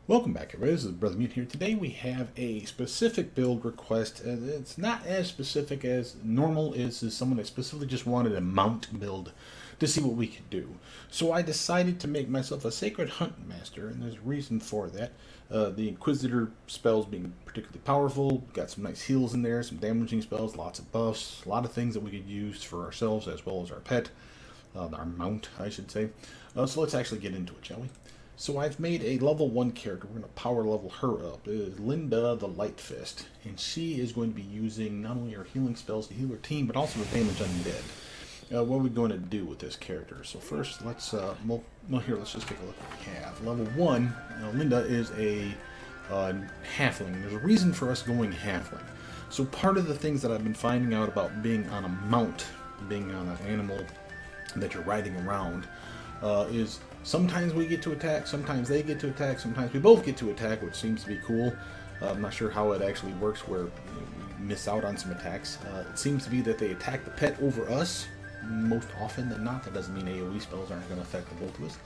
Welcome back, everybody. This is Brother Mute here. Today we have a specific build request. It's not as specific as normal is someone that specifically just wanted a mount build to see what we could do. So I decided to make myself a Sacred Huntmaster, and there's a reason for that. The Inquisitor spells being particularly powerful, got some nice heals in there, some damaging spells, lots of buffs, a lot of things that we could use for ourselves as well as our pet, our mount, I should say. So let's actually get into it, shall we? So I've made a level 1 character. We're going to power level her up. It is Linda the Light Fist. And she is going to be using not only her healing spells to heal her team, but also the damage undead. What are we going to do with this character? So first, let's just take a look at what we have. Level 1, Linda is a Halfling. There's a reason for us going Halfling. So part of the things that I've been finding out about being on a mount, being on an animal that you're riding around, is sometimes we get to attack, sometimes they get to attack, sometimes we both get to attack, which seems to be cool. I'm not sure how it actually works where we miss out on some attacks. It seems to be that they attack the pet over us most often than not. That doesn't mean AoE spells aren't going to affect the both of us,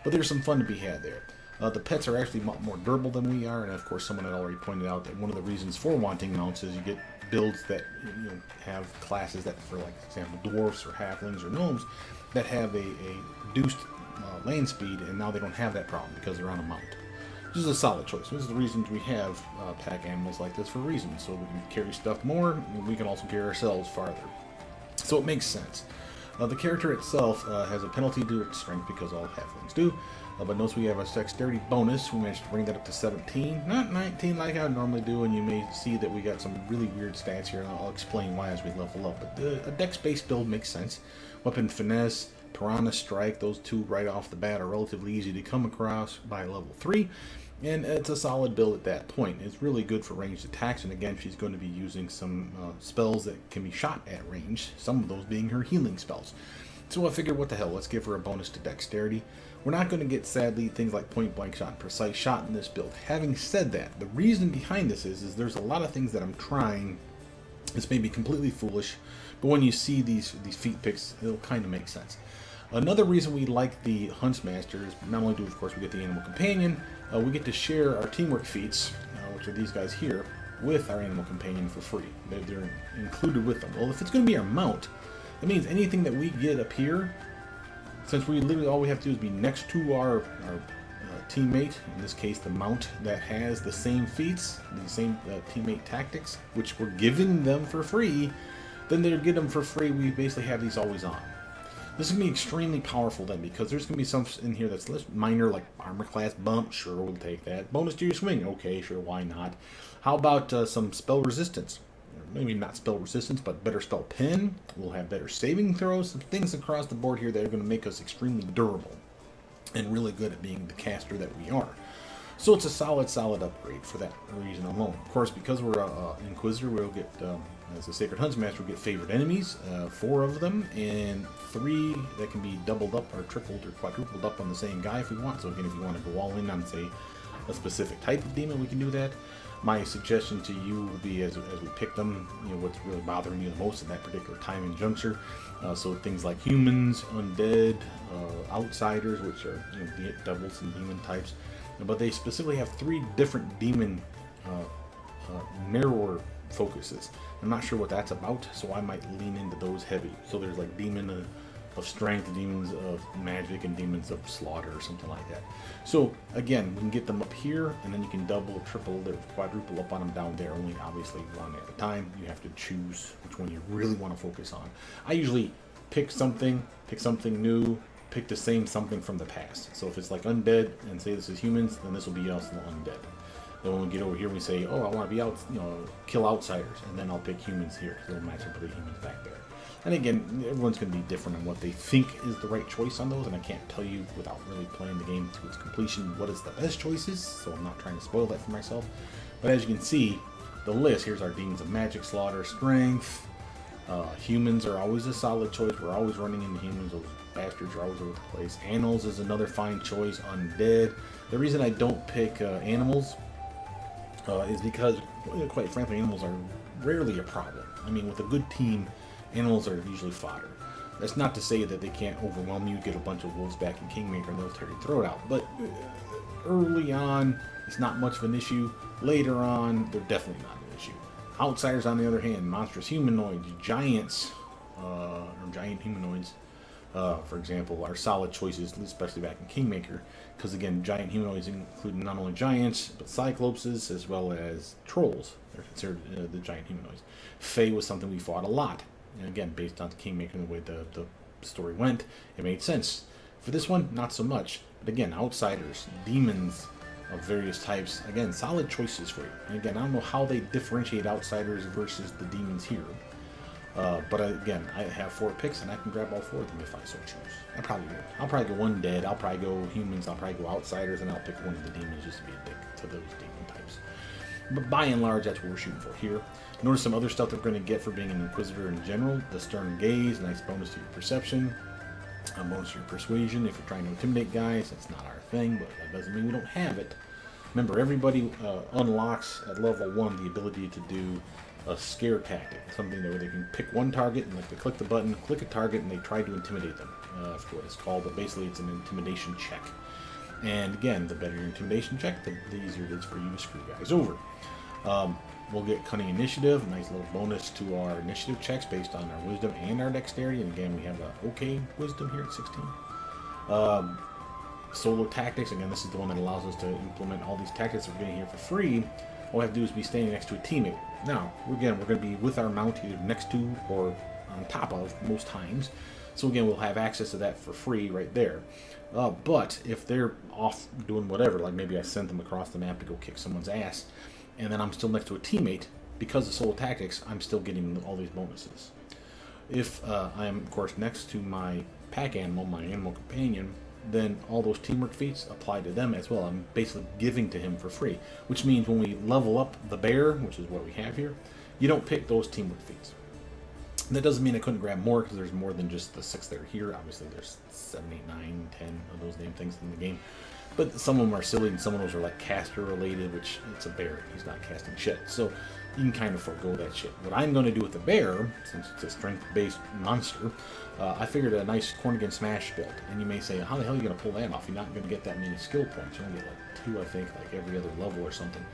but there's some fun to be had there. The pets are actually more durable than we are, and of course someone had already pointed out that one of the reasons for wanting mounts is you get builds that have classes that, for like example, dwarfs or halflings or gnomes that have a reduced land speed, and now they don't have that problem because they're on a mount. This is a solid choice. This is the reasons we have pack animals like this for a reason, so we can carry stuff more, and we can also carry ourselves farther. So it makes sense. The character itself has a penalty to its strength because all halflings do, but notice we have a dexterity bonus. We managed to bring that up to 17, not 19 like I would normally do, and you may see that we got some really weird stats here, and I'll explain why as we level up. But a dex-based build makes sense. Weapon finesse, Piranha Strike, those two right off the bat are relatively easy to come across by level 3, and it's a solid build at that point. It's really good for ranged attacks, and again, she's going to be using some spells that can be shot at range, some of those being her healing spells. So I figured, what the hell, let's give her a bonus to dexterity. We're not going to get, sadly, things like point blank shot and precise shot in this build. Having said that, the reason behind this is there's a lot of things that I'm trying. This may be completely foolish, but when you see these feat picks, it'll kind of make sense. Another reason we like the Huntsmaster is not only do, of course, we get the animal companion, we get to share our teamwork feats, which are these guys here, with our animal companion for free. They're included with them. Well, if it's going to be our mount, that means anything that we get up here, since we literally all we have to do is be next to our teammate, in this case the mount that has the same feats, the same teammate tactics, which we're giving them for free, then they get them for free. We basically have these always on. This is going to be extremely powerful then, because there's going to be some in here that's less minor, like armor class bump. Sure, we'll take that. Bonus to your swing. Okay, sure, why not? How about some spell resistance? Maybe not spell resistance, but better spell pen. We'll have better saving throws. Some things across the board here that are going to make us extremely durable and really good at being the caster that we are. So it's a solid upgrade for that reason alone. Of course, because we're an Inquisitor, we'll get, as a Sacred Huntsman, we'll get favored enemies, 4 of them, and 3 that can be doubled up or tripled or quadrupled up on the same guy if we want. So again, if you want to go all in on, say, a specific type of demon, we can do that. My suggestion to you will be, as we pick them, what's really bothering you the most at that particular time and juncture. So things like humans, undead, outsiders, which are devils and demon types. But they specifically have 3 different demon narrower focuses. I'm not sure what that's about, so I might lean into those heavy. So there's like demon of strength, demons of magic, and demons of slaughter, or something like that. So again, we can get them up here, and then you can double, triple, or quadruple up on them down there. Only obviously one at a time. You have to choose which one you really want to focus on. I usually pick something new, pick the same something from the past. So if it's like undead, and say this is humans, then this will be also undead. Then when we get over here, we say, oh, I want to be out, kill outsiders, and then I'll pick humans here because they'll match up with the humans back there. And again, everyone's going to be different on what they think is the right choice on those, and I can't tell you without really playing the game to its completion what is the best choices, so I'm not trying to spoil that for myself. But as you can see, the list, here's our demons of magic, slaughter, strength. Humans are always a solid choice. We're always running into humans. Those bastards are always over the place. Animals is another fine choice. Undead. The reason I don't pick animals is because, quite frankly, animals are rarely a problem. I mean, with a good team, animals are usually fodder. That's not to say that they can't overwhelm you, get a bunch of wolves back in Kingmaker, and they'll tear your throat out. But early on, it's not much of an issue. Later on, they're definitely not an issue. Outsiders, on the other hand, monstrous humanoids, giants, or giant humanoids, for example, are solid choices, especially back in Kingmaker, because again, giant humanoids include not only giants, but cyclopses, as well as trolls. They're considered the giant humanoids. Fae was something we fought a lot. And again, based on Kingmaker and the way the story went, it made sense. For this one, not so much. But again, outsiders, demons of various types, again, solid choices for you. And again, I don't know how they differentiate outsiders versus the demons here. But again, I have 4 picks, and I can grab all 4 of them if I so choose. I probably will. I'll probably go one dead, I'll probably go humans, I'll probably go outsiders, and I'll pick one of the demons just to be a dick to those demon types. But by and large, that's what we're shooting for here. Notice some other stuff that we're going to get for being an Inquisitor in general. The Stern Gaze, nice bonus to your perception. A bonus to your persuasion if you're trying to intimidate guys. That's not our thing, but that doesn't mean we don't have it. Remember, everybody unlocks at level 1 the ability to do a scare tactic. Something that where they can pick one target and like they click the button, click a target, and they try to intimidate them. That's what it's called, but basically it's an intimidation check. And again, the better your intimidation check, the easier it is for you to screw guys over. We'll get Cunning Initiative, a nice little bonus to our initiative checks based on our wisdom and our dexterity. And again, we have a okay wisdom here at 16. Solo tactics, again, this is the one that allows us to implement all these tactics we're getting here for free. All we have to do is be standing next to a teammate. Now, again, we're going to be with our mount either next to or on top of most times. So again, we'll have access to that for free right there. But if they're off doing whatever, like maybe I sent them across the map to go kick someone's ass, and then I'm still next to a teammate, because of solo tactics, I'm still getting all these bonuses. If I'm, of course, next to my pack animal, my animal companion, then all those teamwork feats apply to them as well. I'm basically giving to him for free, which means when we level up the bear, which is what we have here, you don't pick those teamwork feats. And that doesn't mean I couldn't grab more, because there's more than just the 6 that are here. Obviously, there's 7, 8, 9, 10 of those damn things in the game. But some of them are silly, and some of those are like caster related, which it's a bear. He's not casting shit. So you can kind of forego that shit. What I'm going to do with the bear, since it's a strength-based monster, I figured a nice Cornigan Smash build. And you may say, how the hell are you going to pull that off? You're not going to get that many skill points. You're going to get like 2, I think, like every other level or something.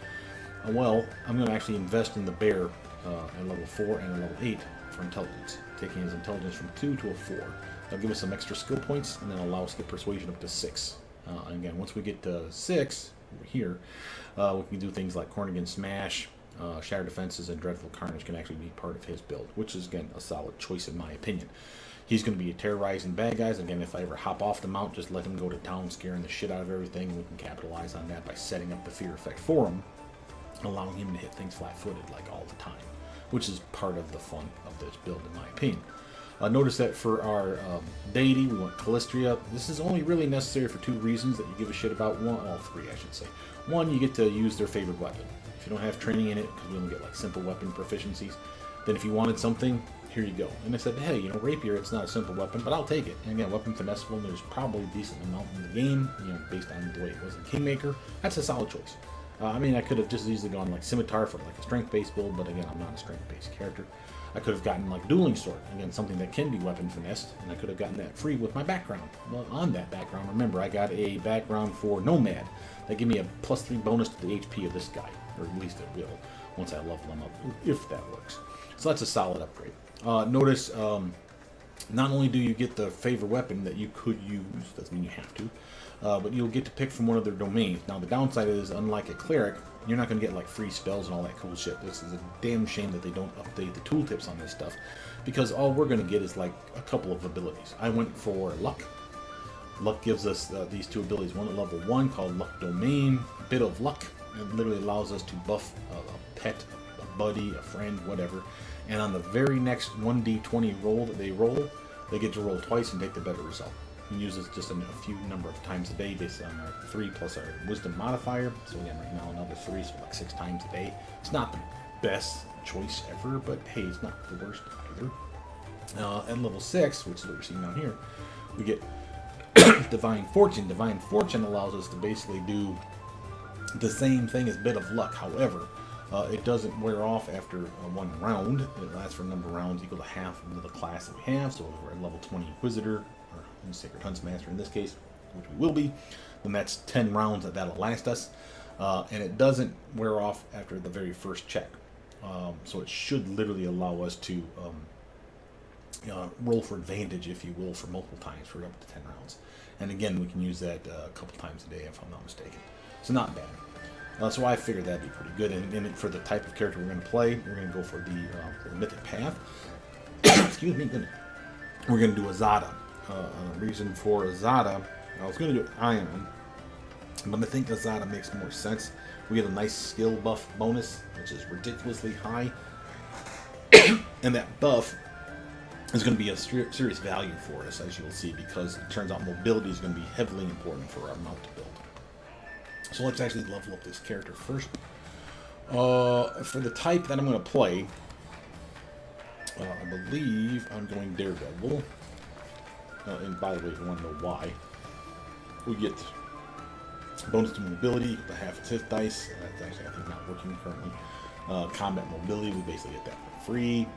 Well, I'm going to actually invest in the bear at level 4 and level 8 for intelligence, taking his intelligence from 2 to a 4. That'll give us some extra skill points, and then allow us to get persuasion up to 6. And again, once we get to 6 over here, we can do things like Cornigan Smash, Shattered Defenses, and Dreadful Carnage can actually be part of his build, which is, again, a solid choice in my opinion. He's going to be terrorizing bad guys. Again, if I ever hop off the mount, just let him go to town, scaring the shit out of everything. We can capitalize on that by setting up the fear effect for him, allowing him to hit things flat-footed like all the time, which is part of the fun of this build in my opinion. Notice that for our deity, we want Callistria. This is only really necessary for 2 reasons that you give a shit about. All 3, I should say. 1, you get to use their favorite weapon. If you don't have training in it, because we only get like simple weapon proficiencies, then if you wanted something, here you go. And I said, hey, rapier, it's not a simple weapon, but I'll take it. And again, weapon finessable, there's probably a decent amount in the game, based on the way it was in Kingmaker. That's a solid choice. I mean, I could have just easily gone like Scimitar for like a strength-based build, but again, I'm not a strength-based character. I could have gotten like Dueling Sword, again, something that can be weapon finessed, and I could have gotten that free with my background. Well, on that background, remember, I got a background for Nomad. That gave me a +3 bonus to the HP of this guy, or at least it will, once I level him up, if that works. So that's a solid upgrade. Notice, not only do you get the favorite weapon that you could use, doesn't mean you have to, but you'll get to pick from one of their domains. Now, the downside is, unlike a cleric, you're not going to get like free spells and all that cool shit. This is a damn shame that they don't update the tooltips on this stuff, because all we're going to get is like a couple of abilities. I went for Luck. Luck gives us these 2 abilities. One at level 1 called Luck Domain, Bit of Luck. It literally allows us to buff a pet, a buddy, a friend, whatever. And on the very next 1d20 roll that they roll, they get to roll twice and take the better result. We can use this just a few number of times a day based on our 3 plus our wisdom modifier. So again, right now another 3, so like 6 times a day. It's not the best choice ever, but hey, it's not the worst either. At level 6, which is what you're seeing down here, we get Divine Fortune. Divine Fortune allows us to basically do the same thing as Bit of Luck. However, it doesn't wear off after 1 round. It lasts for a number of rounds equal to half of the class that we have. So if we're at level 20 Inquisitor, or Sacred Huntsman in this case, which we will be, then that's 10 rounds that'll last us. and it doesn't wear off after the very first check. So it should literally allow us to roll for advantage, if you will, for multiple times for up to 10 rounds. And again, we can use that a couple times a day if I'm not mistaken. So not bad. So I figured that'd be pretty good. And for the type of character we're going to play, we're going to go for the mythic path. Excuse me, goodness. We're going to do Azata. Reason for Azata, I was going to do Ion, but I think Azata makes more sense. We get a nice skill buff bonus, which is ridiculously high. And that buff is going to be a serious value for us, as you'll see, because it turns out mobility is going to be heavily important for our mount build. So let's actually level up this character first. For the type that I'm going to play, I believe I'm going Daredevil. And by the way, if you want to know why, we get bonus to mobility with a half assist dice. That's actually, I think, not working currently. Combat mobility, we basically get that for free.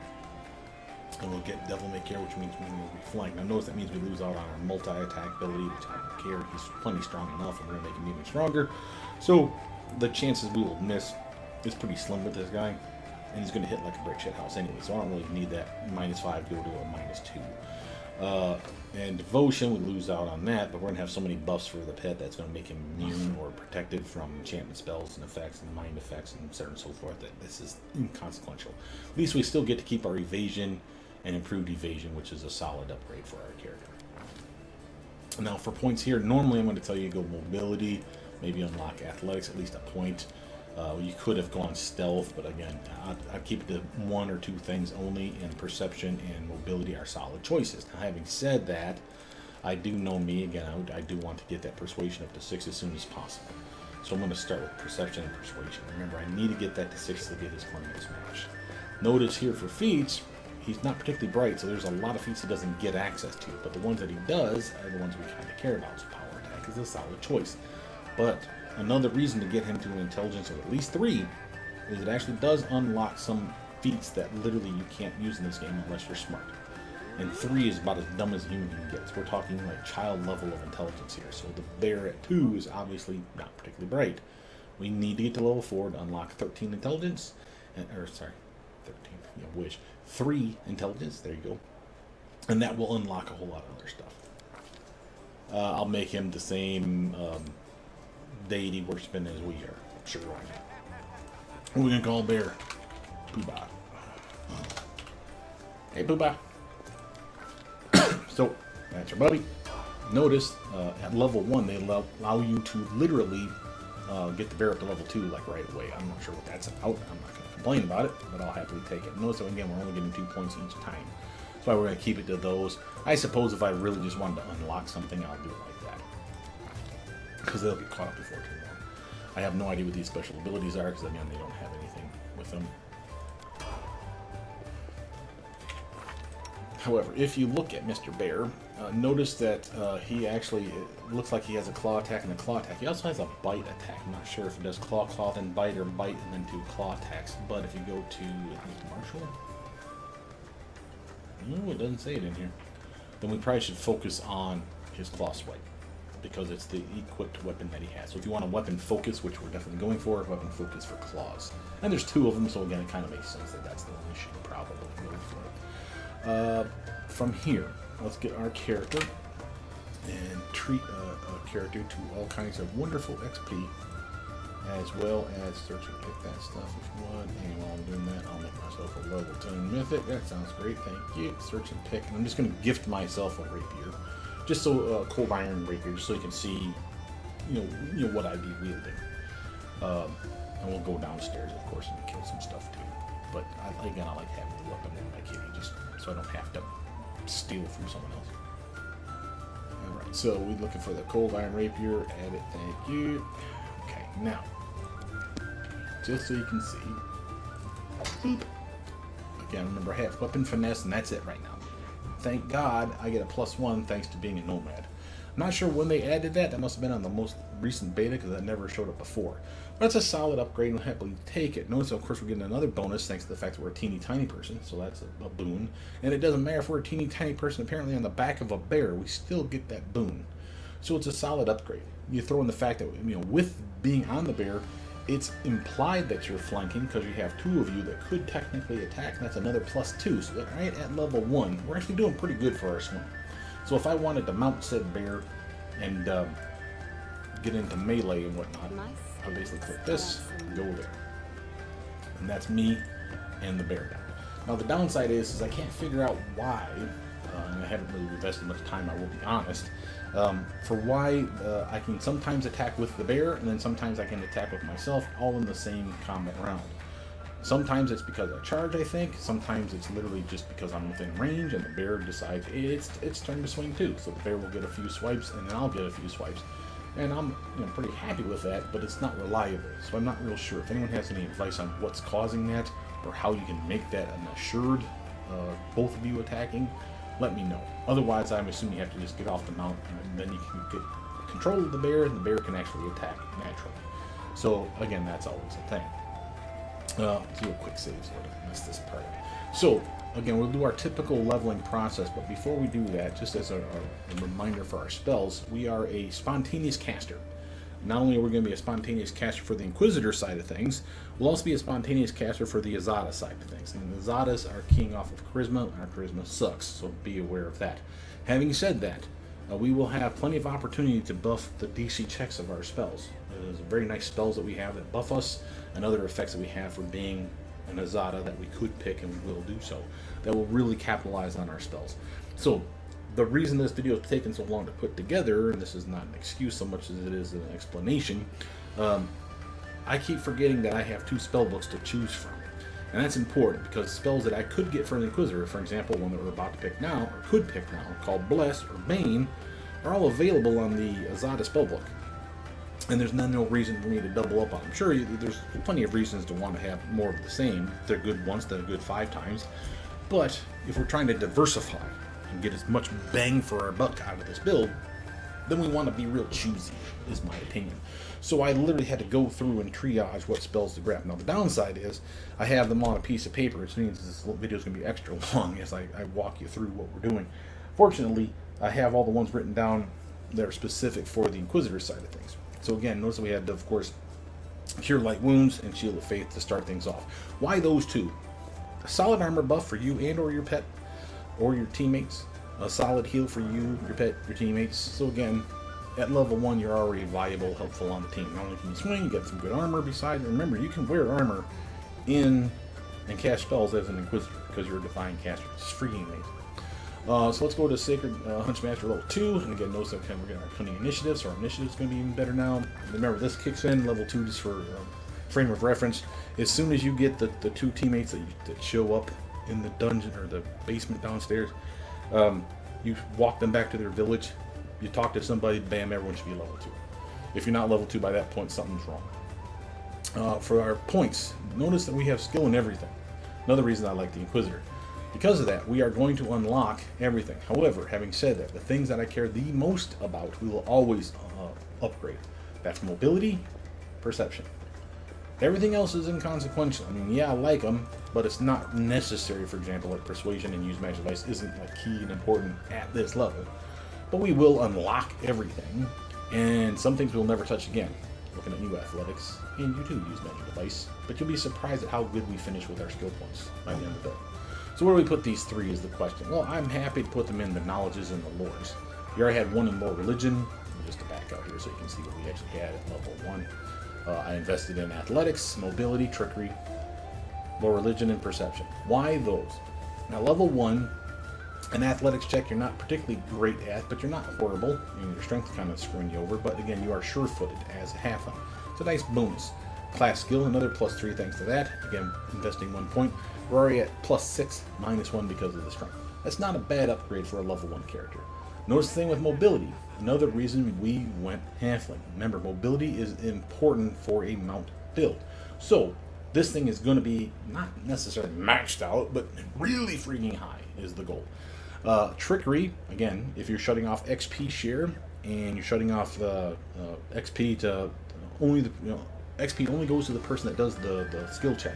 And we'll get Devil May Care, which means we will be flanked. Now notice that means we lose out on our multi-attack ability, which I don't care. He's plenty strong enough, and we're going to make him even stronger. So the chances we will miss is pretty slim with this guy. And he's going to hit like a brick shit house anyway, so I don't really need that -5 go to a -2. And Devotion, we lose out on that, but we're going to have so many buffs for the pet that's going to make him immune or protected from enchantment spells and effects and mind effects and so on and so forth. That this is inconsequential. At least we still get to keep our evasion and improved evasion, which is a solid upgrade for our character. Now for points here, normally I'm going to tell you to go mobility, maybe unlock athletics, at least a point. You could have gone stealth, but again, I'd keep it to 1 or 2 things only, and perception and mobility are solid choices. Now having said that, I do know me, again, I do want to get that persuasion up to 6 as soon as possible. So I'm going to start with perception and persuasion. Remember, I need to get that to 6 to get his Climate Smash. Notice here for feats, he's not particularly bright, so there's a lot of feats he doesn't get access to, but the ones that he does are the ones we kind of care about. So power attack is a solid choice. But another reason to get him to an intelligence of at least 3 is it actually does unlock some feats that literally you can't use in this game unless you're smart. And 3 is about as dumb as a human being gets. We're talking like child level of intelligence here. So the bear at 2 is obviously not particularly bright. We need to get to level 4 to unlock 13 intelligence, or sorry, 13, you wish. 3 intelligence, there you go. And that will unlock a whole lot of other stuff. I'll make him the same deity worshiping as we are. Sure, why not? What are we gonna call bear? Poobah. Hey, Poobah. So, that's your buddy. Notice, at level 1, they allow you to literally get the bear up to level 2, like, right away. I'm not sure what that's about. I'm not going to complain about it, but I'll happily take it. Notice that, again, we're only getting 2 points each time. That's why we're going to keep it to those. I suppose if I really just wanted to unlock something, I'll do it like that. Because they'll get caught up before too long. I have no idea what these special abilities are, because, again, they don't have anything with them. However, if you look at Mr. Bear, notice that he actually, it looks like he has a claw attack and a claw attack. He also has a bite attack. I'm not sure if it does claw, then bite, or bite and then 2 claw attacks. But if you go to, I think, Marshall? No, it doesn't say it in here. Then we probably should focus on his claw swipe, because it's the equipped weapon that he has. So if you want a weapon focus, which we're definitely going for, weapon focus for claws. And there's 2 of them, so again, it kind of makes sense that that's the one we should probably go for. From here, let's get our character and treat a character to all kinds of wonderful XP, as well as search and pick that stuff if you want. And while I'm doing that, I'll make myself a level 10 mythic. That sounds great, thank you. Search and pick, and I'm just going to gift myself a rapier, just so cold iron rapier, just so you can see, you know what I'd be wielding. And we'll go downstairs, of course, and kill some stuff too. But again, I like having the weapon in my kitty, just so I don't have to steal from someone else. Alright, so we're looking for the cold iron rapier. Add it, thank you. Okay, now, just so you can see, boop. Again, remember, I have weapon finesse, and that's it right now. Thank God I get a +1 thanks to being a nomad. I'm not sure when they added that. That must have been on the most recent beta, because that never showed up before. But it's a solid upgrade, and I'll happily take it. Notice, of course, we're getting another bonus thanks to the fact that we're a teeny tiny person, so that's a boon. And it doesn't matter if we're a teeny tiny person, apparently on the back of a bear, we still get that boon. So it's a solid upgrade. You throw in the fact that, with being on the bear, it's implied that you're flanking because you have two of you that could technically attack, and that's another +2. So right at level 1, we're actually doing pretty good for our swing. So if I wanted to mount said bear and get into melee and whatnot, I basically click this, go there. And that's me and the bear down. Now the downside is I can't figure out why, and I haven't really invested much time, I will be honest, for why I can sometimes attack with the bear and then sometimes I can attack with myself all in the same combat round. Sometimes it's because I charge, I think. Sometimes it's literally just because I'm within range and the bear decides it's time to swing too. So the bear will get a few swipes and then I'll get a few swipes. And I'm pretty happy with that, but it's not reliable. So I'm not real sure. If anyone has any advice on what's causing that or how you can make that an assured both of you attacking, let me know. Otherwise, I'm assuming you have to just get off the mount and then you can get control of the bear and the bear can actually attack naturally. So again, that's always a thing. Let's do a quick save so I don't miss this part. So, again, we'll do our typical leveling process, but before we do that, just as a reminder for our spells, we are a spontaneous caster. Not only are we going to be a spontaneous caster for the Inquisitor side of things, we'll also be a spontaneous caster for the Azata side of things. And the Azatas are keying off of Charisma, and our Charisma sucks, so be aware of that. Having said that, we will have plenty of opportunity to buff the DC checks of our spells. There's very nice spells that we have that buff us, and other effects that we have for being an Azata that we could pick, and we will do so, that will really capitalize on our spells. So the reason this video has taken so long to put together, and this is not an excuse so much as it is an explanation, I keep forgetting that I have 2 spell books to choose from. And that's important because spells that I could get from the Inquisitor, for example, one that we're about to pick now, or could pick now, called Bless or Bane, are all available on the Azata spellbook. And there's no reason for me to double up on them. Sure, there's plenty of reasons to want to have more of the same. If they're good once, they're good 5 times. But if we're trying to diversify and get as much bang for our buck out of this build, then we want to be real choosy, is my opinion. So I literally had to go through and triage what spells to grab. Now the downside is I have them on a piece of paper, which means this video is going to be extra long as I walk you through what we're doing. Fortunately, I have all the ones written down that are specific for the Inquisitor side of things. So again, notice that we had, of course, Cure Light Wounds and Shield of Faith to start things off. Why those 2? A solid armor buff for you and or your pet or your teammates. A solid heal for you, your pet, your teammates. So again, at level 1, you're already viable, helpful on the team. Not only can you swing, you get some good armor besides. Remember, you can wear armor in and cast spells as an Inquisitor because you're a Divine caster. It's freaking amazing. So let's go to Sacred Huntsman level 2, and again, notice that we're getting our cunning initiative, so our initiative is going to be even better now. Remember, this kicks in level 2 just for frame of reference. As soon as you get the 2 teammates that show up in the dungeon or the basement downstairs, you walk them back to their village, you talk to somebody, bam, everyone should be level 2. If you're not level 2 by that point, something's wrong. For our points, notice that we have skill in everything. Another reason I like the Inquisitor. Because of that, we are going to unlock everything. However, having said that, the things that I care the most about, we will always upgrade. That's mobility, perception. Everything else is inconsequential. I mean, yeah, I like them, but it's not necessary. For example, like persuasion and use magic device isn't like key and important at this level. But we will unlock everything, and some things we'll never touch again. Looking at new athletics, and you too use magic device, but you'll be surprised at how good we finish with our skill points by the end of the day. So where do we put these 3 is the question. Well, I'm happy to put them in the knowledges and the lores. We already had 1 in lore religion. Just to back out here so you can see what we actually had at level 1. I invested in athletics, mobility, trickery, lore religion, and perception. Why those? Now level 1, an athletics check you're not particularly great at, but you're not horrible. Your strength kind of screwing you over, but again, you are sure-footed as a halfling. It's a nice bonus. Class skill, another +3 thanks to that. Again, investing 1 point. We're already at +6, -1 because of the strength. That's not a bad upgrade for a level 1 character. Notice the thing with mobility. Another reason we went halfling. Remember, mobility is important for a mount build. So, this thing is going to be not necessarily maxed out, but really freaking high is the goal. Trickery, again, if you're shutting off XP share, and you're shutting off XP to only the, XP only goes to the person that does the skill check,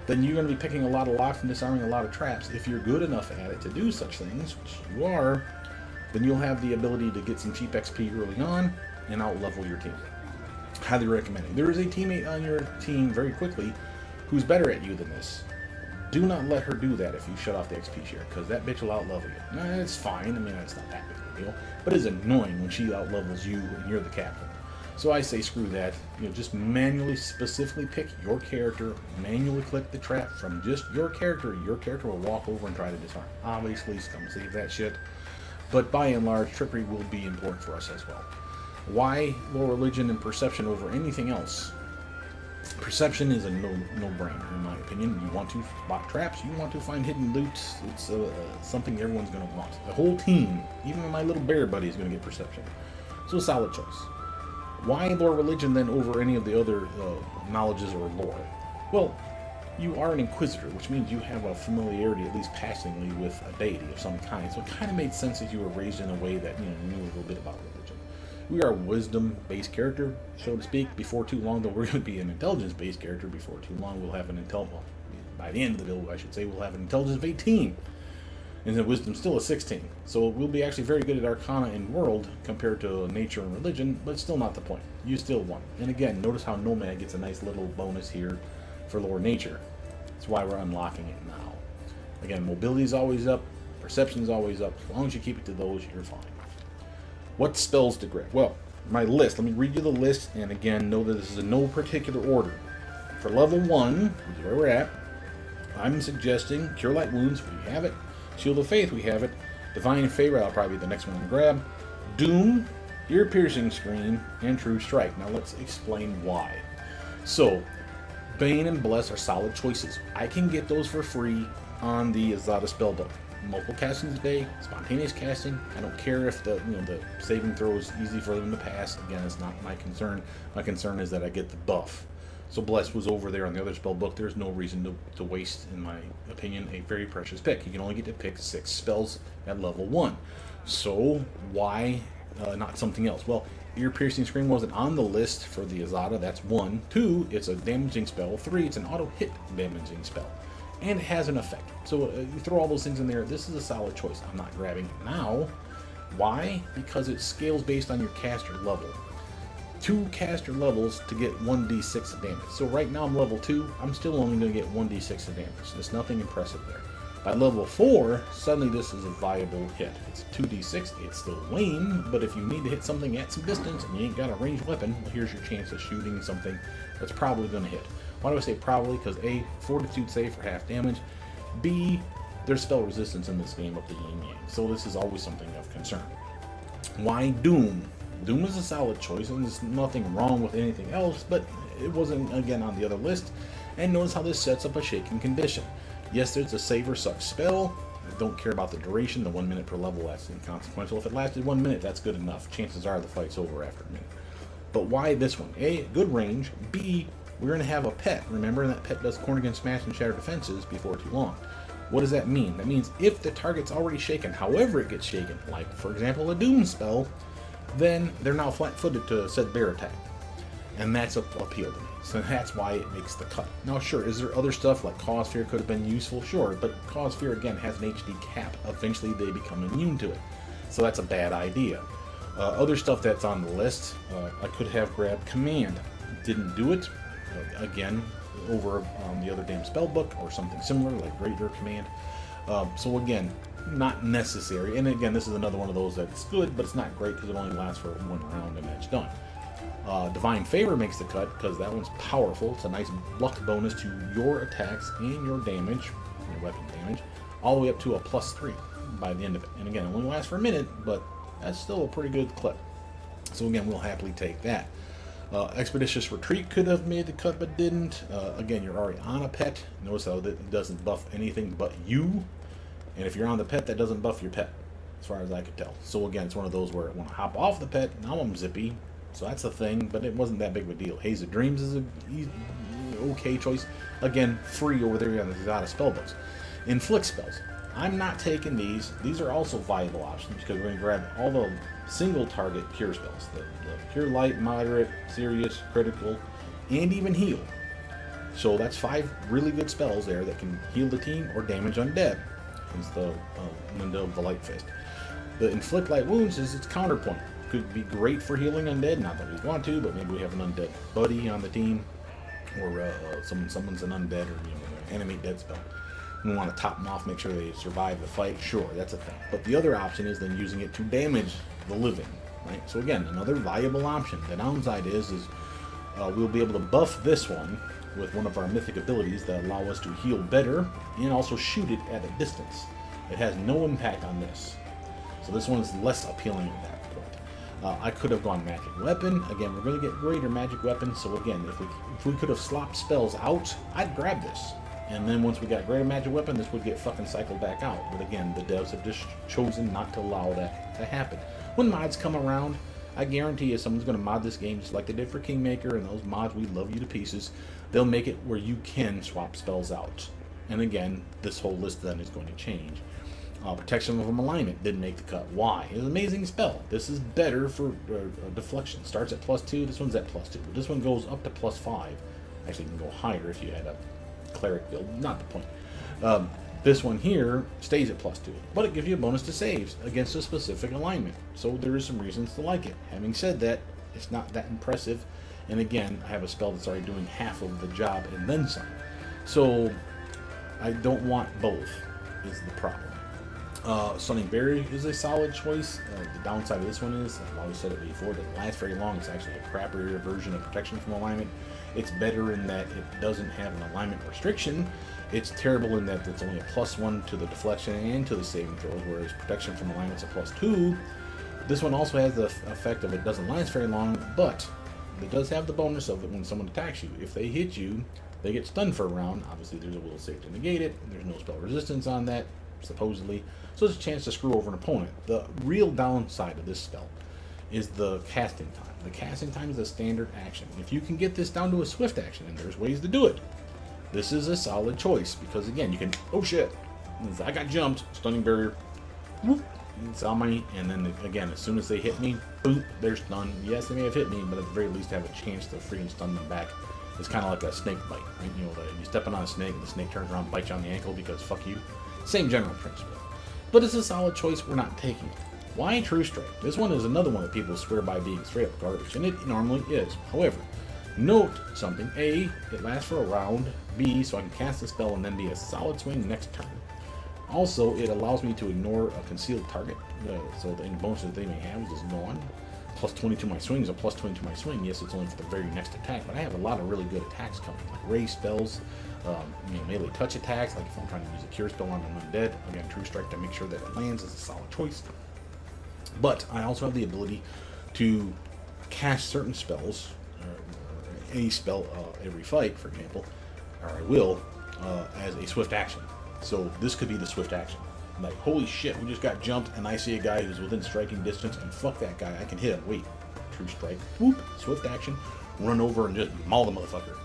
then you're going to be picking a lot of locks and disarming a lot of traps. If you're good enough at it to do such things, which you are, then you'll have the ability to get some cheap XP early on and out-level your team. Highly recommended. There is a teammate on your team very quickly who's better at you than this. Do not let her do that if you shut off the XP share, because that bitch will out-level you. It's fine, I mean, it's not that big of a deal, but it's annoying when she out-levels you and you're the captain. So I say screw that, just manually, specifically pick your character, manually click the trap from just your character will walk over and try to disarm. Obviously, scum save that shit, but by and large, trickery will be important for us as well. Why lore, religion, and perception over anything else? Perception is a no-brainer, in my opinion. You want to spot traps, you want to find hidden loot, it's something everyone's going to want. The whole team, even my little bear buddy, is going to get perception. So solid choice. Why lore, religion, then over any of the other knowledges or lore? Well, you are an Inquisitor, which means you have a familiarity, at least passingly, with a deity of some kind. So it kind of made sense that you were raised in a way that you knew a little bit about religion. We are a wisdom-based character, so to speak. Before too long, though, we're going to be an intelligence-based character. Before too long, we'll have an by the end of the build, I should say, we'll have an intelligence of 18. And then wisdom still a 16. So we'll be actually very good at Arcana and World compared to Nature and Religion, but still not the point. You still won. And again, notice how Nomad gets a nice little bonus here for Lore Nature. That's why we're unlocking it now. Again, mobility is always up, perception is always up. As long as you keep it to those, you're fine. What spells to grab? Well, my list. Let me read you the list, and again, know that this is in no particular order. For level 1, which is where we're at, I'm suggesting Cure Light Wounds, we have it. Shield of Faith, we have it. Divine Favor, that'll probably be the next one to grab. Doom, Ear-Piercing Scream, and True Strike. Now let's explain why. So, Bane and Bless are solid choices. I can get those for free on the Azata spellbook. Multiple castings a day, spontaneous casting. I don't care if the saving throw is easy for them to pass. Again, it's not my concern. My concern is that I get the buff. So Bless was over there on the other spell book. There's no reason to waste, in my opinion, a very precious pick. You can only get to pick 6 spells at level 1. So why not something else? Well, Ear-Piercing Scream wasn't on the list for the Azata. That's 1. 2, it's a damaging spell. 3, it's an auto-hit damaging spell. And it has an effect. So you throw all those things in there. This is a solid choice. I'm not grabbing it now. Why? Because it scales based on your caster level. 2 caster levels to get 1d6 of damage. So right now I'm level 2. I'm still only going to get 1d6 of damage. There's nothing impressive there. By level 4, suddenly this is a viable hit. It's 2d6. It's still lame, but if you need to hit something at some distance and you ain't got a ranged weapon, well, here's your chance of shooting something that's probably going to hit. Why do I say probably? Because A, Fortitude save for half damage. B, there's spell resistance in this game up the yin-yang. So this is always something of concern. Why Doom? Doom is a solid choice, and there's nothing wrong with anything else, but it wasn't, again, on the other list. And notice how this sets up a shaken condition. Yes, there's a save or suck spell. I don't care about the duration. The 1 minute per level, that's inconsequential. If it lasted 1 minute, that's good enough. Chances are the fight's over after a minute. But why this one? A, good range. B, we're going to have a pet. Remember, that pet does Cornigan Smash and Shatter Defenses before too long. What does that mean? That means if the target's already shaken, however it gets shaken, like, for example, a Doom spell, then they're now flat-footed to said bear attack. And that's appeal to me. So that's why it makes the cut. Now, sure, is there other stuff like Cause Fear could have been useful? Sure, but Cause Fear, again, has an HD cap. Eventually, they become immune to it. So that's a bad idea. Other stuff that's on the list, I could have grabbed Command. Didn't do it. Again, over the other damn spell book or something similar like Greater Command. So again, not necessary. And again, this is another one of those that's good, but it's not great because it only lasts for 1 round and that's done. Divine Favor makes the cut because that one's powerful. It's a nice luck bonus to your attacks and your damage, your weapon damage, all the way up to a +3 by the end of it. And again, it only lasts for a minute, but that's still a pretty good clip. So again, we'll happily take that. Expeditious Retreat could have made the cut but didn't. Again, you're already on a pet. Notice how it doesn't buff anything but you. And if you're on the pet, that doesn't buff your pet, as far as I could tell. So again, it's one of those where I want to hop off the pet, now I'm zippy. So that's a thing, but it wasn't that big of a deal. Haze of Dreams is an okay choice. Again, free over there on the Azata spellbooks. Inflict spells. I'm not taking these. These are also viable options because we're going to grab all the single target cure spells. The Cure Light, Moderate, Serious, Critical, and even Heal. So that's 5 really good spells there that can heal the team or damage undead. Hence the window of the Light Fist. The inflict light wounds is its counterpoint. Could be great for healing undead, not that we want to, but maybe we have an undead buddy on the team, or someone's an undead or an enemy dead spell. We want to top them off, make sure they survive the fight. Sure, that's a thing. But the other option is then using it to damage the living, right? So again, another viable option. The downside is we'll be able to buff this one with one of our mythic abilities that allow us to heal better and also shoot it at a distance. It has no impact on this. So this one is less appealing at that point. I could have gone magic weapon. Again, we're going to get greater magic weapon. So again, if we could have slopped spells out, I'd grab this. And then once we got greater magic weapon, this would get fucking cycled back out. But again, the devs have just chosen not to allow that to happen. When mods come around, I guarantee you someone's going to mod this game just like they did for Kingmaker, and those mods, we love you to pieces. They'll make it where you can swap spells out. And again, this whole list then is going to change. Protection from alignment didn't make the cut. Why? It's an amazing spell. This is better for deflection. Starts at +2. This one's at +2. This one goes up to +5. Actually, you can go higher if you had a cleric build. Not the point. This one here stays at +2, but it gives you a bonus to saves against a specific alignment. So there is some reasons to like it. Having said that, it's not that impressive. And again, I have a spell that's already doing half of the job and then some. So I don't want both is the problem. Stunning Berry is a solid choice. The downside of this one is, I've always said it before, it doesn't last very long. It's actually a crappier version of protection from alignment. It's better in that it doesn't have an alignment restriction. It's terrible in that it's only a +1 to the deflection and to the saving throws, whereas protection from alignment's a +2. This one also has the effect of it doesn't last very long, but it does have the bonus of it when someone attacks you. If they hit you, they get stunned for a round. Obviously, there's a will save to negate it. There's no spell resistance on that, supposedly. So it's a chance to screw over an opponent. The real downside of this spell is the casting time. The casting time is a standard action. If you can get this down to a swift action, and there's ways to do it, this is a solid choice. Because again, you can, oh shit, I got jumped, Stunning Barrier, whoop, it's on me, and then again, as soon as they hit me, boom, they're stunned. Yes, they may have hit me, but at the very least have a chance to freaking stun them back. It's kind of like a snake bite, right? You know, you stepping on a snake, and the snake turns around and bites you on the ankle because fuck you. Same general principle. But it's a solid choice, we're not taking it. Why True Strike? This one is another one that people swear by being straight up garbage, and it normally is. However, note something. A, it lasts for a round. B, so I can cast the spell and then be a solid swing next turn. Also, it allows me to ignore a concealed target, so the bonus that they may have is just gone. +20 to my swing is a +20 to my swing. Yes, it's only for the very next attack, but I have a lot of really good attacks coming, like raise spells, melee touch attacks, like if I'm trying to use a cure spell on an undead. Again, True Strike to make sure that it lands is a solid choice. But I also have the ability to cast certain spells, or any spell every fight, for example, or I will, as a swift action. So this could be the swift action. Like, holy shit, we just got jumped, and I see a guy who's within striking distance, and fuck that guy, I can hit him. Wait, True Strike, whoop, swift action, run over and just maul the motherfucker.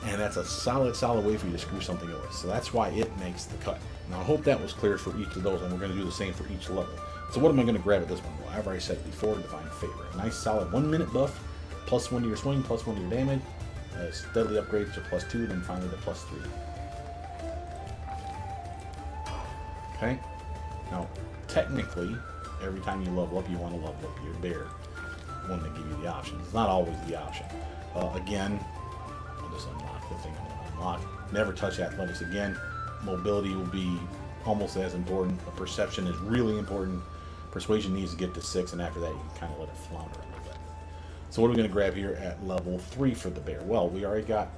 And that's a solid way for you to screw something over. So that's why it makes the cut. Now, I hope that was clear for each of those, and we're going to do the same for each level. So what am I going to grab at this one? Well, I've already said it before, Divine Favor. A nice solid 1 minute buff, +1 to your swing, +1 to your damage, steadily upgrades to +2, then finally to +3. Okay? Now, technically, every time you level up, you want to level up your bear. One that give you the option. It's not always the option. Again, I'll just unlock the thing I'm going to unlock. Never touch athletics again. Mobility will be almost as important. Perception is really important. Persuasion needs to get to 6, and after that, you can kind of let it flounder a little bit. So what are we going to grab here at level 3 for the bear? Well, we already got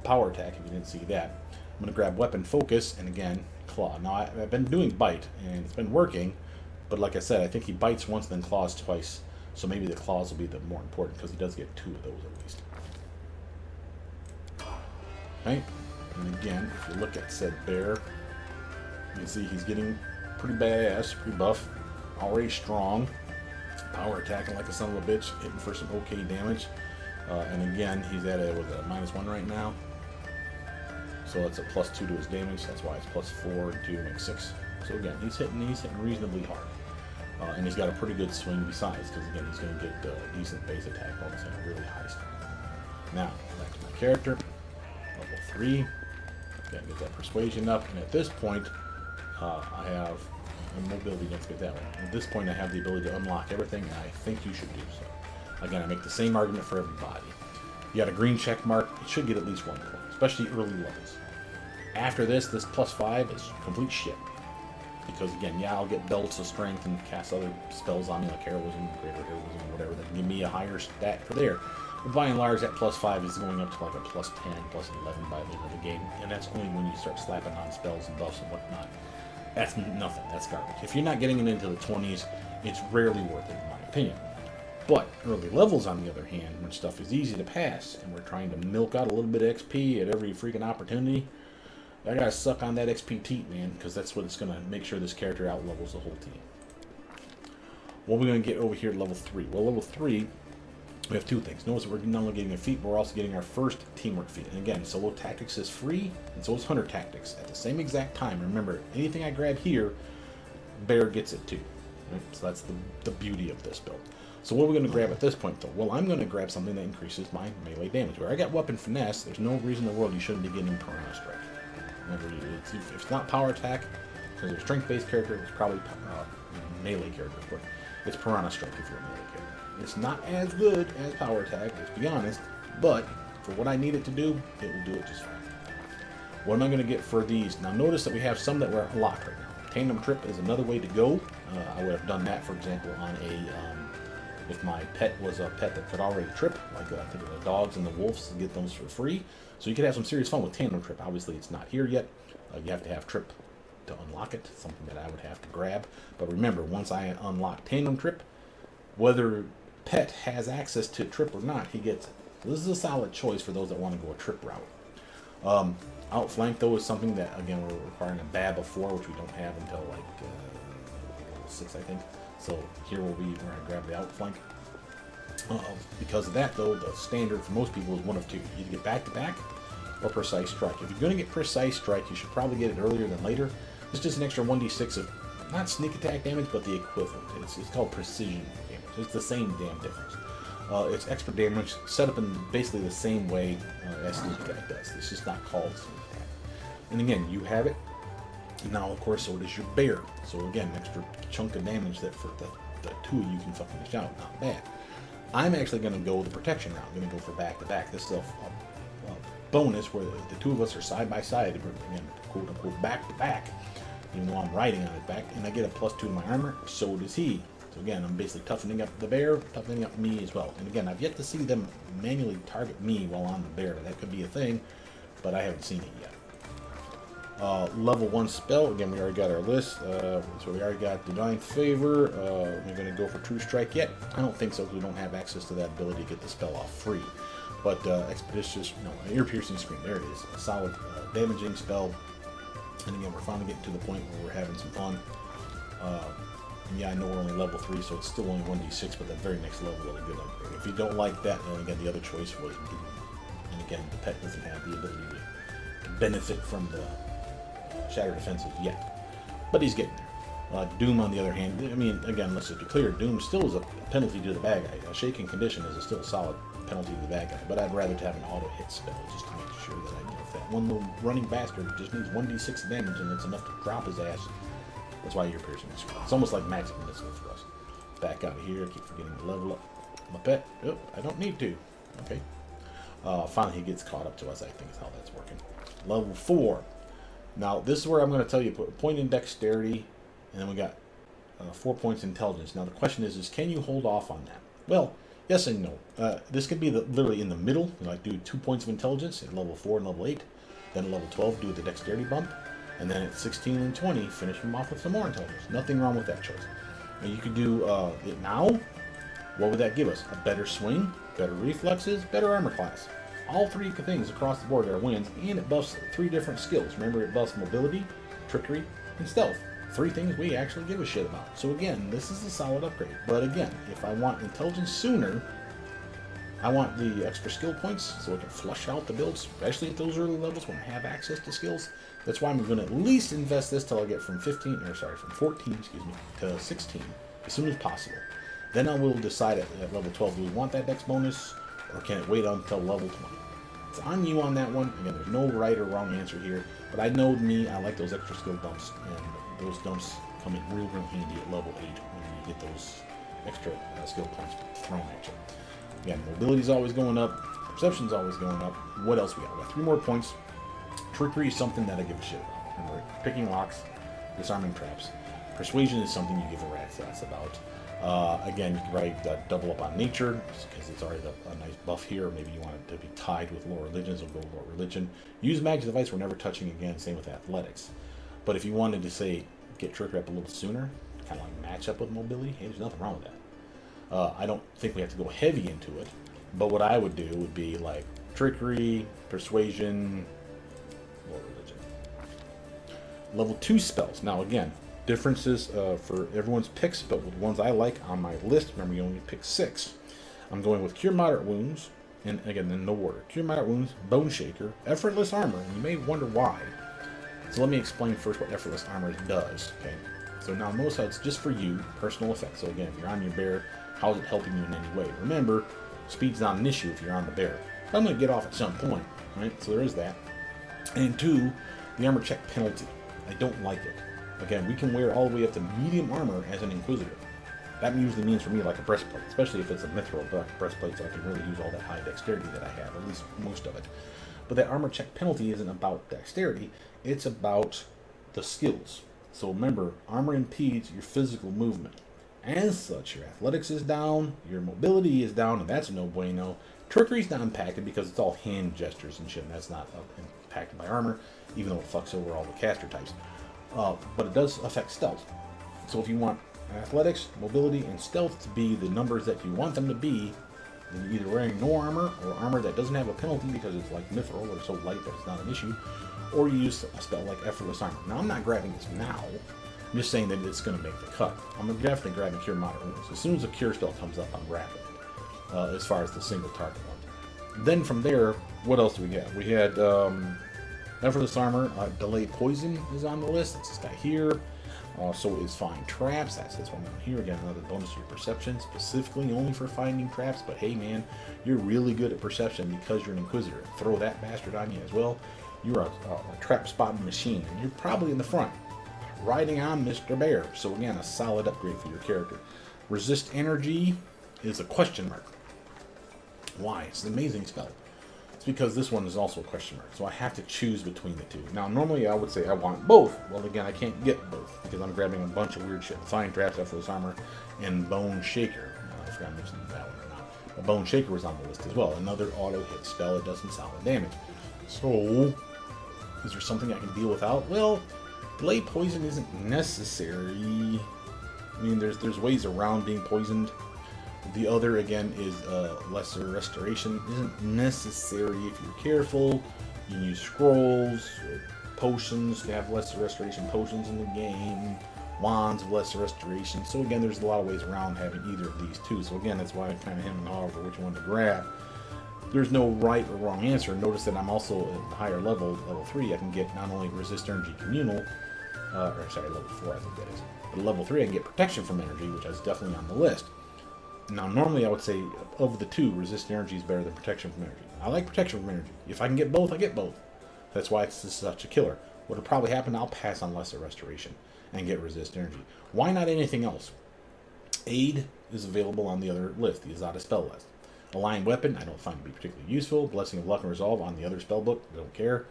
power attack, if you didn't see that. I'm going to grab weapon focus, and again, claw. Now, I've been doing bite, and it's been working, but like I said, I think he bites once, then claws twice. So maybe the claws will be the more important, because he does get 2 of those at least. Okay, and again, if you look at said bear, you can see he's getting pretty badass, pretty buff, already strong, power attacking like a son of a bitch, hitting for some okay damage. And again, he's at a -1 right now. So it's a +2 to his damage. That's why it's +4 and 2 makes 6. So again, he's hitting reasonably hard. And he's got a pretty good swing besides, because again, he's going to get a decent base attack bonus and a really high strength. Now, back to my character. Level 3. Gotta get that persuasion up. And at this point, I have and mobility, don't forget that one. At this point, I have the ability to unlock everything, and I think you should do so. Again, I make the same argument for everybody. You got a green check mark, it should get at least 1 point, especially early levels. After this +5 is complete shit. Because again, yeah, I'll get belts of strength and cast other spells on me like heroism, greater heroism, whatever, that give me a higher stat for there. But by and large, that +5 is going up to like a +10, +11 by the end of the game, and that's only when you start slapping on spells and buffs and whatnot. That's nothing, that's garbage. If you're not getting it into the 20s, it's rarely worth it in my opinion. But early levels, on the other hand, when stuff is easy to pass, and we're trying to milk out a little bit of XP at every freaking opportunity, I gotta suck on that XP teat, man, because that's what it's gonna make sure this character out levels the whole team. What are we gonna get over here at level 3? Well, level 3, we have 2 things. Notice that we're not only getting a feat, but we're also getting our first teamwork feat. And again, solo tactics is free, and so is hunter tactics at the same exact time. Remember, anything I grab here, bear gets it too. Right? So that's the beauty of this build. So what are we going to grab at this point, though? Well, I'm going to grab something that increases my melee damage. Where I got weapon finesse, there's no reason in the world you shouldn't be getting piranha strike. Remember, if it's not power attack, because they're strength-based character, it's probably melee character. But it's piranha strike if you're a melee character. It's not as good as power attack, let's be honest, but for what I need it to do, it will do it just fine. What am I going to get for these? Now notice that we have some that were locked right now. Tandem trip is another way to go. I would have done that, for example, on a if my pet was a pet that could already trip, like I think of the dogs and the wolves, to get those for free. So you could have some serious fun with tandem trip. Obviously, it's not here yet. You have to have trip to unlock it, something that I would have to grab. But remember, once I unlock tandem trip, whether pet has access to trip or not, he gets it. So this is a solid choice for those that want to go a trip route. Outflank, though, is something that, again, we're requiring a BAB of 4, which we don't have until like level 6, I think. So here we're going to grab the outflank. Because of that, though, the standard for most people is 1 of 2. You either get back-to-back or precise strike. If you're going to get precise strike, you should probably get it earlier than later. It's just an extra 1d6 of, not sneak attack damage, but the equivalent. It's called precision damage. It's the same damn difference. It's extra damage set up in basically the same way as sneak attack does. It's just not called sneak attack. And again, you have it. Now, of course, so does your bear. So again, extra chunk of damage that for the 2 of you can fucking dish out. Not bad. I'm actually going to go the protection route. I'm going to go for back-to-back. This is a bonus where the 2 of us are side by side. Again, quote-unquote back-to-back. Even though I'm riding on his back. And I get a +2 to my armor. So does he. So again, I'm basically toughening up the bear, toughening up me as well. And again, I've yet to see them manually target me while on the bear. That could be a thing, but I haven't seen it yet. Level 1 spell, again, we already got our list. So we already got Divine Favor. We're going to go for True Strike yet? I don't think so, because we don't have access to that ability to get the spell off free. But Expeditious, no, Ear-Piercing Scream, there it is. A solid damaging spell. And again, we're finally getting to the point where we're having some fun. And yeah, I know we're only level 3, so it's still only 1d6, but that very next level is a good upgrade. If you don't like that, then again, the other choice was Doom. And again, the pet doesn't have the ability to benefit from the Shattered Defenses yet. But he's getting there. Doom, on the other hand, I mean, again, let's just be clear, Doom still is a penalty to the bad guy. A shaking condition is still a solid penalty to the bad guy, but I'd rather have an auto-hit spell, just to make sure that I know if that one little running bastard just needs 1d6 damage and it's enough to drop his ass. That's why you're piercing the screen. It's almost like magic missile for us. Back out of here. I keep forgetting to level up my pet. Oh, I don't need to. Okay. Finally, he gets caught up to us, I think is how that's working. Level 4. Now, this is where I'm going to tell you, put a point in dexterity, and then we got 4 points in intelligence. Now, the question is can you hold off on that? Well, yes and no. This could be literally in the middle. Like do 2 points of intelligence at level 4 and level 8. Then at level 12, do the dexterity bump. And then at 16 and 20, finish them off with some more intelligence. Nothing wrong with that choice. And you could do it now. What would that give us? A better swing, better reflexes, better armor class. All 3 things across the board are wins, and it buffs 3 different skills. Remember, it buffs mobility, trickery, and stealth. 3 things we actually give a shit about. So again, this is a solid upgrade. But again, if I want intelligence sooner, I want the extra skill points so I can flush out the builds, especially at those early levels when I have access to skills. That's why I'm going to at least invest this till I get from 14, to 16 as soon as possible. Then I will decide at level 12, do we want that dex bonus, or can it wait until level 20? It's on you on that one. Again, there's no right or wrong answer here, but I know me, I like those extra skill dumps, and those dumps come in real handy at level 8 when you get those extra skill points thrown at you. Again, mobility is always going up, perception is always going up. What else we got? We got 3 more points. Trickery is something that I give a shit about. Remember, picking locks, disarming traps. Persuasion is something you give a rat's ass about. Again, you can probably double up on nature because it's already a nice buff here. Maybe you want it to be tied with lower religions, or go lower religion. Use magic device. We're never touching again. Same with athletics. But if you wanted to say get trickery up a little sooner, kind of like match up with mobility, hey, there's nothing wrong with that. I don't think we have to go heavy into it. But what I would do would be like trickery, persuasion, lower religion. Level 2 spells. Now again, differences for everyone's picks, but with ones I like on my list, remember you only pick 6. I'm going with Cure Moderate Wounds, and again, in no order. Cure Moderate Wounds, Bone Shaker, Effortless Armor, and you may wonder why. So let me explain first what Effortless Armor does, okay? So now notice how it's just for you, personal effect. So again, if you're on your bear, how's it helping you in any way? Remember, speed's not an issue if you're on the bear. But I'm going to get off at some point, right? So there is that. And 2, the armor check penalty. I don't like it. Again, we can wear all the way up to medium armor as an Inquisitor. That usually means for me like a breastplate, especially if it's a mithril breastplate, so I can really use all that high dexterity that I have, at least most of it. But that armor check penalty isn't about dexterity, it's about the skills. So remember, armor impedes your physical movement. As such, your athletics is down, your mobility is down, and that's no bueno. Trickery's not impacted because it's all hand gestures and shit, and that's not impacted by armor, even though it fucks over all the caster types. But it does affect stealth. So if you want athletics, mobility, and stealth to be the numbers that you want them to be, then you're either wearing no armor or armor that doesn't have a penalty because it's like mithril or so light that it's not an issue, or you use a spell like Effortless Armor. Now I'm not grabbing this now. I'm just saying that it's going to make the cut. I'm definitely grabbing Cure Moderate Wounds. As soon as a Cure spell comes up, I'm grabbing it, as far as the single target one. Then from there, what else do we get? We had Effortless Armor, Delay Poison is on the list. That's this guy here. So is Find Traps. That's this one down here. Again, another bonus to your perception, specifically only for finding traps. But hey, man, you're really good at perception because you're an Inquisitor. Throw that bastard on you as well. You're a trap spotting machine, and you're probably in the front, riding on Mr. Bear. So again, a solid upgrade for your character. Resist Energy is a question mark. Why? It's an amazing spell. It's because this one is also a question mark, so I have to choose between the two. Now, normally I would say I want both. Well, again, I can't get both because I'm grabbing a bunch of weird shit. Find Traps, Effortless Armor, and Bone Shaker. I forgot to mention that one or not. But Bone Shaker was on the list as well. Another auto-hit spell that does some solid damage. So, is there something I can deal without? Well, Delay Poison isn't necessary. I mean, there's ways around being poisoned. The other, again, is Lesser Restoration. Isn't necessary if you're careful. You can use scrolls, potions to have Lesser Restoration potions in the game, wands of Lesser Restoration. So again, there's a lot of ways around having either of these two. So again, that's why I'm kind of hemming and hawing over which one to grab. There's no right or wrong answer. Notice that I'm also at the higher level, level 3, I can get not only Resist Energy Communal, level 4 I think that is, but at level 3 I can get Protection from Energy, which is definitely on the list. Now, normally I would say of the two, Resist Energy is better than Protection from Energy. I like Protection from Energy. If I can get both, I get both. That's why it's such a killer. What'll probably happen, I'll pass on Lesser Restoration and get Resist Energy. Why not anything else? Aid is available on the other list, the Azata spell list. Aligned Weapon, I don't find to be particularly useful. Blessing of Luck and Resolve on the other spell book, I don't care.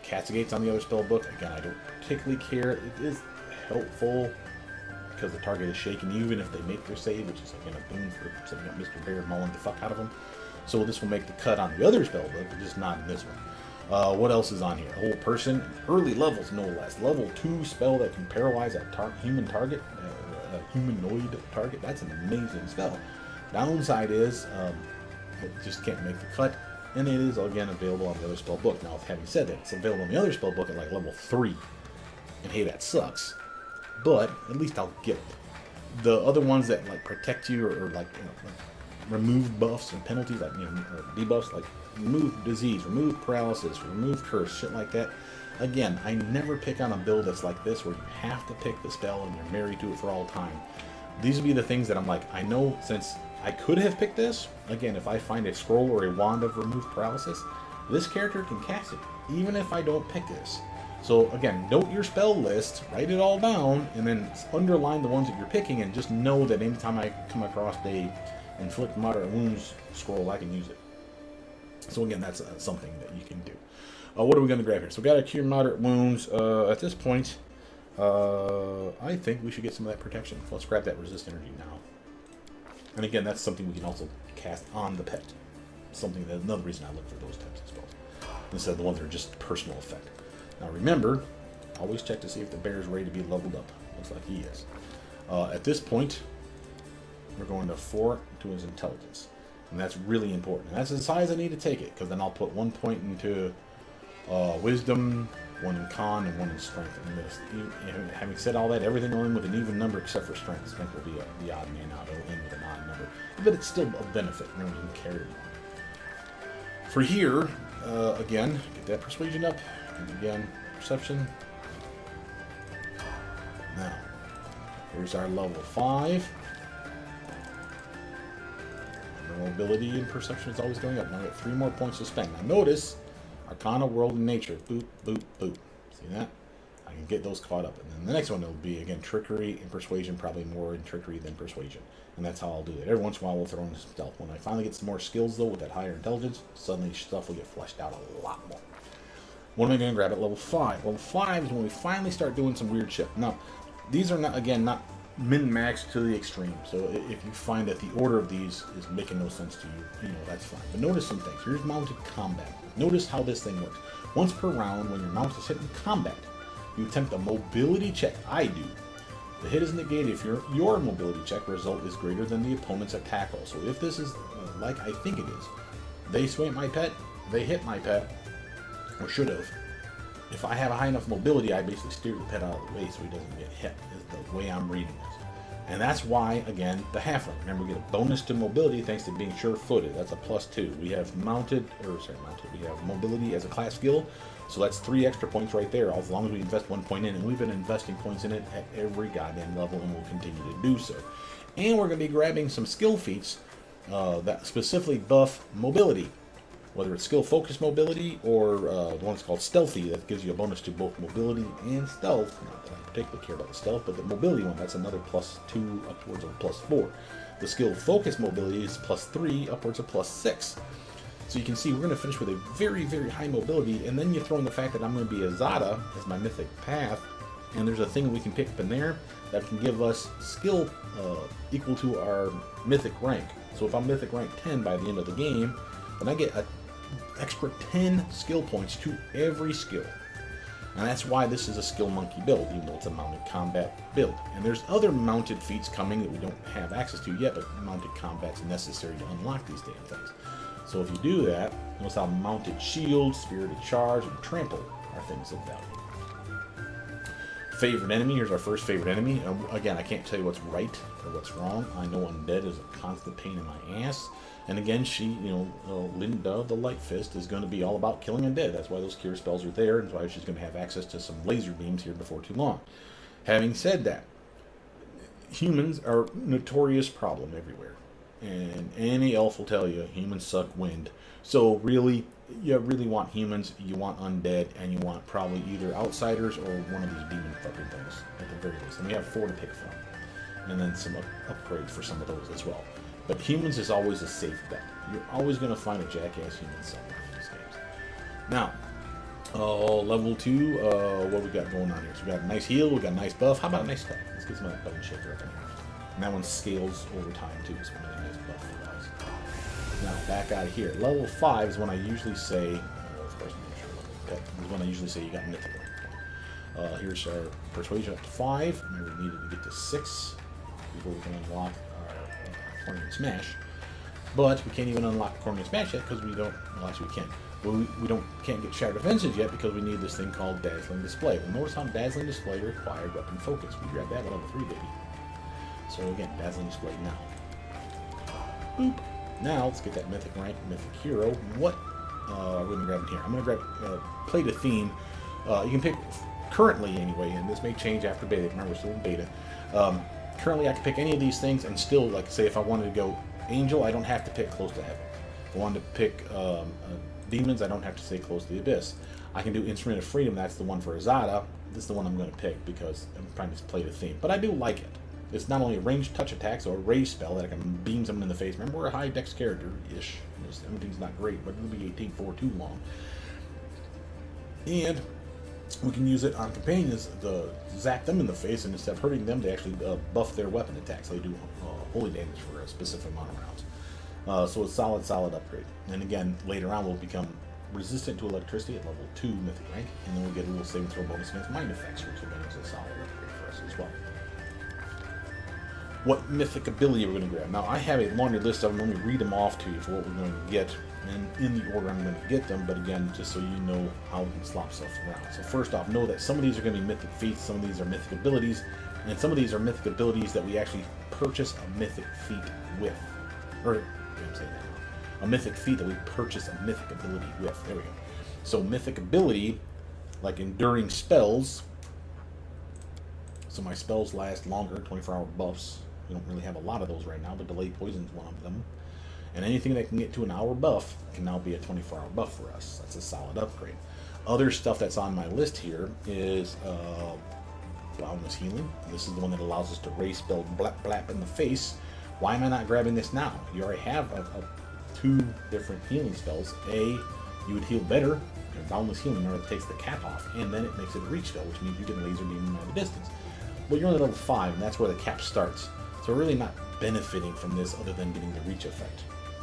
Cascade's on the other spell book, again, I don't particularly care. It is helpful because the target is shaken even if they make their save, which is again a boon for setting up Mr. Bear mulling the fuck out of them. So this will make the cut on the other spell book, but just not in this one. What else is on here? Whole Person, early levels no less. Level 2 spell that can paralyze a human target, a humanoid target. That's an amazing spell. Downside is it just can't make the cut, and it is again available on the other spell book. Now, having said that, it's available on the other spell book at like level 3, and hey, that sucks. But at least I'll get it. The other ones that like protect you or like, remove buffs and penalties, like or debuffs, like remove disease, remove paralysis, remove curse, shit like that. Again, I never pick on a build that's like this where you have to pick the spell and you're married to it for all time. These would be the things that I'm like, I know since I could have picked this, again, if I find a scroll or a wand of remove paralysis, this character can cast it, even if I don't pick this. So again, note your spell list, write it all down, and then underline the ones that you're picking, and just know that anytime I come across the inflict moderate wounds scroll, I can use it. So again, that's something that you can do. What are we going to grab here? So we got a cure moderate wounds. At this point, I think we should get some of that protection. Let's grab that resist energy now. And again, that's something we can also cast on the pet. Something that another reason I look for those types of spells instead of the ones that are just personal effect. Now remember, always check to see if the bear is ready to be leveled up. Looks like he is. At this point, we're going to 4 to his intelligence. And that's really important. And that's as high as I need to take it, because then I'll put 1 point into wisdom, 1 in con, and 1 in strength. And having said all that, everything will end with an even number except for strength. Strength will be the odd man out. It'll end with an odd number. But it's still a benefit. Remember, you can carry it on. For here, again, get that persuasion up. And again, perception. Now, here's our level 5. Our mobility and perception is always going up. Now I get 3 more points to spend. Now notice, Arcana, World, and Nature. Boop, boop, boop. See that? I can get those caught up. And then the next one will be, again, Trickery and Persuasion. Probably more in Trickery than Persuasion. And that's how I'll do it. Every once in a while we'll throw in Stealth. When I finally get some more skills, though, with that higher intelligence, suddenly stuff will get fleshed out a lot more. What am I going to grab at level 5? Level 5 is when we finally start doing some weird shit. Now, these are not, again, not min-maxed to the extreme. So if you find that the order of these is making no sense to you, that's fine. But notice some things. Here's mounted combat. Notice how this thing works. Once per round, when your mount is hit in combat, you attempt a mobility check. I do. The hit is negated if your mobility check result is greater than the opponent's attack roll. So if this is like I think it is, they swing at my pet, they hit my pet, or should have. If I have a high enough mobility, I basically steer the pet out of the way so he doesn't get hit, is the way I'm reading this. And that's why, again, the Halfling. Remember, we get a bonus to mobility thanks to being sure-footed. That's a +2. We have we have mobility as a class skill, so that's 3 extra points right there, as long as we invest 1 point in. And we've been investing points in it at every goddamn level, and we'll continue to do so. And we're going to be grabbing some skill feats that specifically buff mobility. Whether it's skill focused mobility or the one that's called stealthy, that gives you a bonus to both mobility and stealth. Not that I particularly care about the stealth, but the mobility one, that's another +2 upwards of +4. The skill focused mobility is +3 upwards of +6. So you can see we're going to finish with a very, very high mobility, and then you throw in the fact that I'm going to be Azata as my mythic path, and there's a thing we can pick up in there that can give us skill equal to our mythic rank. So if I'm mythic rank 10 by the end of the game, then I get an extra 10 skill points to every skill. And that's why this is a skill monkey build, even though it's a mounted combat build. And there's other mounted feats coming that we don't have access to yet, but mounted combat's necessary to unlock these damn things. So if you do that, notice how mounted shield, spirited charge, and trample are things of value. Favorite enemy, here's our first favorite enemy. Again, I can't tell you what's right or what's wrong. I know undead is a constant pain in my ass. And again, she, Linda, the Light Fist, is going to be all about killing undead. That's why those cure spells are there, and that's why she's going to have access to some laser beams here before too long. Having said that, humans are a notorious problem everywhere. And any elf will tell you, humans suck wind. So really, you really want humans, you want undead, and you want probably either outsiders or one of these demon fucking things, at the very least. And we have 4 to pick from. And then some upgrades for some of those as well. But humans is always a safe bet. You're always going to find a jackass human somewhere in these games. Now, level 2, what we got going on here? So we got a nice heal, we got a nice buff. How about a nice stuff? Let's get some of that button shaker up in here. And that one scales over time too, so a really nice buff for us. Now, back out of here. Level 5 is when I usually say, of course, I'm not sure level 10, is when I usually say you got mythic rank. Here's our persuasion up to 5. Remember, we needed to get to 6 before we can unlock Corner and Smash, but we can't even unlock Corner and Smash yet because we don't. Well, actually, we can. But can't get Shattered Defenses yet because we need this thing called Dazzling Display. Well, notice how Dazzling Display required Weapon Focus. We grab that at level 3, baby. So again, Dazzling Display now. Boop. Now let's get that Mythic rank, Mythic Hero. What are we gonna grab in here? I'm gonna grab Play to Theme. You can pick currently anyway, and this may change after beta. Remember, we're still in beta. Currently, I can pick any of these things and still, like, say, if I wanted to go Angel, I don't have to pick Close to Heaven. If I wanted to pick demons, I don't have to stay close to the abyss. I can do Instrument of Freedom. That's the one for Azata. This is the one I'm going to pick because I'm trying to play the theme. But I do like it. It's not only a ranged touch attack, so a raise spell that I can beam someone in the face. Remember, we're a high dex character-ish. Everything's not great, but it'll be 18 for too long. And we can use it on companions to zap them in the face, and instead of hurting them, they actually buff their weapon attacks. They do holy damage for a specific amount of rounds. So it's solid upgrade. And again, later on, we'll become resistant to electricity at level 2 mythic rank, and then we'll get a little saving throw bonus against mind effects, which again is a solid upgrade for us as well. What mythic ability we're going to grab? Now, I have a laundry list of them. Let me read them off to you for what we're going to get, and in the order I'm going to get them, but again, just so you know how we can slop stuff around. So first off, know that some of these are going to be mythic feats, some of these are mythic abilities, and some of these are mythic abilities that we actually purchase a mythic feat with. Or, I'm saying that. A mythic feat that we purchase a mythic ability with. There we go. So mythic ability, like enduring spells. So my spells last longer, 24-hour buffs. We don't really have a lot of those right now, but Delayed Poison is one of them. And anything that can get to an hour buff can now be a 24-hour buff for us. That's a solid upgrade. Other stuff that's on my list here is Boundless Healing. This is the one that allows us to raise spell blap blap in the face. Why am I not grabbing this now? You already have two different healing spells. You would heal better in Boundless Healing, or it takes the cap off, and then it makes it a reach spell, which means you can laser beam them at a distance. Well, you're only level 5, and that's where the cap starts. So we're really not benefiting from this other than getting the reach effect.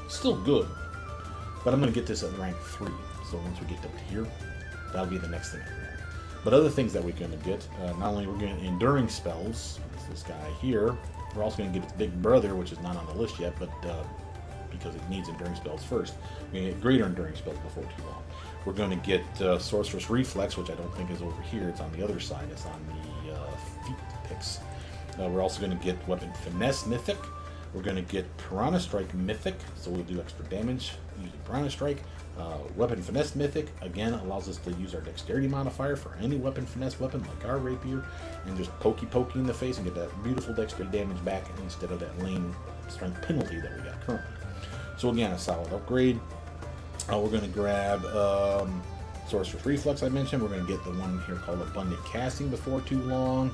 Still good, but I'm going to get this at rank 3. So once we get up here, that'll be the next thing I grab. But other things that we're going to get, not only we're getting enduring spells, it's this guy here, we're also going to get its big brother, which is not on the list yet, but because it needs enduring spells first. We're going to get greater enduring spells before too long. We're going to get Sorceress Reflex, which I don't think is over here. It's on the other side. It's on the feet picks. We're also going to get Weapon Finesse Mythic. We're going to get Piranha Strike Mythic, so we'll do extra damage using Piranha Strike. Weapon Finesse Mythic, again, allows us to use our Dexterity modifier for any Weapon Finesse weapon, like our Rapier, and just pokey in the face and get that beautiful Dexterity damage back instead of that lame Strength penalty that we got currently. So again, a solid upgrade. We're going to grab Sorcerer's Reflex I mentioned. We're going to get the one here called Abundant Casting before too long.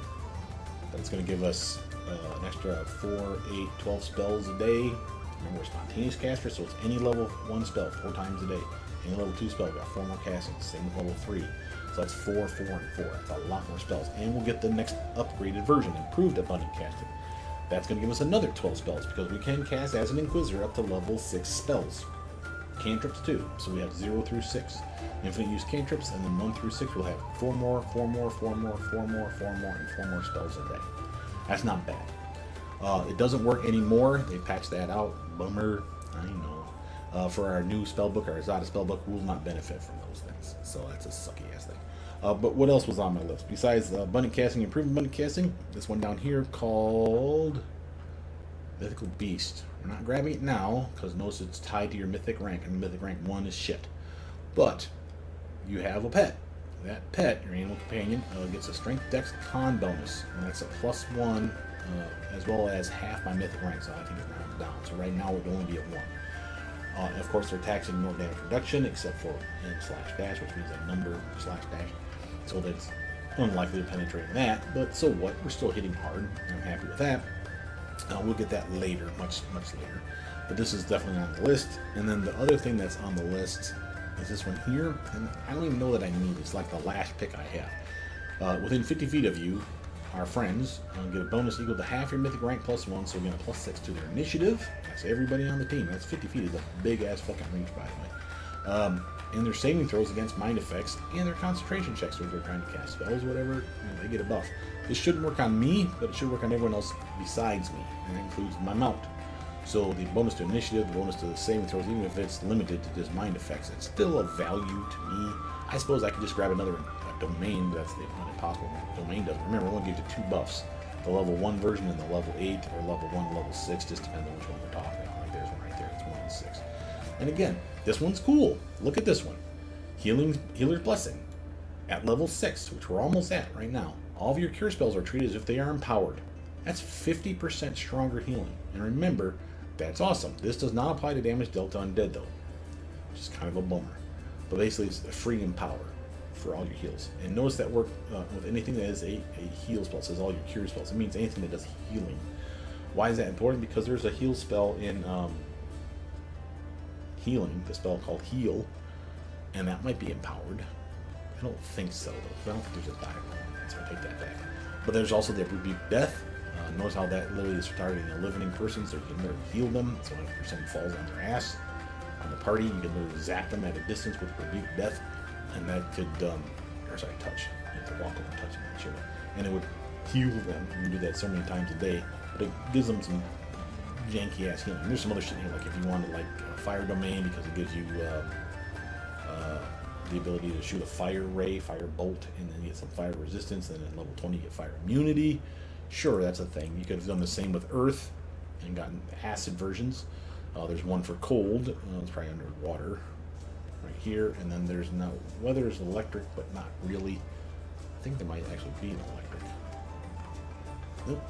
That's going to give us an extra 4, 8, 12 spells a day. Remember, we're Spontaneous Caster, so it's any level 1 spell 4 times a day. Any level 2 spell, we got 4 more castings. Same with level 3. So that's 4, 4, and 4. That's a lot more spells. And we'll get the next upgraded version, Improved Abundant Casting. That's going to give us another 12 spells, because we can cast as an Inquisitor up to level 6 spells. Cantrips too, so we have 0 through 6. Infinite use cantrips, and then 1 through 6 we'll have 4 more, 4 more, 4 more, 4 more, 4 more, and 4 more spells a day. That's not bad. It doesn't work anymore. They patched that out. Bummer. I know. For our new spellbook, our Azata spellbook, we will not benefit from those things. So that's a sucky ass thing. But what else was on my list? Besides Abundant Casting, Improved Abundant Casting, this one down here called Mythical Beast. We're not grabbing it now, because notice it's tied to your Mythic rank, and Mythic rank 1 is shit. But you have a pet. That pet, your animal companion, gets a Strength Dex Con bonus, and that's a +1, as well as half my Mythic rank, so I think it's rounded down. So right now it would only be at 1. And of course, their attacks ignore damage reduction, except for N/dash, which means a number /dash. So that's unlikely to penetrate that, but so what? We're still hitting hard. I'm happy with that. We'll get that later, much later. But this is definitely on the list. And then the other thing that's on the list is this one here. And I don't even know that I need it. It's like the last pick I have. Within 50 feet of you, our friends get a bonus equal to half your Mythic rank +1, so we get a +6 to their initiative. That's everybody on the team. That's 50 feet is a big-ass fucking reach, by the way. And their saving throws against mind effects and their concentration checks, so if they're trying to cast spells or whatever, they get a buff. This shouldn't work on me, but it should work on everyone else besides me, and that includes my mount. So the bonus to initiative, the bonus to the saving throws, even if it's limited to just mind effects, it's still of value to me. I suppose I could just grab another domain, but that's not impossible. Domain doesn't. Remember, it only gives you 2 buffs. The level 1 version and the level 8, or level 1 level 6, just depends on which one we're talking about. Like there's one right there, it's 1 and 6. And again, this one's cool. Look at this one. Healer's Blessing at level 6, which we're almost at right now. All of your cure spells are treated as if they are empowered. That's 50% stronger healing. And remember, that's awesome. This does not apply to damage dealt to undead, though, which is kind of a bummer. But basically, it's a free empower for all your heals. And notice that work with anything that is a heal spell. It says all your cure spells. It means anything that does healing. Why is that important? Because there's a heal spell in healing, the spell called heal, and that might be empowered. I don't think so, though. I don't think there's a diagram on that, so I take that back. But there's also the rebuke death. Notice how that literally is targeting a living person, so you can literally heal them. So if someone falls on their ass on the party, you can literally zap them at a distance with rebuke death, and that could, touch. You have to walk over and touch them, sure. And it would heal them. You can do that so many times a day, but it gives them some janky ass healing. There's some other shit here, like if you wanted like a fire domain, because it gives you the ability to shoot a fire ray, fire bolt, and then you get some fire resistance, and then at level 20 you get fire immunity. Sure, that's a thing. You could have done the same with earth and gotten acid versions. There's one for cold. It's probably under water right here, and then there's no weather is electric, but not really. I think there might actually be an electric. Nope.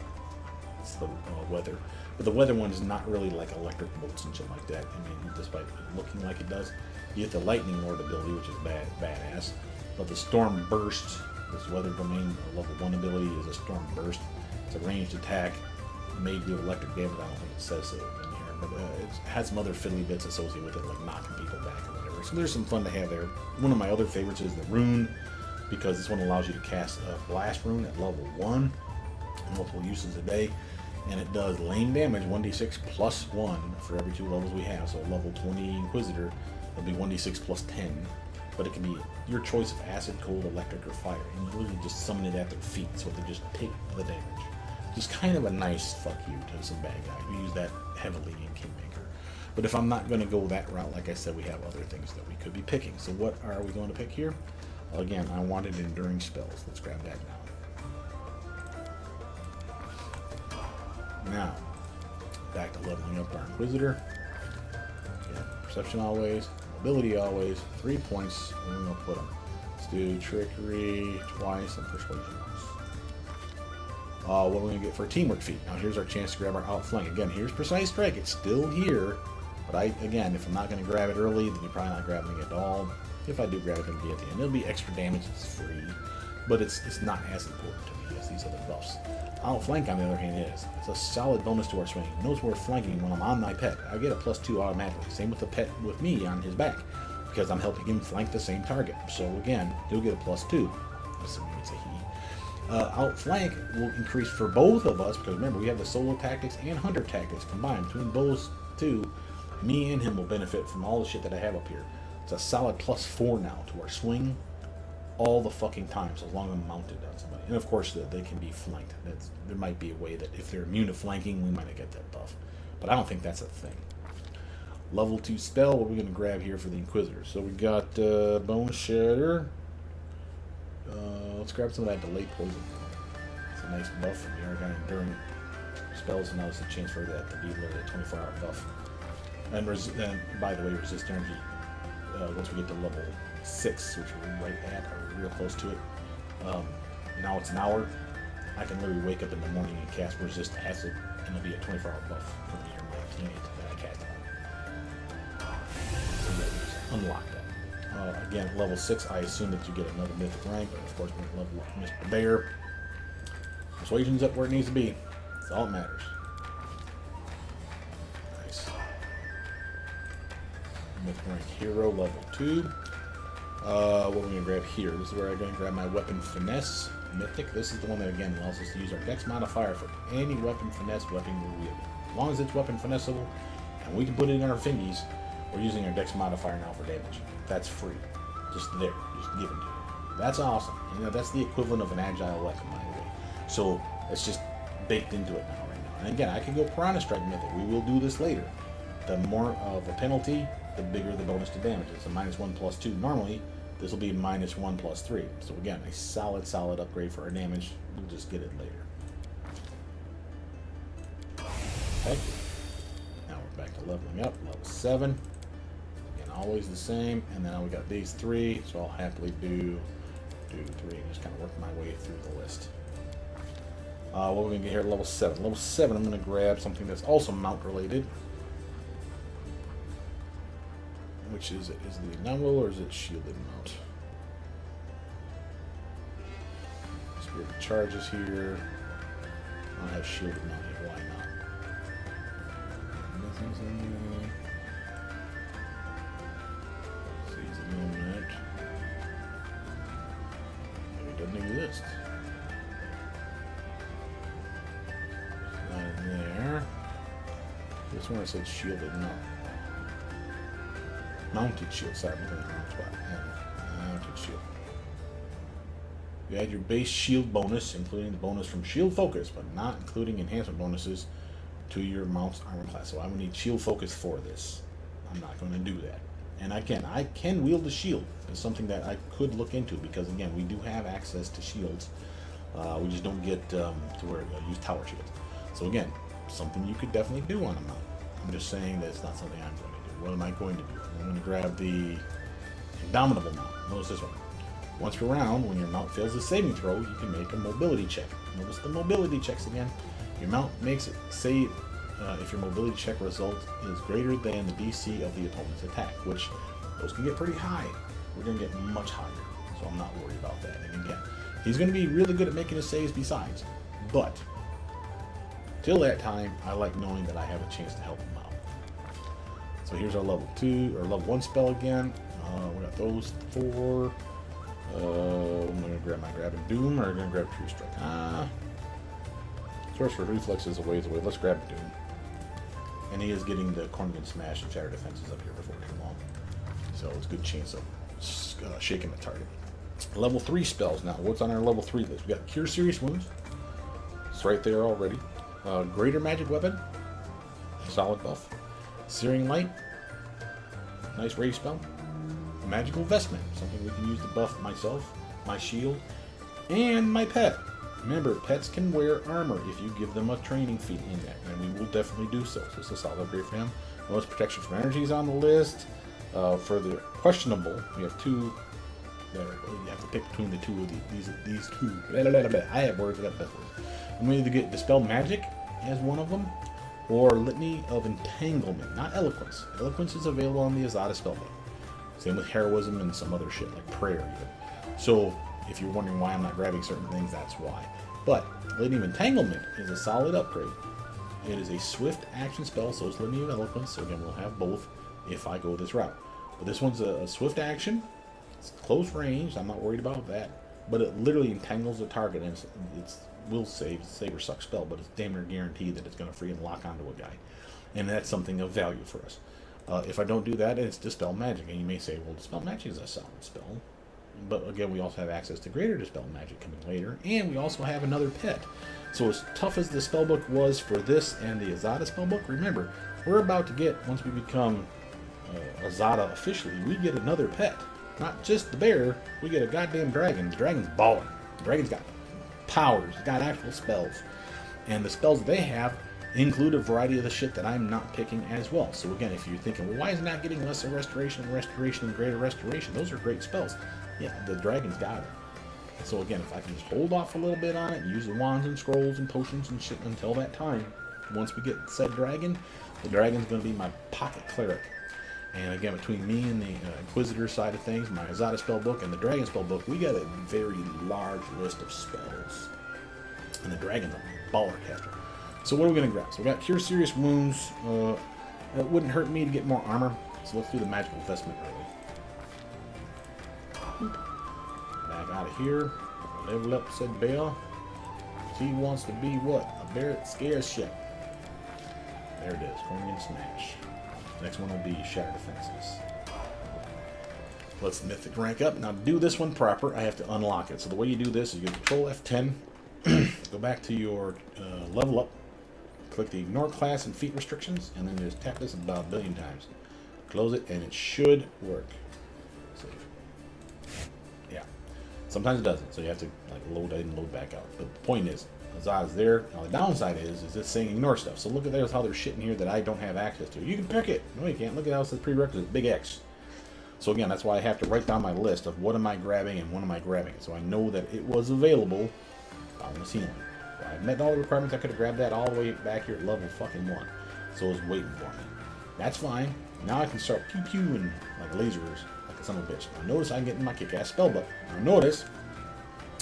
It's the weather. But the weather one is not really like electric bolts and shit like that. I mean, despite looking like it does. You get the lightning lord ability, which is badass. But the storm burst, this weather domain level 1 ability is a storm burst. It's a ranged attack. It may do electric damage. I don't think it says so in here, but it has some other fiddly bits associated with it, like knocking people back or whatever. So there's some fun to have there. One of my other favorites is the rune, because this one allows you to cast a blast rune at level 1, multiple uses a day. And it does lane damage 1d6 plus 1 for every 2 levels we have. So level 20 Inquisitor, it'll be 1d6 plus 10. But it can be your choice of acid, cold, electric, or fire. And you literally just summon it at their feet, so they just take the damage. Just kind of a nice fuck you to some bad guy. We use that heavily in Kingmaker. But if I'm not going to go that route, like I said, we have other things that we could be picking. So what are we going to pick here? Again, I wanted enduring spells. Let's grab that now. Now, back to leveling up our Inquisitor. Yeah, perception always, mobility always, 3 points. Where are we going to put them? Let's do trickery twice and persuasion once. What are we going to get for a teamwork feat? Now here's our chance to grab our outflank. Again, here's precise strike. It's still here, but again, if I'm not going to grab it early, then you're probably not grabbing it at all. If I do grab it, it'll be at the end. It'll be extra damage. It's free, but it's not as important to me as these other buffs. Outflank, on the other hand, is. It's a solid bonus to our swing. Notice we're flanking when I'm on my pet. I get a +2 automatically. Same with the pet with me on his back, because I'm helping him flank the same target. So again, he'll get a +2. Assuming it's a he. Outflank will increase for both of us, because remember, we have the solo tactics and hunter tactics combined. Between those two, me and him will benefit from all the shit that I have up here. It's a solid +4 now to our swing all the fucking time, so as long as I'm mounted on somebody. And of course, they can be flanked. There might be a way that if they're immune to flanking, we might not get that buff. But I don't think that's a thing. Level 2 spell, what are we going to grab here for the Inquisitor? So we got Bone Shatter. Let's grab some of that Delayed Poison. It's a nice buff from the Aragon Enduring spells, and now it's a chance for that to be literally a 24-hour buff. And by the way, resist energy once we get to level 6, which we're right at, or real close to it. Now it's an hour. I can literally wake up in the morning and cast Resist Acid, and it'll be a 24-hour buff from the my teammate that I cast on. So yeah, just unlock that. Again, level 6, I assume that you get another mythic rank, but of course we're going to level Mr. Bear. Persuasion's up where it needs to be. That's all that matters. Nice. Mythic rank Hero, level 2. What are we going to grab here? This is where I'm going to grab my Weapon Finesse Mythic. This is the one that, again, allows us to use our Dex modifier for any Weapon Finesse weapon we're wielding. As long as it's Weapon Finessable, and we can put it in our fingies, we're using our Dex modifier now for damage. That's free. Just there. Just given to you. That's awesome. You know, that's the equivalent of an agile weapon, by the way. So, it's just baked into it now, right now. And again, I can go Piranha Strike Mythic. We will do this later. The more of a penalty, the bigger the bonus to damage. It's a -1/+2. Normally, this will be -1/+3. So again, a solid upgrade for our damage. We'll just get it later. Okay. Now we're back to leveling up. Level 7. Again, always the same. And then we got these 3. So I'll happily do 3 and just kind of work my way through the list. What we're going to get here at level 7. Level 7, I'm going to grab something that's also mount related. which is it? Is it the novel or is it shielded mount? Spirit charges here. I don't have shielded mount here. Why not? Nothing's in there. Sees a moment. Maybe it doesn't exist. It's not in there. This one said shielded mount. Mounted shield. Sorry, I'm looking at the wrong spot. Mounted shield. You add your base shield bonus, including the bonus from shield focus, but not including enhancement bonuses to your mount's armor class. So I would need shield focus for this. I'm not going to do that. And again, I can wield the shield. It's something that I could look into because again, we do have access to shields. We just don't get to where use tower shields. So again, something you could definitely do on a mount. I'm just saying that it's not something I'm going to do. What am I going to do? I'm going to grab the Indomitable mount. Notice this one. Once per round, when your mount fails a saving throw, you can make a mobility check. Notice the mobility checks again. Your mount makes it say if your mobility check result is greater than the DC of the opponent's attack, which those can get pretty high. We're going to get much higher, so I'm not worried about that. And again, he's going to be really good at making his saves besides, but till that time, I like knowing that I have a chance to help him out. So here's our level 2 or level 1 spell again. We got those 4. I'm going to grab my Grab and Doom, or I'm going to grab True Strike. Sorcerer Reflex is a ways away. Let's grab Doom. And he is getting the Cornigan Smash and Shatter Defenses up here before too long. So it's a good chance of shaking the target. Level 3 spells now. What's on our level 3 list? We got Cure Serious Wounds. It's right there already. Greater Magic Weapon. Solid buff. Searing Light. Nice rage spell. Magical Vestment, something we can use to buff myself, my shield, and my pet. Remember, pets can wear armor if you give them a training feat in that, and we will definitely do so. So it's a solid upgrade for him. Most protection from energies on the list. For the questionable, we have 2. You have to pick between the 2 of these 2. I have words. I got the best words. I'm going to either get Dispel Magic as one of them, or Litany of Entanglement, not Eloquence. Eloquence is available on the Azata spellbook. Same with Heroism and some other shit, like Prayer even. So, if you're wondering why I'm not grabbing certain things, that's why. But, Litany of Entanglement is a solid upgrade. It is a swift action spell, so it's Litany of Eloquence, so again, we'll have both if I go this route. But this one's a swift action, it's close range, I'm not worried about that, but it literally entangles the target, and it's will save or suck spell, but it's damn near guaranteed that it's going to freaking lock onto a guy. And that's something of value for us. If I don't do that, it's Dispel Magic. And you may say, well, Dispel Magic is a solid spell. But again, we also have access to Greater Dispel Magic coming later. And we also have another pet. So as tough as the spellbook was for this and the Azata spellbook, remember, we're about to get, once we become Azata officially, we get another pet. Not just the bear, we get a goddamn dragon. The dragon's balling. The dragon's got powers, got actual spells. And the spells they have include a variety of the shit that I'm not picking as well. So again, if you're thinking, well, why is it not getting lesser restoration, and greater restoration? Those are great spells. Yeah, the dragon's got it. So again, if I can just hold off a little bit on it, use the wands and scrolls and potions and shit until that time, once we get said dragon, the dragon's going to be my pocket cleric. And again, between me and the Inquisitor side of things, my Azata spellbook and the Dragon spellbook, we got a very large list of spells. And the Dragon's a baller caster. So what are we going to grab? So we got Cure Serious Wounds. It wouldn't hurt me to get more armor. So let's do the Magical Vestment early. Back out of here. Level up said Bell. He wants to be what? A bear that scares shit. There it is. Cornigan Smash. Next one will be Shatter Defenses. Let's Mythic rank up. Now to do this one proper, I have to unlock it. So the way you do this is you control F10, go back to your level up, click the Ignore Class and Feat Restrictions, and then just tap this about a billion times. Close it, and it should work. Save. Yeah. Sometimes it doesn't, so you have to like load in and load back out. But the point is, Azata's there. Now the downside is it's saying ignore stuff. So look at there's how there's shit in here that I don't have access to. You can pick it. No, you can't. Look at how it says prerequisite, big X. So again, that's why I have to write down my list of what am I grabbing and when am I grabbing it. So I know that it was available on the ceiling. So I met all the requirements. I could have grabbed that all the way back here at level fucking 1. So it was waiting for me. That's fine. Now I can start pew-pewing like lasers, like a son of a bitch. Now notice I'm getting my kick-ass spell book. Now notice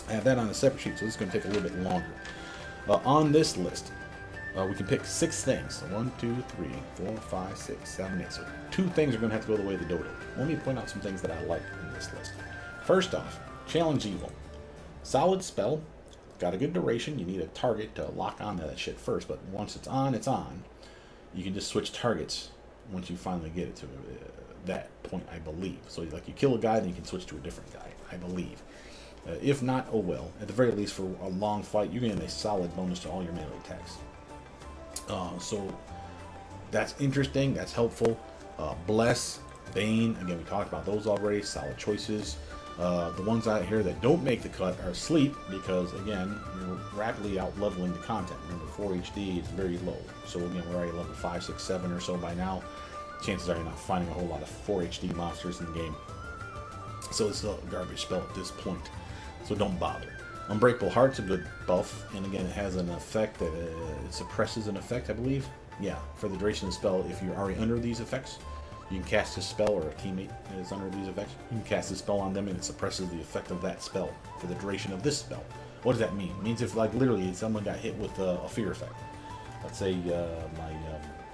I have that on a separate sheet, so this is going to take a little bit longer. On this list, we can pick 6 things. So 1, 2, 3, 4, 5, 6, 7, 8. So 2 things are going to have to go the way of the dodo. Let me point out some things that I like in this list. First off, Challenge Evil. Solid spell. Got a good duration. You need a target to lock onto that shit first, but once it's on, it's on. You can just switch targets once you finally get it to that point, I believe. So like you kill a guy, then you can switch to a different guy, I believe. If not, oh well. At the very least, for a long fight, you're getting a solid bonus to all your melee attacks. So that's interesting. That's helpful. Bless, Bane. Again, we talked about those already. Solid choices. The ones out here that don't make the cut are Sleep, because again, you're rapidly out leveling the content. Remember, 4 HD is very low. So again, we're already level 5, 6, 7 or so by now. Chances are you're not finding a whole lot of 4 HD monsters in the game. So it's a garbage spell at this point. So don't bother. Unbreakable Heart's a good buff, and again, it has an effect that it suppresses an effect, I believe. Yeah, for the duration of the spell, if you're already under these effects, you can cast a spell, or a teammate that is under these effects. You can cast a spell on them, and it suppresses the effect of that spell for the duration of this spell. What does that mean? It means if, like, literally someone got hit with a fear effect. Let's say my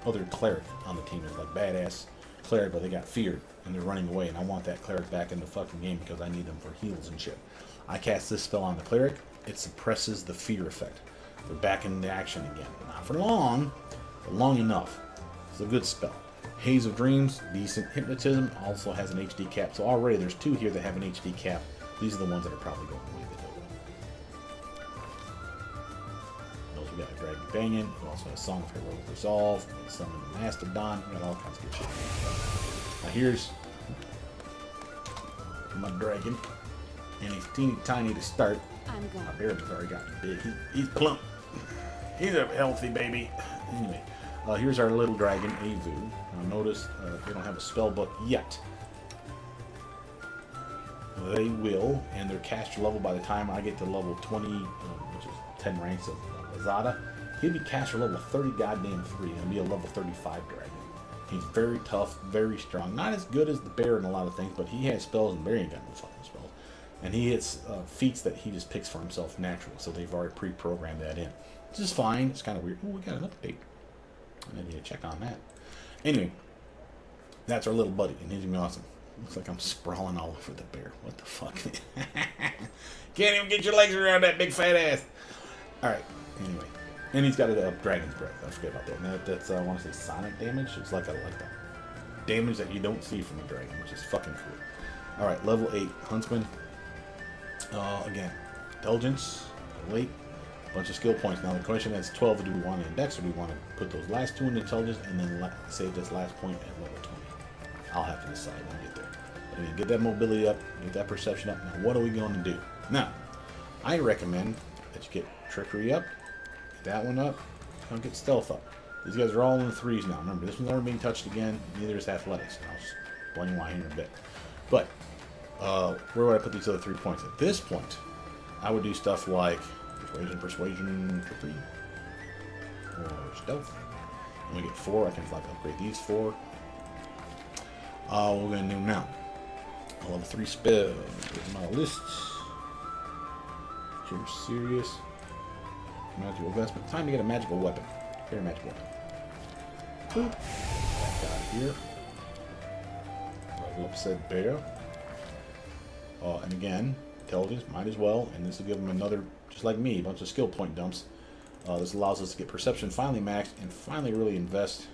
other cleric on the team is like badass cleric, but they got feared and they're running away, and I want that cleric back in the fucking game because I need them for heals and shit. I cast this spell on the cleric, it suppresses the fear effect. They're back in the action again. Not for long, but long enough. It's a good spell. Haze of Dreams, decent. Hypnotism also has an HD cap. So already there's 2 here that have an HD cap. These are the ones that are probably going away the dodo. Those we got a Dragon Companion. We also have Song of Heroic Resolve. Summon the Mastodon. We got all kinds of good shit. Now here's my dragon. And he's teeny tiny to start. My bear has already gotten big. He's plump. He's a healthy baby. Anyway, here's our little dragon, Avu. Now notice they don't have a spell book yet. They will, and their caster level by the time I get to level 20, which is 10 ranks of Azata, he'll be caster level 30 goddamn 3 and be a level 35 dragon. He's very tough, very strong. Not as good as the bear in a lot of things, but he has spells, and bear ain't got no fucking spells. And he hits feats that he just picks for himself naturally, so they've already pre-programmed that in. Which is fine. It's kind of weird. Oh, we got an update. I need to check on that. Anyway, that's our little buddy, and he's going to be awesome. Looks like I'm sprawling all over the bear. What the fuck? Can't even get your legs around that big fat ass. Alright, anyway. And he's got a Dragon's Breath. I forget about that. And that's, I want to say, sonic damage. It's like the damage that you don't see from a dragon, which is fucking cool. Alright, level 8, Huntsman. Again, Intelligence, level 8. Bunch of skill points. Now the question is 12, do we want it in Dex, or do we want to put those last 2 in Intelligence and then save this last point at level 20? I'll have to decide when we get there. But again, get that mobility up, get that perception up. Now what are we going to do? Now, I recommend that you get Trickery up, get that one up, and get Stealth up. These guys are all in the 3s now. Remember, this one's never being touched again, neither is Athletics. I'll explain why here in a bit. But, where would I put these other 3 points? At this point, I would do stuff like Persuasion, Trickery, or Stealth. And we get 4, I can like upgrade these 4. What we're going to do now. A level 3 spell. Here's my list. You're serious. Magical investment. Time to get a magical weapon. Get a magical weapon. Boop. Back out of here. Level up said bear. And again, Intelligence, might as well. And this will give them another, just like me, a bunch of skill point dumps. This allows us to get Perception finally maxed and finally really invest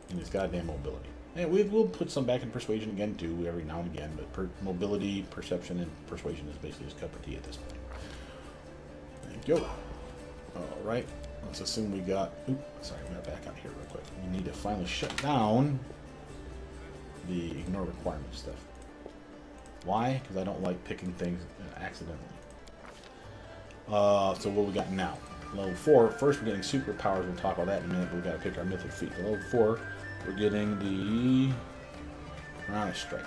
in his goddamn mobility. And we'll put some back in Persuasion again too, every now and again. But mobility, Perception, and Persuasion is basically his cup of tea at this point. Thank you. Alright, let's assume we got... Oops, sorry, I'm going to back out here real quick. We need to finally shut down the ignore requirement stuff. Why? Because I don't like picking things accidentally. So what we got now? Level 4, first we're getting superpowers, we'll talk about that in a minute, but we've got to pick our mythic feat. Level 4, we're getting the Piranha Strike.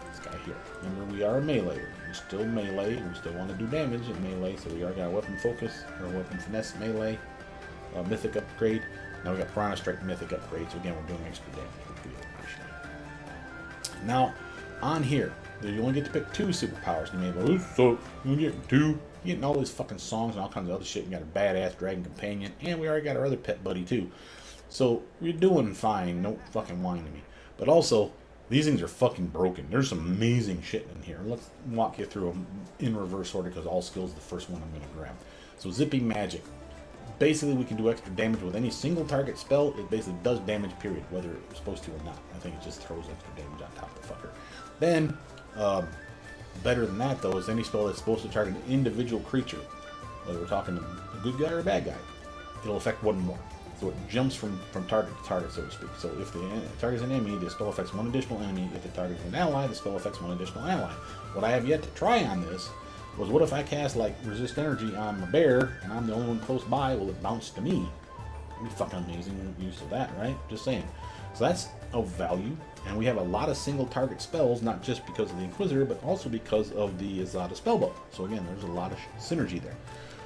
This guy here. Remember, we are a melee. We're still melee. We still want to do damage in melee, so we already got weapon focus, or weapon finesse melee, mythic upgrade. Now we got Piranha Strike mythic upgrade, so again, we're doing extra damage. Now, on here, you only get to pick 2 superpowers. You may go, so you get 2. You're getting all these fucking songs and all kinds of other shit. You got a badass dragon companion, and we already got our other pet buddy too. So you're doing fine. Don't fucking whine to me. But also, these things are fucking broken. There's some amazing shit in here. Let's walk you through them in reverse order because all skills is the first one I'm going to grab. So Zippy Magic. Basically, we can do extra damage with any single target spell. It basically does damage, period, whether it's supposed to or not. I think it just throws extra damage on top of the fucker. Then, better than that, though, is any spell that's supposed to target an individual creature, whether we're talking a good guy or a bad guy. It'll affect one more. So it jumps from target to target, so to speak. So if the target is an enemy, the spell affects one additional enemy. If the target is an ally, the spell affects one additional ally. What I have yet to try on this was, what if I cast, like, resist energy on my bear, and I'm the only one close by? Will it bounce to me? That'd be fucking amazing use of that, right? Just saying. So that's of value, and we have a lot of single target spells, not just because of the Inquisitor, but also because of the Azata spellbook. So again, there's a lot of synergy there.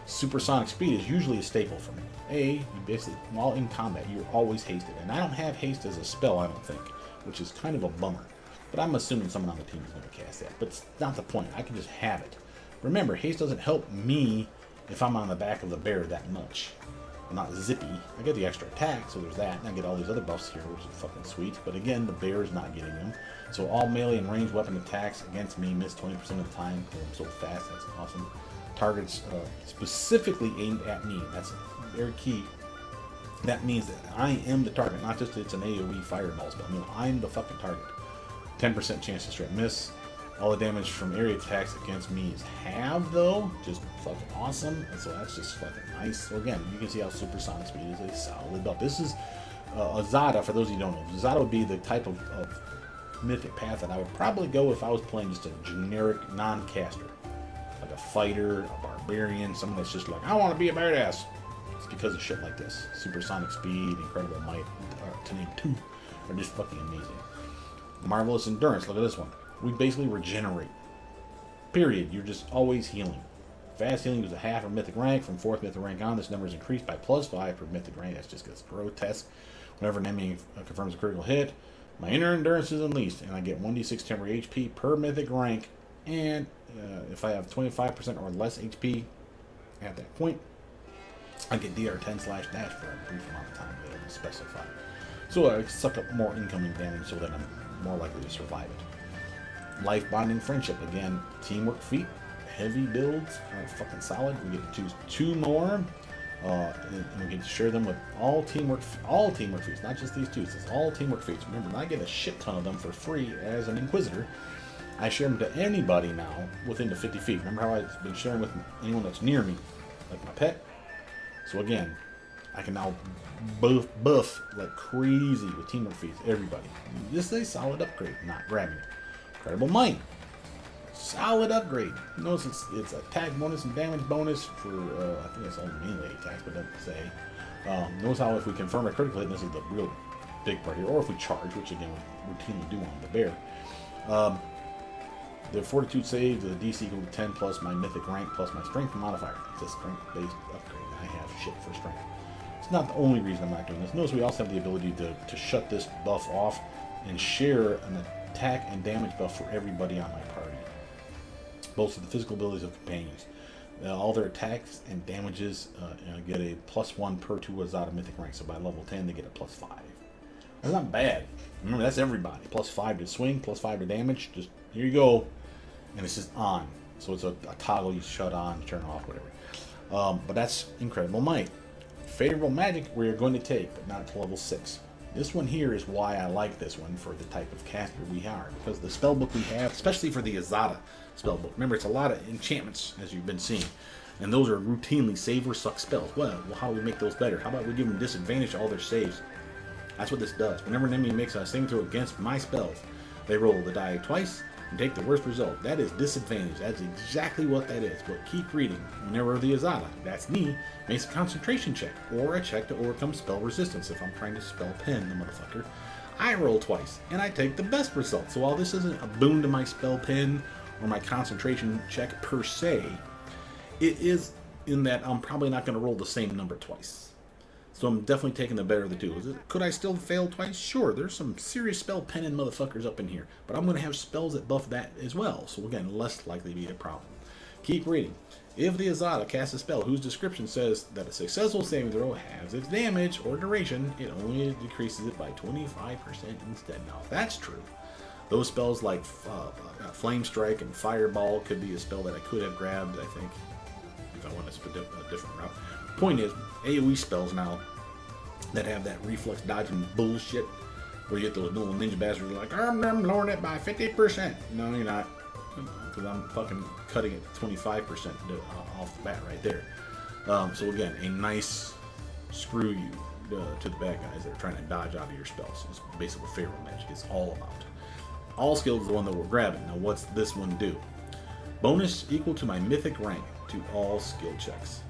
Supersonic speed is usually a staple for me. You basically, while in combat, you're always hasted. And I don't have haste as a spell, I don't think, which is kind of a bummer. But I'm assuming someone on the team is going to cast that. But it's not the point. I can just have it. Remember, haste doesn't help me if I'm on the back of the bear that much. I'm not zippy. I get the extra attack, so there's that. And I get all these other buffs here, which is fucking sweet. But again, the bear is not getting them. So all melee and ranged weapon attacks against me miss 20% of the time because I'm so fast. That's awesome. Targets specifically aimed at me. That's very key. That means that I am the target, not just it's an AoE fireball spell. No, I'm the fucking target. 10% chance to straight miss. All the damage from area attacks against me is halved, though. Just fucking awesome. And so that's just fucking nice. So again, you can see how supersonic speed is a solid buff. This is Azata, for those of you who don't know. Azata would be the type of mythic path that I would probably go if I was playing just a generic non-caster. Like a fighter, a barbarian, someone that's just like, I want to be a badass. It's because of shit like this. Supersonic speed, incredible might, to name 2, are just fucking amazing. Marvelous endurance, look at this one. We basically regenerate. Period. You're just always healing. Fast healing is a half of mythic rank. From 4th mythic rank on, this number is increased by +5 per mythic rank. That's just gets grotesque. Whenever an enemy confirms a critical hit, my inner endurance is unleashed, and I get 1d6 temporary HP per mythic rank. And if I have 25% or less HP at that point, I get DR10/dash for a brief amount of time that I can specify. So I suck up more incoming damage so that I'm more likely to survive it. Life bonding friendship, again, teamwork feat, heavy builds are fucking solid. We get to choose 2 more, and we get to share them with all teamwork feats, not just these 2. It's all teamwork feats. Remember, I get a shit ton of them for free as an Inquisitor. I share them to anybody now within the 50 feet. Remember how I've been sharing with anyone that's near me, like my pet? So again, I can now buff like crazy with teamwork feats. Everybody. This is a solid upgrade, not grabbing it. Incredible might. Solid upgrade. Notice it's attack bonus and damage bonus for, I think it's only melee attacks, but it doesn't say. Notice how if we confirm a critical hit, this is the real big part here, or if we charge, which again we routinely do on the bear. The fortitude save, the DC equal to 10 plus my mythic rank plus my strength modifier. It's a strength-based upgrade. I have shit for strength. It's not the only reason I'm not doing this. Notice we also have the ability to shut this buff off and share an attack and damage buff for everybody on my party. Both of the physical abilities of companions. All their attacks and damages get a +1 per 2 Azata mythic rank. So by level 10, they get a +5. That's not bad. Remember, that's everybody. +5 to swing, +5 to damage. Just here you go. And it's just on. So it's a toggle you shut on, turn off, whatever. But that's incredible might. Favorable magic we're going to take, but not to level 6. This one here is why I like this one for the type of caster we are. Because the spellbook we have, especially for the Azata spellbook, remember it's a lot of enchantments, as you've been seeing. And those are routinely save or suck spells. Well, how do we make those better? How about we give them disadvantage to all their saves? That's what this does. Whenever an enemy makes a saving throw against my spells, they roll the die twice and take the worst result. That is disadvantage. That's exactly what that is. But keep reading. Whenever the Azata, that's me, makes a concentration check or a check to overcome spell resistance. If I'm trying to spell pen the motherfucker, I roll twice and I take the best result. So while this isn't a boon to my spell pen or my concentration check per se, it is in that I'm probably not going to roll the same number twice. So I'm definitely taking the better of the two. Could I still fail twice? Sure, there's some serious spell penning motherfuckers up in here. But I'm going to have spells that buff that as well. So again, less likely to be a problem. Keep reading. If the Azata casts a spell whose description says that a successful saving throw has its damage or duration, it only decreases it by 25% instead. Now, if that's true, those spells like Flame Strike and Fireball could be a spell that I could have grabbed, I think, if I want to split a different route. Point is, AoE spells now that have that reflex dodging bullshit, where you get those little ninja bastards like, I'm lowering it by 50%. No, you're not. Because I'm fucking cutting it 25% off the bat right there. So again, a nice screw you to the bad guys that are trying to dodge out of your spells. It's basically what Pharaoh Magic is all about. All skills is the one that we're grabbing. Now what's this one do? Bonus equal to my mythic rank to all skill checks.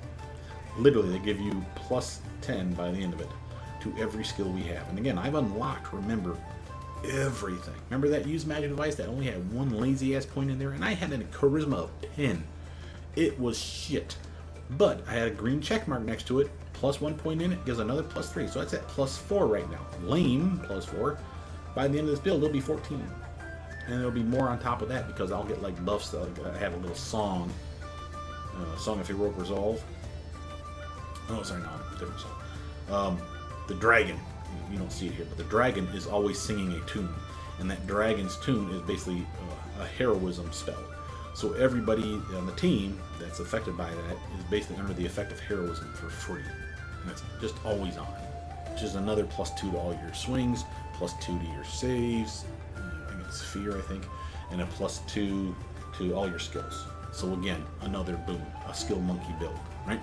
Literally, they give you plus 10 by the end of it to every skill we have. And again, I've unlocked, remember, everything. Remember that use magic device that only had one lazy ass point in there, and I had a charisma of 10. It was shit, but I had a green check mark next to it, plus 1 point in it gives another plus 3, so that's at plus 4 right now. Lame plus 4. By the end of this build, it'll be 14, and there'll be more on top of that because I'll get like buffs. I have a little song of heroic resolve. Oh, sorry, no, different song. The dragon. You don't see it here, but the dragon is always singing a tune, and that dragon's tune is basically a heroism spell. So everybody on the team that's affected by that is basically under the effect of heroism for free, and it's just always on. Which is another plus 2 to all your swings, plus 2 to your saves. I think it's fear, I think, and a plus 2 to all your skills. So again, another boom, a skill monkey build, right?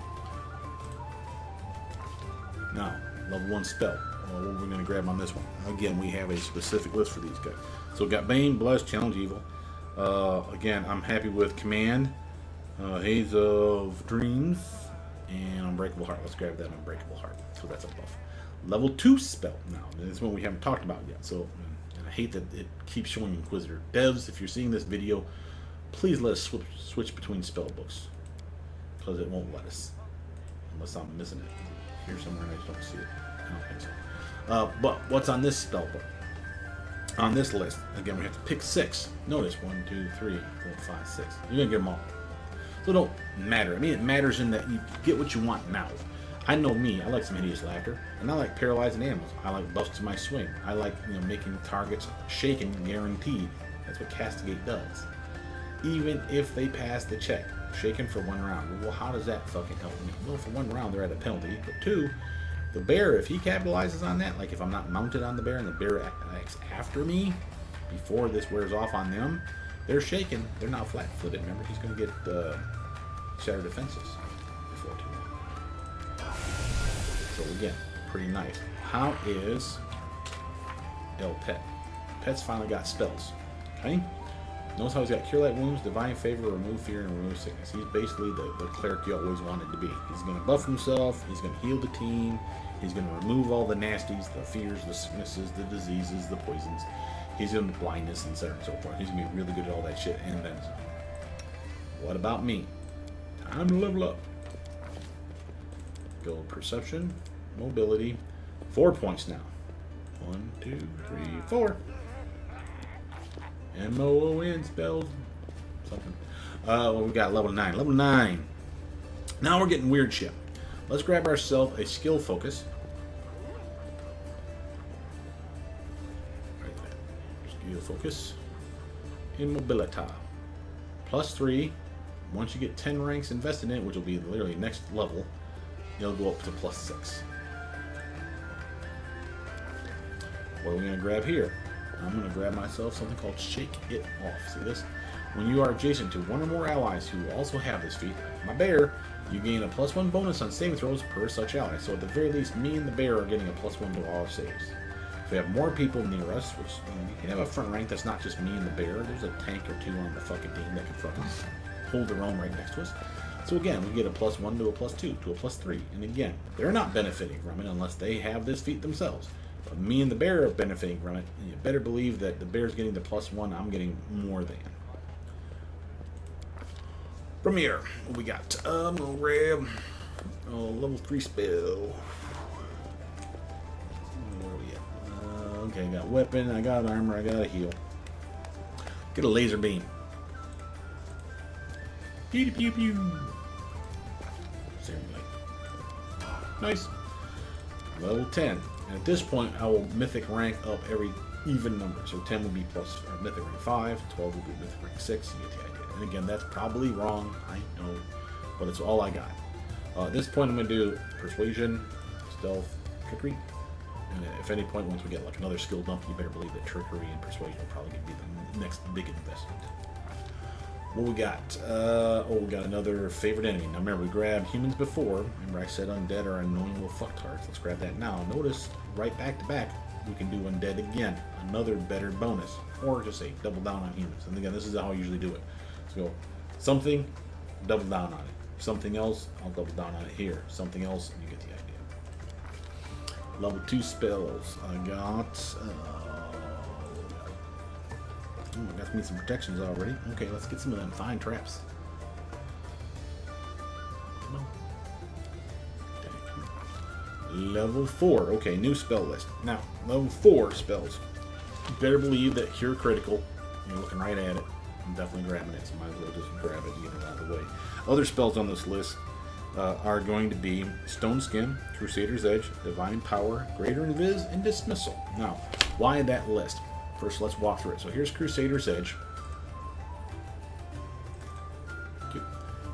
Now, level 1 spell. What we're going to grab on this one. Again, we have a specific list for these guys. So we got Bane, Bless, Challenge Evil. Again, I'm happy with Command, Haze of Dreams, and Unbreakable Heart. Let's grab that Unbreakable Heart. So that's a buff. Level 2 spell. Now, this is one we haven't talked about yet. So, and I hate that it keeps showing Inquisitor. Devs, if you're seeing this video, please let us switch between spell books. Because it won't let us. Unless I'm missing it here somewhere and I just don't see it. I don't think so. But what's on this spell book? On this list, again, we have to pick 6. Notice 1, 2, 3, 4, 5, 6. You're gonna get them all. So it don't matter. I mean, it matters in that you get what you want now. I know me. I like some hideous laughter, and I like paralyzing animals. I like buffs to my swing. I like making targets shaken guaranteed. That's what Cascade does. Even if they pass the check, shaken for 1 round. Well, how does that fucking help me? Well, for 1 round, they're at a penalty, but 2. The bear, if he capitalizes on that, like if I'm not mounted on the bear and the bear acts after me before this wears off on them, they're shaken. They're not flat-footed. Remember, he's going to get shattered defenses before too long. So again, pretty nice. How is El Pet? Pet's finally got spells. Okay? Notice how he's got Cure Light Wounds, Divine Favor, Remove Fear, and Remove Sickness. He's basically the cleric you always wanted to be. He's going to buff himself, he's going to heal the team, he's going to remove all the nasties, the fears, the sicknesses, the diseases, the poisons. He's going to blindness, and so on and so forth. He's going to be really good at all that shit, and then some. What about me? Time to level up. Go Perception, Mobility, 4 points now. 1, 2, 3, 4. MOON spells something. Well, we got level 9. Level 9. Now we're getting weird shit. Let's grab ourselves a skill focus. Right there. Skill focus. Immobility. Plus 3. Once you get 10 ranks invested in it, which will be literally next level, it'll go up to plus 6. What are we going to grab here? I'm going to grab myself something called Shake It Off. See this? When you are adjacent to 1 or more allies who also have this feat, my bear, you gain a plus 1 bonus on saving throws per such ally. So at the very least, me and the bear are getting a plus 1 to all saves. If we have more people near us, which you can have a front rank that's not just me and the bear, there's a tank or 2 on the fucking team that can fucking hold their own right next to us. So again, we get a plus 1 to a plus 2 to a plus 3. And again, they're not benefiting from it unless they have this feat themselves. But me and the bear are benefiting from it, and you better believe that the bear's getting the plus 1, I'm getting more than. From here, what we got? I'm gonna grab a level 3 spell. Okay, I got weapon, I got armor, I got a heal. Get a laser beam. Pew pew pew. Nice. Level 10. And at this point, I will mythic rank up every even number. So 10 will be plus mythic rank 5, 12 will be mythic rank 6. You get the idea. And again, that's probably wrong. I know. But it's all I got. At this point, I'm going to do persuasion, stealth, trickery. And if at any point, once we get like another skill dump, you better believe that trickery and persuasion will probably be the next big investment. What we got? We got another favorite enemy. Now remember, we grabbed humans before. Remember I said undead are annoying little fucktards. Let's grab that now. Notice, right back to back, we can do undead again. Another better bonus. Or just say, double down on humans. And again, this is how I usually do it. Let's go, something, double down on it. Something else, I'll double down on it here. Something else, and you get the idea. Level 2 spells. I got... I got me some protections already. Okay, let's get some of them fine traps. Come on. Okay. Level 4. Okay, new spell list. Now, level 4 spells. You better believe that Cure Critical. You're looking right at it. I'm definitely grabbing it, so might as well just grab it and get it out of the way. Other spells on this list are going to be Stone Skin, Crusader's Edge, Divine Power, Greater Invis, and Dismissal. Now, why that list? First, let's walk through it. So here's Crusader's Edge.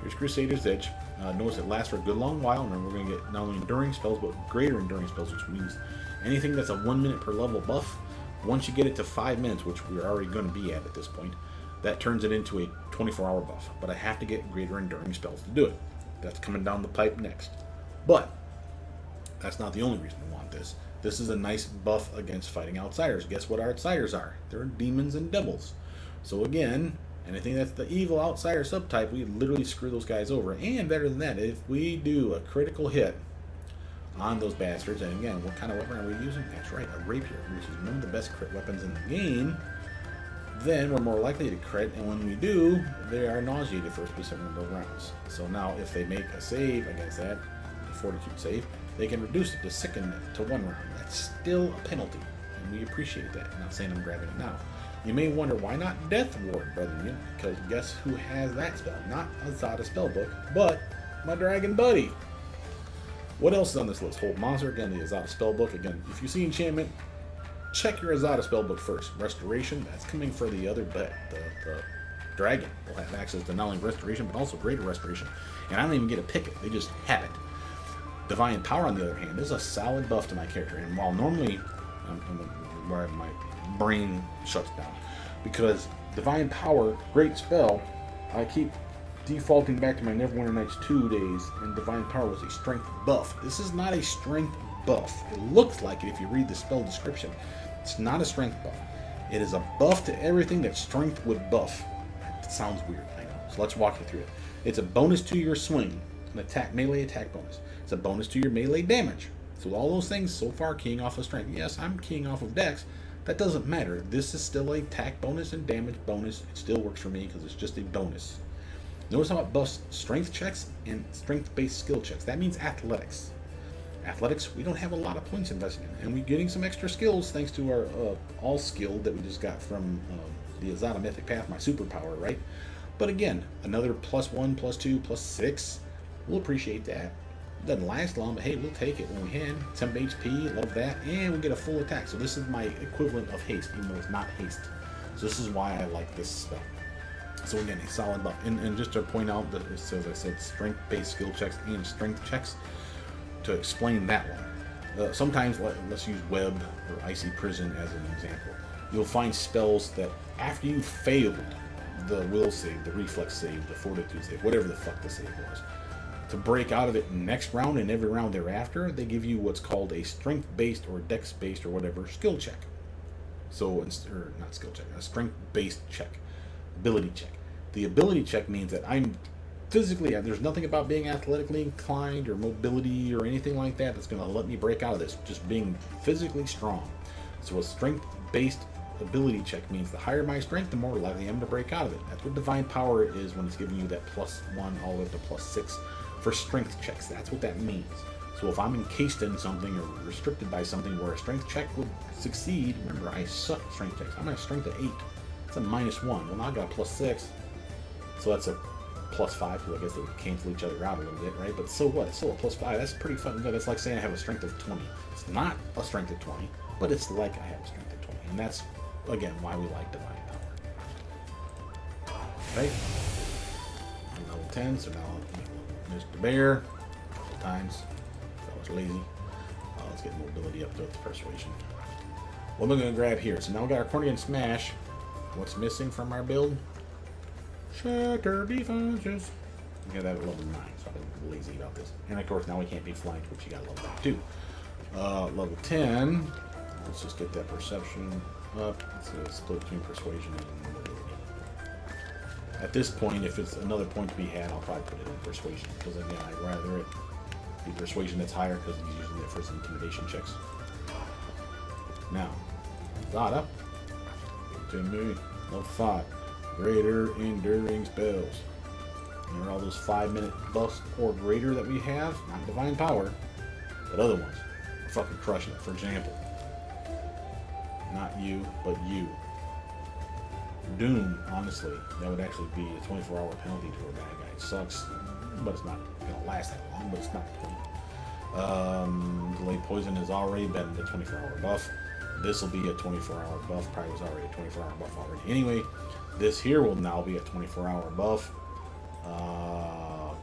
Here's Crusader's Edge. Notice it lasts for a good long while. Remember, we're going to get not only enduring spells, but greater enduring spells, which means anything that's a 1 minute per level buff, once you get it to 5 minutes, which we're already going to be at this point, that turns it into a 24-hour buff. But I have to get greater enduring spells to do it. That's coming down the pipe next. But that's not the only reason I want this. This is a nice buff against fighting outsiders. Guess what our outsiders are? They're demons and devils. So again, anything that's the evil outsider subtype, we literally screw those guys over. And better than that, if we do a critical hit on those bastards, and again, what kind of weapon are we using? That's right, a rapier, which is one of the best crit weapons in the game. Then we're more likely to crit, and when we do, they are nauseated for a specific number of rounds. So now if they make a save against that, a fortitude save, they can reduce it to sicken to 1 round. That's still a penalty, and we appreciate that. I'm not saying I'm grabbing it now. You may wonder why not Death Ward, brother, because guess who has that spell? Not Azata spellbook, but my dragon buddy. What else is on this list? Hold monster, again, the Azata spellbook. Again, if you see enchantment, check your Azata spellbook first. Restoration, that's coming for the other the dragon. Will have access to not only restoration, but also greater restoration. And I don't even get to pick it, they just have it. Divine Power, on the other hand, is a solid buff to my character. And while normally, where my brain shuts down, because Divine Power, great spell, I keep defaulting back to my Neverwinter Nights 2 days, and Divine Power was a strength buff. This is not a strength buff. It looks like it if you read the spell description. It's not a strength buff. It is a buff to everything that strength would buff. It sounds weird, I know. So let's walk you through it. It's a bonus to your swing, an melee attack bonus. It's a bonus to your melee damage. So all those things so far keying off of strength. Yes, I'm keying off of dex. That doesn't matter. This is still a attack bonus and damage bonus. It still works for me because it's just a bonus. Notice how it buffs strength checks and strength-based skill checks. That means athletics. Athletics, we don't have a lot of points invested in. And we're getting some extra skills thanks to our all skill that we just got from the Azata Mythic Path, my superpower, right? But again, another +1, +2, +6. We'll appreciate that. Doesn't last long, but hey, we'll take it when we can. 10 HP, love that, and we get a full attack. So this is my equivalent of haste, even though it's not haste. So this is why I like this spell. So again, a solid buff. And just to point out that, so as I said, strength-based skill checks and strength checks. To explain that one, sometimes let's use Web or Icy Prison as an example. You'll find spells that after you failed the will save, the reflex save, the fortitude save, whatever the fuck the save was, to break out of it next round and every round thereafter, they give you what's called a strength-based or dex-based or whatever skill check. So, or not skill check, a strength-based check, ability check. The ability check means that I'm physically, there's nothing about being athletically inclined or mobility or anything like that that's going to let me break out of this. Just being physically strong. So a strength-based ability check means the higher my strength, the more likely I am to break out of it. That's what Divine Power is when it's giving you that +1 all the way up to +6 for strength checks. That's what that means. So if I'm encased in something or restricted by something where a strength check would succeed, remember I suck at strength checks. I'm at a strength of 8. It's a -1. Well, now I got a +6. So that's a +5, because I guess they would cancel each other out a little bit, right? But so what? It's still a +5. That's pretty fucking good. That's like saying I have a strength of 20. It's not a strength of 20, but it's like I have a strength of 20. And that's, again, why we like Divine Power. Right? I'm level 10, so now Mr. Bear, a couple times. I was lazy. Let's get mobility up to Persuasion. What am I going to grab here? So now we got our Corny Smash. What's missing from our build? Shatter defenses. We got that at level 9, so I'm lazy about this. And of course, now we can't be flanked, which you got level 2. Level 10. Let's just get that perception up. Let's split between persuasion and mobility. At this point, if it's another point to be had, I'll probably put it in persuasion, because again, I'd rather it be persuasion that's higher, because he's using it for his intimidation checks. Now, Azata. To me, level 5. Greater enduring spells. Remember all those 5-minute buffs or greater that we have? Not Divine Power, but other ones. We're fucking crushing it. For example, not you, but you. Doom, honestly, that would actually be a 24-hour penalty to a bad guy. It sucks, but it's not going to last that long, but it's not the point. Delayed Poison has already been the 24-hour buff. This will be a 24-hour buff. Probably was already a 24-hour buff already. Anyway, this here will now be a 24-hour buff.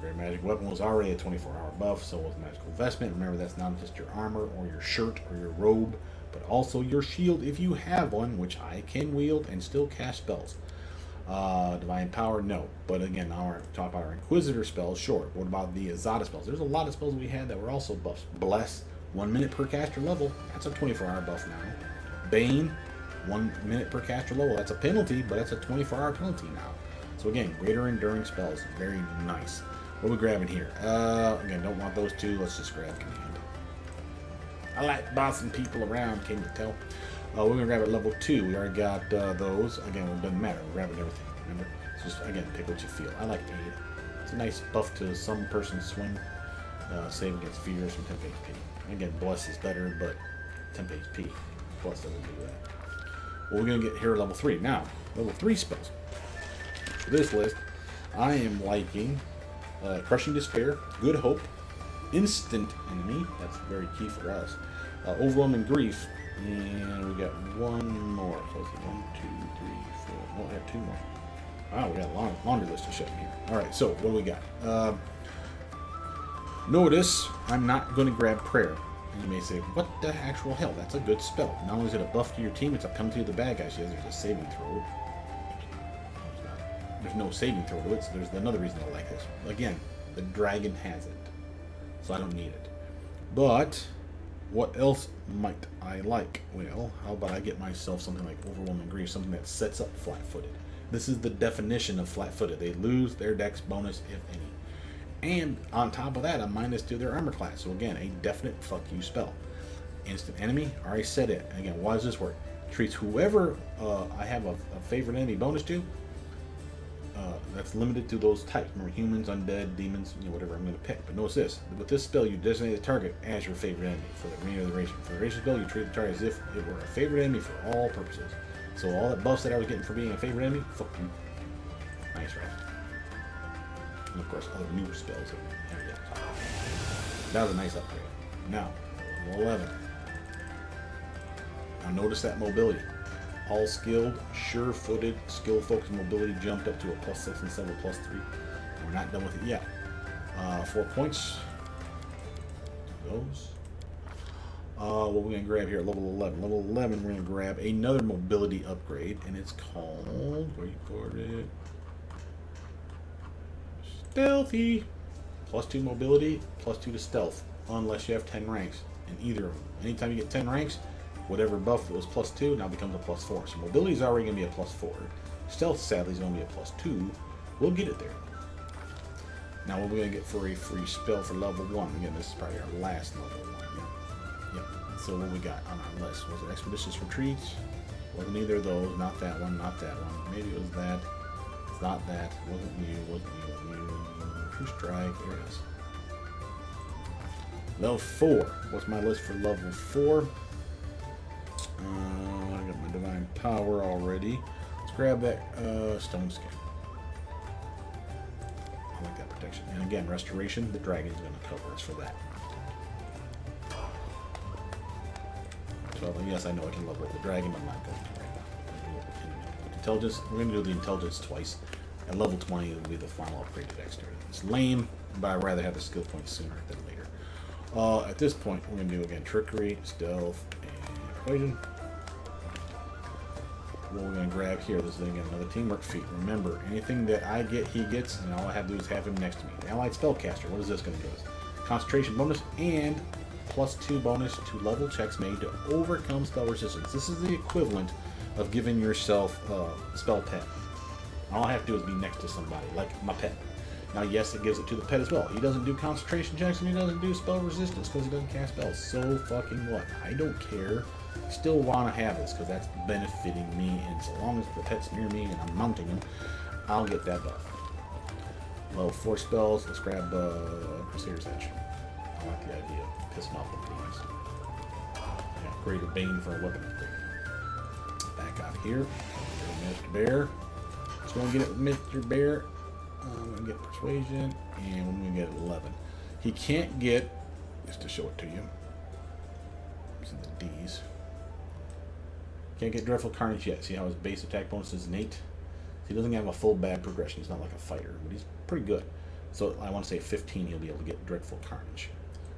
Great Magic Weapon was already a 24-hour buff, so was Magical Vestment. Remember, that's not just your armor or your shirt or your robe, but also your shield if you have one, which I can wield and still cast spells. Divine Power, no. But again, now we're talking about our Inquisitor spells, sure. What about the Azata spells? There's a lot of spells we had that were also buffs. Bless, 1 minute per caster level. That's a 24-hour buff now. Bane, 1 minute per caster level. That's a penalty, but that's a 24-hour penalty now. So again, greater enduring spells. Very nice. What are we grabbing here? Again, don't want those two. Let's just grab Command. I like bossing people around, can you tell? We're going to grab at level 2. We already got those. Again, it doesn't matter. We're grabbing everything. Remember? It's just, again, pick what you feel. I like Aid. It's a nice buff to some person's swing. Save against fears from 10 HP. Again, Bless is better, but 10 HP. Plus doesn't do that. Well, we're going to get here at level 3. Now, level 3 spells. For this list, I am liking Crushing Despair, Good Hope, Instant Enemy. That's very key for us. Overwhelming Grief. And we got one more. So let's see, 1, 2, 3, 4. Oh, we have 2 more. Wow, we got a laundry list to show here. Alright, so what do we got? Notice I'm not going to grab Prayer. And you may say, what the actual hell? That's a good spell. Not only is it a buff to your team, it's a penalty to the bad guys. Yes, there's a saving throw. There's no saving throw to it, so there's another reason I like this. Again, the dragon has it. So I don't need it. But what else might I like? Well, how about I get myself something like Overwhelming Grief, something that sets up flat-footed. This is the definition of flat-footed. They lose their dex bonus, if any. And on top of that, a -2 to their armor class. So again, a definite fuck you spell. Instant enemy, already said it. Again, why does this work? Treats whoever I have a favorite enemy bonus to. That's limited to those types. Remember, humans, undead, demons, whatever I'm going to pick. But notice this. With this spell, you designate the target as your favorite enemy for the remainder of the duration. For the duration spell, you treat the target as if it were a favorite enemy for all purposes. So all that buffs that I was getting for being a favorite enemy, fuck you. Nice, right? And of course, other new spells that we haven't yet talked about. That was a nice upgrade. Now, level 11. Now notice that mobility. All skilled, sure-footed, skill-focused mobility jumped up to a +6 instead of a +3. We're not done with it yet. 4 points. Those. What we're going to grab here at level 11. Level 11, we're going to grab another mobility upgrade, and it's called, wait for it, Stealthy. +2 mobility, +2 to stealth, unless you have 10 ranks in either of them. Anytime you get 10 ranks, whatever buff was +2 now becomes a +4. So mobility is already going to be a +4. Stealth, sadly, is going to be a +2. We'll get it there. Now, what are we going to get for a free spell for level 1? Again, this is probably our last level 1. Yep. So what we got on our list? Was it Expeditious Retreats? Wasn't either of those. Not that one. Not that one. Maybe it was that. It's not that. Wasn't you. Wasn't you. Wasn't you. True Strike. There it is. Level 4. What's my list for level 4? I got my Divine Power already. Let's grab that Stone Skin. I like that protection. And again, Restoration. The Dragon's going to cover us for that. 12. Yes, I know I can level up the Dragon, but I'm not going to right now. Intelligence. We're going to do the Intelligence twice. At level 20, it'll be the final upgrade to Dexterity. It's lame, but I'd rather have the skill points sooner than later. At this point, we're going to do, again, Trickery, Stealth, and Persuasion. What we're going to grab here, this is again another Teamwork feat. Remember, anything that I get, he gets, and all I have to do is have him next to me. The Allied Spellcaster, what is this going to give us? Concentration bonus and +2 bonus to level checks made to overcome spell resistance. This is the equivalent of giving yourself spell tap. All I have to do is be next to somebody, like my pet. Now, yes, it gives it to the pet as well. He doesn't do concentration checks and he doesn't do spell resistance because he doesn't cast spells. So fucking what? I don't care. I still want to have this because that's benefiting me, and so long as the pet's near me and I'm mounting him, I'll get that buff. Level 4 spells. Let's grab Crusader's Edge. I like the idea of pissing off the demons. Yeah, Greater Bane for a weapon upgrade. Back out here. Mr. Bear. Just going to get it with Mr. Bear. I'm going to get Persuasion, and we're going to get 11. He can't get, just to show it to you, it's in the D's. Can't get Dreadful Carnage yet. See how his base attack bonus is innate? He doesn't have a full bad progression. He's not like a fighter, but he's pretty good. So I want to say 15, he'll be able to get Dreadful Carnage.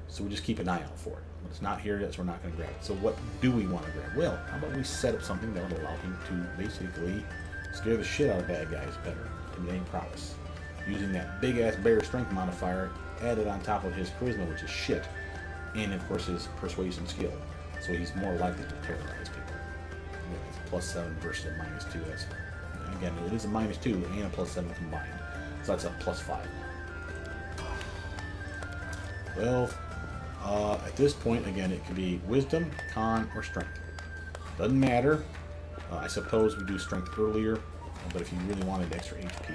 So we just keep an eye out for it. When it's not here yet, so we're not going to grab it. So what do we want to grab? Well, how about we set up something that would allow him to basically scare the shit out of bad guys better. Intimidating prowess. Using that big-ass bear strength modifier added on top of his charisma, which is shit. And, of course, his persuasion skill. So he's more likely to terrorize people. It's +7 versus a -2. That's, again, it is a -2 and a +7 combined. So that's a +5. Well, at this point, again, it could be Wisdom, Con, or Strength. Doesn't matter. I suppose we do Strength earlier, but if you really wanted extra HP,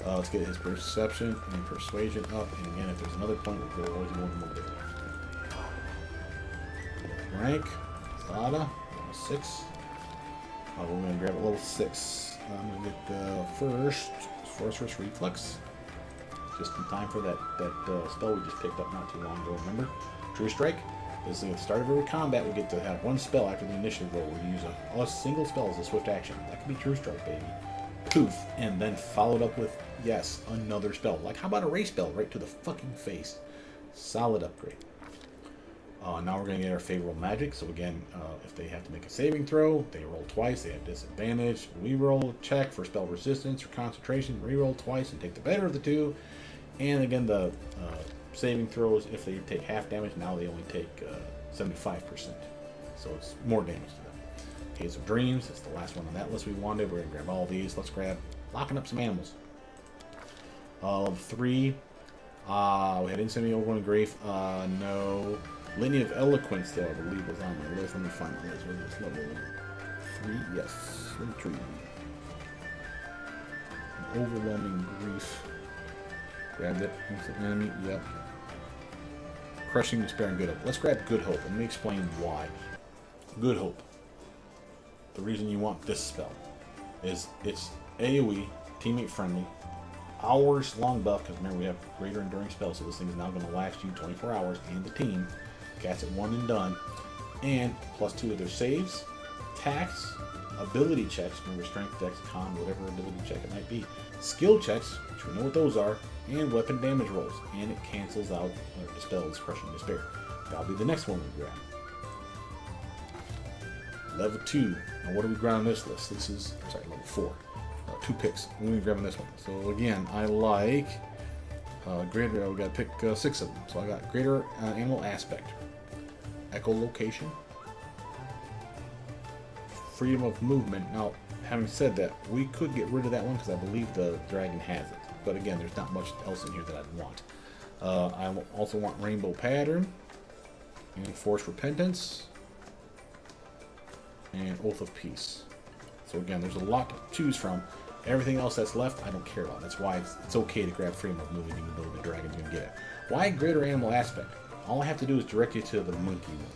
let's get his Perception and Persuasion up, and again, if there's another point, we'll always go one more. Rank, Azata, level 6. We're going to grab it level 6. I'm going to get the first Sorcerer's Reflex. Just in time for that spell we just picked up not too long ago, remember? True Strike. This is at the start of every combat, we get to have one spell after the initiative roll. We use a single spell as a swift action. That could be True Strike, baby. Poof, and then followed up with, yes, another spell. Like, how about a ray spell right to the fucking face? Solid upgrade. Now we're going to get our favorable magic. So again, if they have to make a saving throw, they roll twice, they have disadvantage. We roll a check for spell resistance or concentration, re-roll twice and take the better of the two. And again, the saving throws, if they take half damage, now they only take 75%. So it's more damage to them. Haze of Dreams, that's the last one on that list we wanted. We're going to grab all these. Let's grab locking up some animals. Level 3. We had Insanity, Overwhelming Grief. No. Litany of Eloquence, though, I believe was on my list. Let me find my list. What is this? Level 3? Yes. Level 3. Overwhelming Grief. Grabbed it. Enemy. Yep. Crushing Despair and Good Hope. Let's grab Good Hope. Let me explain why. Good Hope. The reason you want this spell is it's AoE, teammate friendly, hours long buff, because remember we have greater enduring spells, so this thing is now going to last you 24 hours and the team. Cast it one and done. And +2 to their saves, attacks, ability checks, remember strength, dex, con, whatever ability check it might be, skill checks, which we know what those are, and weapon damage rolls. And it cancels out dispels Crushing Despair. That'll be the next one we grab. Level 2. Now what do we grab on this list? This is, sorry, level 4. 2 picks. We're going to grab on this one. So again, I like greater, we got to pick 6 of them. So I got Greater Animal Aspect, Echolocation, Freedom of Movement. Now, having said that, we could get rid of that one because I believe the dragon has it. But again, there's not much else in here that I'd want. I also want Rainbow Pattern, and Forced Repentance, and Oath of Peace. So again, there's a lot to choose from. Everything else that's left, I don't care about. That's why it's okay to grab framework moving even though the dragon's going to get it. Why greater animal aspect? All I have to do is direct you to the monkey one.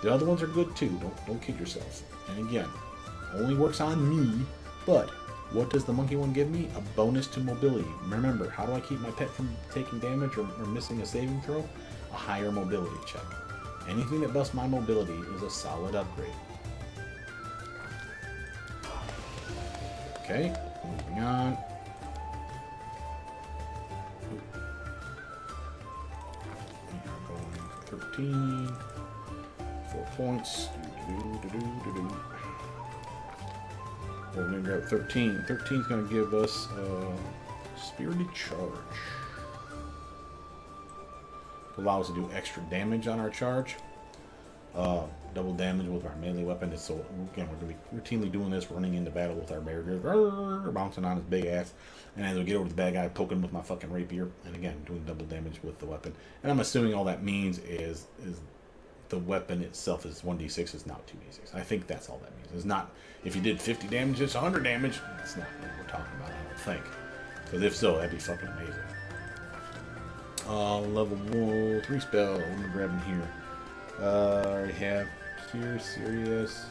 The other ones are good too. Don't kid yourself. And again, only works on me, but what does the monkey one give me? A bonus to mobility. Remember, how do I keep my pet from taking damage or missing a saving throw? A higher mobility check. Anything that busts my mobility is a solid upgrade. Okay, moving on. We are going 13. 4 points. We're going to grab 13. 13 is going to give us Spirited Charge. Allow us to do extra damage on our charge. Double damage with our melee weapon. So again, we're going to be routinely doing this, running into battle with our barrier, bouncing on his big ass, and as we get over to the bad guy, poking him with my fucking rapier, and again doing double damage with the weapon. And I'm assuming all that means is the weapon itself is 1d6, it's not 2d6. I think that's all that means. It's not, if you did 50 damage, it's 100 damage. That's not what we're talking about, I don't think. Because if so, that'd be fucking amazing. Level 3 spell. I'm gonna grab him here. I already have Sear, Serious,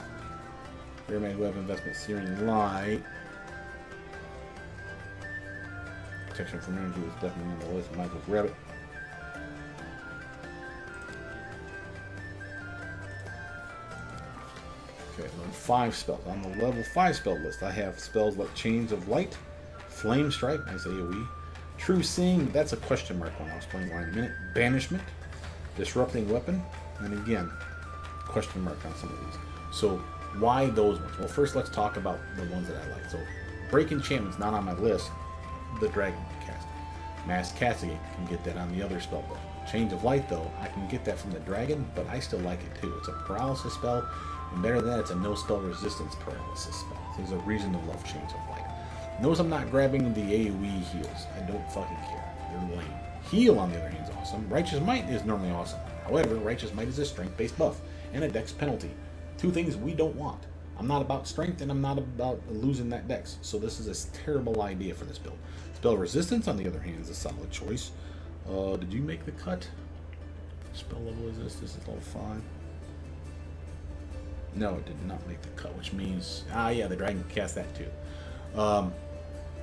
Airman Weapon Investment, Searing Light. Protection from energy is definitely on the list. I might as well grab it. Okay, level 5 spells. On the level 5 spell list, I have spells like Chains of Light, Flame Strike, nice AoE, True Seeing, that's a question mark one. I'll explain why in a minute. Banishment, Disrupting Weapon, and again, question mark on some of these. So, why those ones? Well, first let's talk about the ones that I like. So, Break Enchantment's not on my list. The Dragon can cast it. Mass Cascade can get that on the other spell book. Chains of Light, though, I can get that from the Dragon, but I still like it too. It's a paralysis spell, and better than that, it's a no spell resistance paralysis spell. There's a reason to love Chains of Light. Notice I'm not grabbing the AoE heals. I don't fucking care. They're lame. Heal, on the other hand, is awesome. Righteous Might is normally awesome. However, Righteous Might is a strength-based buff and a dex penalty. Two things we don't want. I'm not about strength, and I'm not about losing that dex. So this is a terrible idea for this build. Spell Resistance, on the other hand, is a solid choice. Did you make the cut? Spell level is this? This is level 5. No, it did not make the cut, which means... yeah, the dragon can cast that too.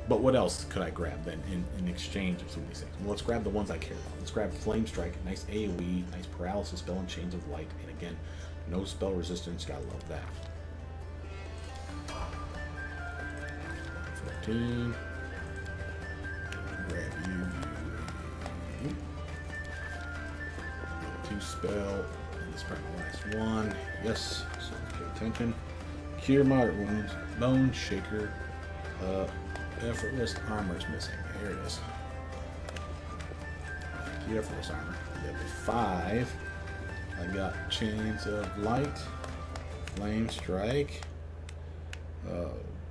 But what else could I grab then in exchange of some of these things? Well, let's grab the ones I care about. Let's grab Flame Strike, nice AoE, nice paralysis spell, and Chains of Light. And again, no spell resistance, gotta love that. 15. Grab you. 2 spell. This is probably the last one. Yes, so pay attention. Cure Moderate Wounds, Bone Shaker, Effortless Armor is missing. Here it is. The Effortless Armor. Level 5. I got Chains of Light, Flame Strike,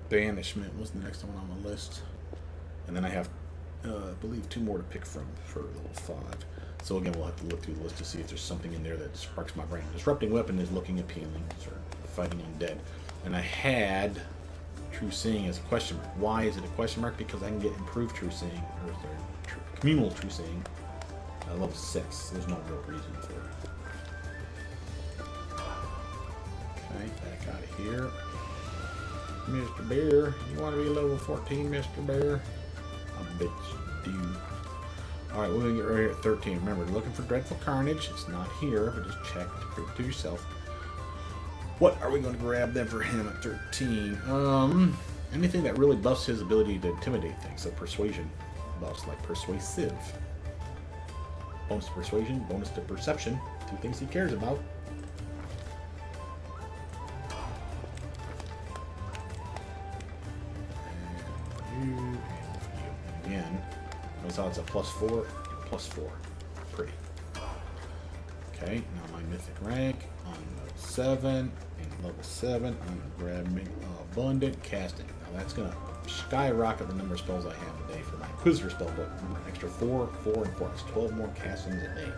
Banishment was the next one on the list. And then I have, I believe, 2 more to pick from for level 5. So again, we'll have to look through the list to see if there's something in there that sparks my brain. Disrupting Weapon is looking appealing, sort of fighting undead. And I had True Seeing as a question mark. Why is it a question mark? Because I can get improved True Seeing, or sorry, communal True Seeing, level 6. There's no real reason for it. Okay, back out of here. Mr. Bear, you want to be level 14, Mr. Bear? I bet you do. Alright, we're going to get right here at 13. Remember, looking for Dreadful Carnage. It's not here, but just check to prove it to yourself. What are we going to grab then for him at 13? Anything that really buffs his ability to intimidate things. So persuasion buffs like Persuasive. Bonus to Persuasion, bonus to Perception. 2 things he cares about. And again, notice how it's a +4 and +4. Pretty. Okay, now my mythic rank on level 7. And level 7, I'm grabbing Abundant Casting. Now that's going to skyrocket the number of spells I have a day for my Inquisitor spell book. Extra 4, 4, and 4. That's 12 more castings a day.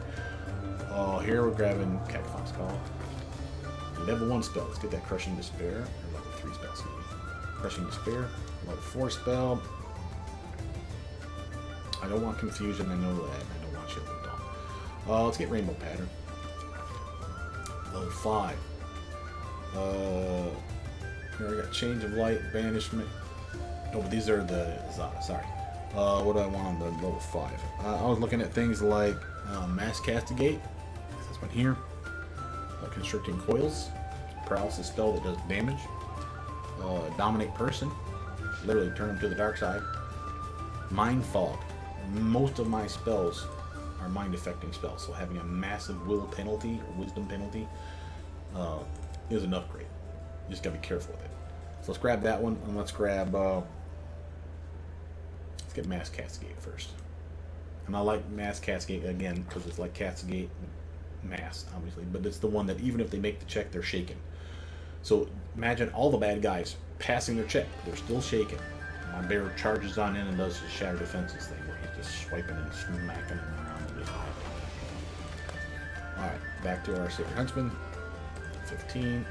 Oh, here we're grabbing Cactufox Call. Level 1 spell. Let's get that Crushing Despair. Or level 3 spell. Crushing Despair. Level 4 spell. I don't want Confusion, I know that. I don't want Shield of Dawn. Let's get Rainbow Pattern. Level 5. Here we got Change of Light, Banishment. Oh, but these are the Azata, sorry. What do I want on the level 5? I was looking at things like Mass Cascade. This one here. Constricting Coils. Paralysis spell that does damage. Dominate Person. Literally turn them to the dark side. Mind Fog. Most of my spells are mind affecting spells, so having a massive will penalty or wisdom penalty is an upgrade. You just gotta be careful with it. So let's grab that one, and let's grab let's get Mass Cascade first. And I like Mass Cascade again because it's like Cascade Mass, obviously, but it's the one that even if they make the check, they're shaken. So imagine all the bad guys passing their check, they're still shaken. My bear charges on in and does his Shatter Defenses thing where he's just swiping and smacking them around. Alright, back to our Sacred Huntsman. 15.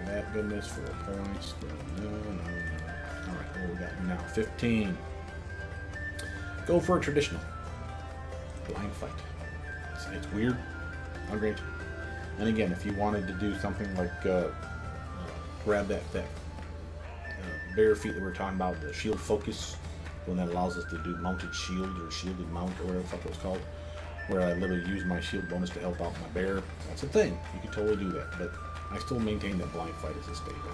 That goodness, 4 points. No. Alright, what we got now? 15. Go for a traditional. Blind Fight. It's weird. I'll grant you. And again, if you wanted to do something like grab that bear feat that we were talking about, the shield focus, the one that allows us to do mounted shield or shielded mount or whatever the fuck it was called, where I literally use my shield bonus to help out my bear. That's a thing. You can totally do that, but I still maintain that blind fight as a staple.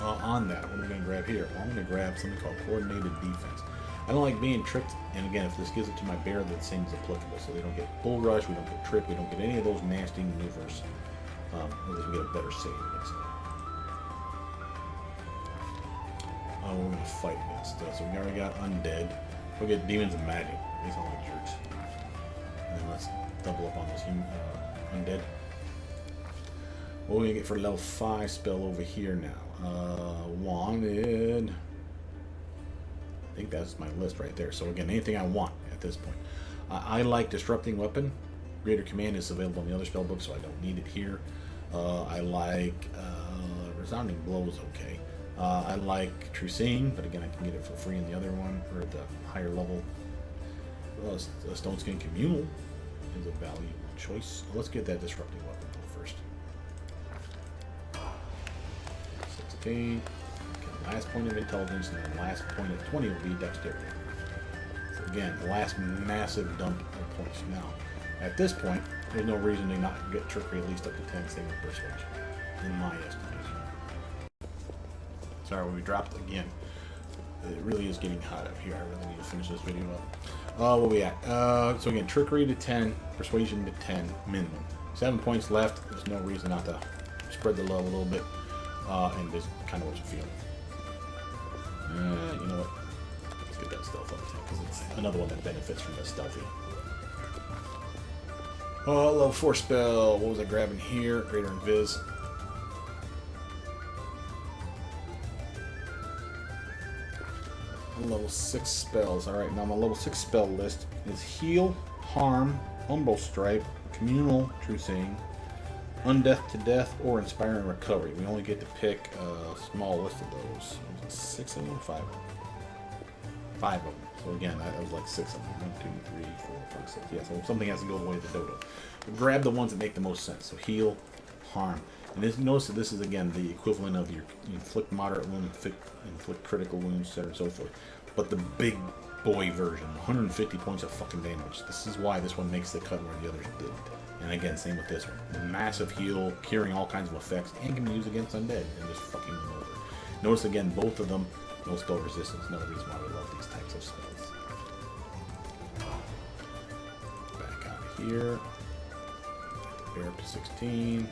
On that, what am I going to grab here? Well, I'm going to grab something called coordinated defense. I don't like being tricked, and again, if this gives it to my bear, that same is applicable. So they don't get bull rush, we don't get tripped, we don't get any of those nasty maneuvers. At least we get a better save against it. We're going to fight against this. So we already got Undead. We'll get Demons of Magic. They sound like jerks. And then let's double up on this Undead. What are we going to get for level 5 spell over here now? Wanted. I think that's my list right there. So again, anything I want at this point. I like Disrupting Weapon. Greater Command is available in the other spell book, so I don't need it here. I like Resounding Blow is okay. I like True Seeing, but again, I can get it for free in the other one, or at the higher level. Stone Skin Communal is a valuable choice. Let's get that Disrupting Weapon first. 16. Last point of intelligence, and then last point of 20 will be dexterity. So again, the last massive dump of points. Now, at this point, there's no reason to not get trickery at least up to 10, same with persuasion, in my estimation. Sorry, we dropped again. It really is getting hot up here. I really need to finish this video up. What are we at? So again, trickery to 10, persuasion to 10 minimum. 7 points left. There's no reason not to spread the love a little bit, and just kind of what you feel. You know what? Let's get that stealth up because it's another one that benefits from the stealthy. Level 4 spell. What was I grabbing here? Greater Invis. Level 6 spells. Alright, now my level 6 spell list is Heal, Harm, Umbral Stripe, Communal, True Seeing, Undeath to Death, or Inspiring Recovery. We only get to pick a small list of those. 6 of them? 5 of them. 5 of them. So again, that was like 6 of them. 1, 2, 3, 4, 5, 6. Yeah, so something has to go the way of the dodo. But grab the ones that make the most sense. So Heal, Harm. And notice that this is, again, the equivalent of your inflict moderate wound, inflict critical wounds, etc. and so forth. But the big boy version, 150 points of fucking damage. This is why this one makes the cut where the others didn't. And again, same with this one. The massive heal, curing all kinds of effects, and can be used against undead and just fucking them over. Notice again, both of them, no spell resistance. Another reason why we love these types of spells. Back out of here. Bear up to 16.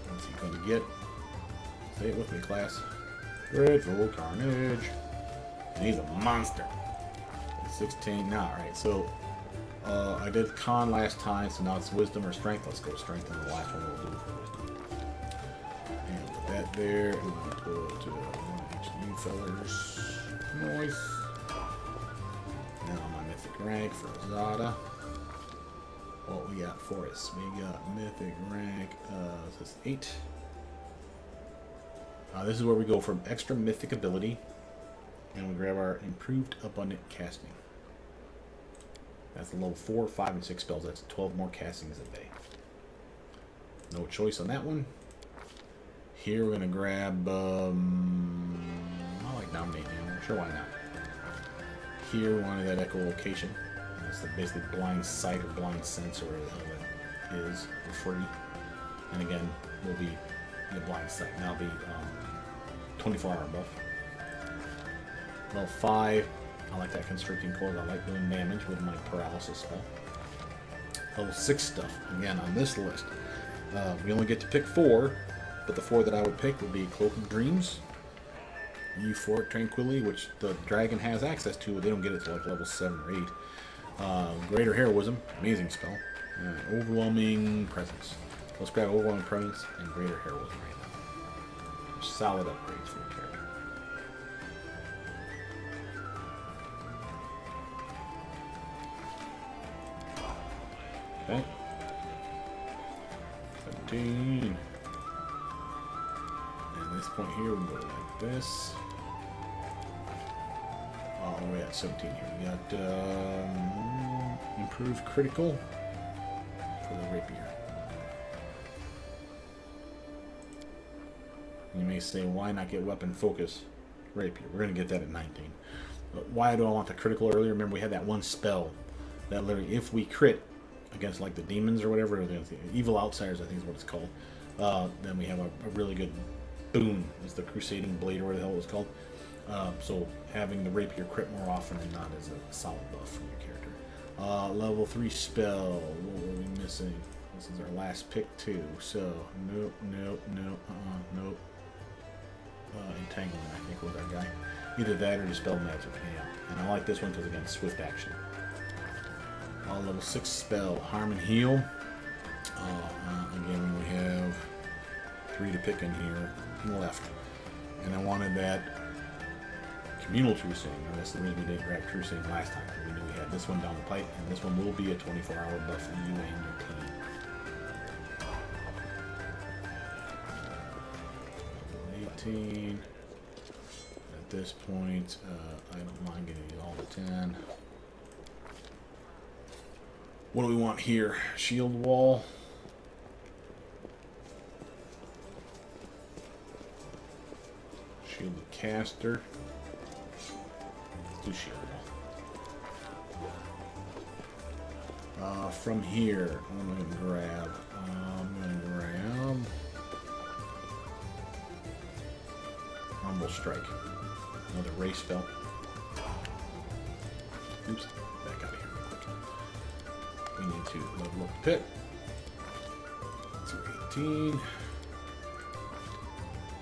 What's he going to get? Say it with me, class. Dreadful Carnage. And he's a monster. 16 now. Alright, so I did con last time, so now it's wisdom or strength. Let's go strength, and the last one we'll do for wisdom. And with that there, and we'll go to one of each of you fellers. Nice. Now my mythic rank for Azata. What we got for us? We got mythic rank, this is 8. This is where we go from extra mythic ability, and we grab our improved abundant casting. That's a level 4, 5, and 6 spells. That's 12 more castings a day. No choice on that one. Here we're going to grab, I like Dominate Animal. Sure, why not? Here we wanted that echolocation. That's basically blind sight or blind sense or whatever the hell that is for free. And again, will be the blind sight. And that'll be 24-hour buff. Level 5. I like that constricting cord. I like doing damage with my paralysis spell. Level 6 stuff. Again, on this list, we only get to pick 4, but the 4 that I would pick would be Cloak of Dreams, Euphoric Tranquility, which the dragon has access to. They don't get it to like level 7 or 8. Greater Heroism, amazing spell. Overwhelming Presence. Let's grab Overwhelming Presence and Greater Heroism right now. Solid upgrades for your character. Okay. 17. And this point here, we can go like this. Oh, we're at 17 here. We got improved critical for the rapier. You may say, why not get weapon focus rapier? We're going to get that at 19. But why do I want the critical earlier? Remember, we had that one spell that literally, if we crit against like the demons or whatever, or the evil outsiders, I think is what it's called, then we have a really good boon. It's the Crusading Blade or whatever the hell it was called. So having the rapier crit more often and not as a solid buff for your character. Level 3 spell. What were we missing? This is our last pick too. So nope. Entanglement, I think, was our guy. Either that or Dispel Magic. Yeah. And I like this one because again, swift action. Level 6 spell, Harm and Heal. Again, we have 3 to pick in here left. And I wanted that Communal Trucing. That's the reason we didn't grab Trucing last time. We knew we had this one down the pipe, and this one will be a 24-hour buff for you and your team. Level 18. At this point, I don't mind getting it all to 10. What do we want here? Shield Wall. Shield the Caster. Let's do Shield Wall. From here, I'm going to grab. Humble Strike. Another race spell. Oops. Back out of here real quick. We need to level up the pit to 18.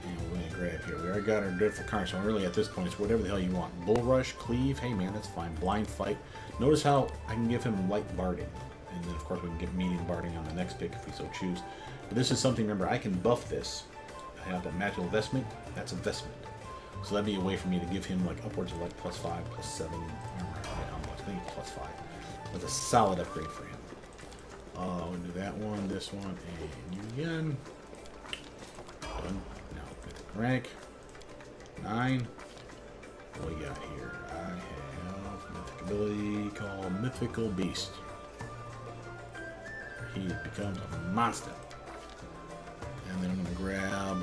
And we're going to grab here. We already got our Dreadful Carnage, so really at this point it's whatever the hell you want. Bull Rush, Cleave, hey man, that's fine. Blind Fight. Notice how I can give him Light Barding. And then of course we can get Medium Barding on the next pick if we so choose. But this is something, remember, I can buff this. I have that Magical Investment. That's investment. So that'd be a way for me to give him like upwards of like +5, +7, I think +5. That's a solid upgrade for him. We'll do that one, this one, and you again. Done. Now, mythic rank. 9. What do we got here? I have mythic ability called Mythical Beast. He becomes a monster. And then I'm going to grab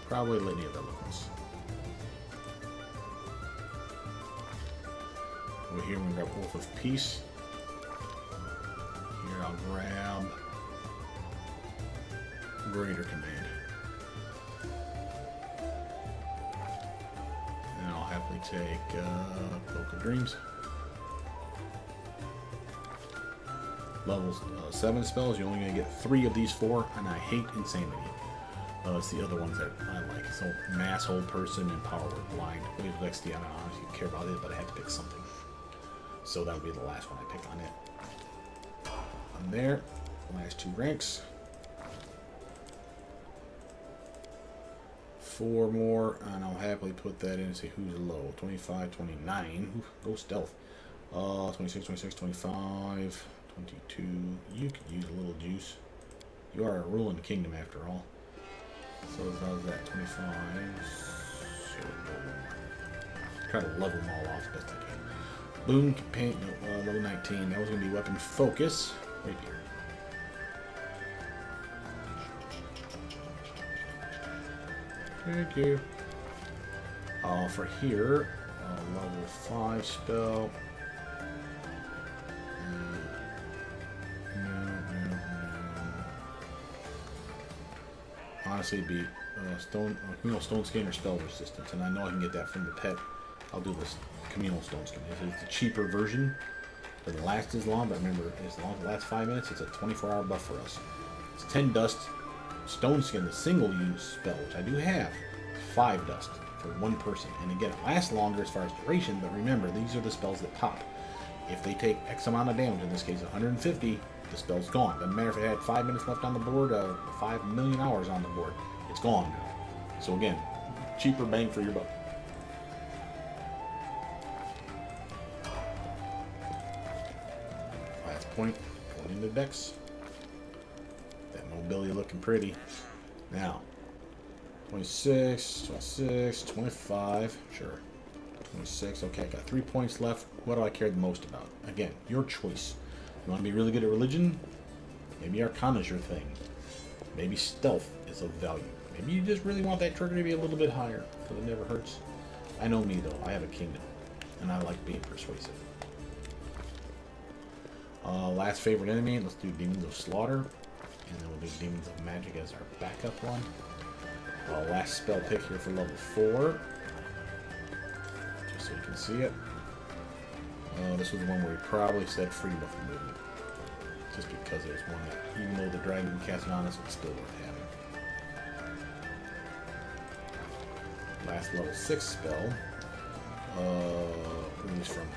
probably Litany of Eloquence. Over here, we're going to grab Wolf of Peace. Here, I'll grab Greater Command. And I'll happily take Cloak of Dreams. Level 7 spells, you're only going to get 3 of these 4, and I hate Insanity. It's the other ones that I like. So, Mass, Hold Person, and Power Word Blind. Wave of XD, I don't honestly care about it, but I had to pick something. So that would be the last one I pick on it. On there, last 2 ranks. 4 more, and I'll happily put that in and say who's low. 25, 29. Oof, go stealth. 26, 26, 25, 22. You could use a little juice. You are ruling the kingdom after all. So that was that 25. So try to level them all off as best I can. Boom, paint, no, level 19. That was going to be weapon focus. Right here. Thank you. For here, level 5 spell. Honestly, it'd be stone skin or spell resistance, and I know I can get that from the pet. I'll do this communal stone skin. It's a cheaper version. Doesn't last as long, but remember, as long as it lasts 5 minutes, it's a 24-hour buff for us. It's 10 dust. Stone skin, the single-use spell, which I do have, 5 dust for one person. And again, it lasts longer as far as duration, but remember, these are the spells that pop. If they take X amount of damage, in this case 150, the spell's gone. Doesn't matter if it had 5 minutes left on the board, 5 million hours on the board. It's gone now. So again, cheaper bang for your buck. Last point, going into decks. That mobility looking pretty. Now, 26, 26, 25, sure. 26, okay, I got 3 points left. What do I care the most about? Again, your choice. You want to be really good at religion? Maybe Arcana is your thing. Maybe stealth is of value. Maybe you just really want that trigger to be a little bit higher, because it never hurts. I know me, though. I have a kingdom, and I like being persuasive. Last favorite enemy, let's do Demons of Slaughter, and then we'll do Demons of Magic as our backup one. Last spell pick here for level 4, just so you can see it. This was the one where he probably said freedom of movement, just because it was one that, even though the dragon cast it on us, it's still worth having. Last level 6 spell, released from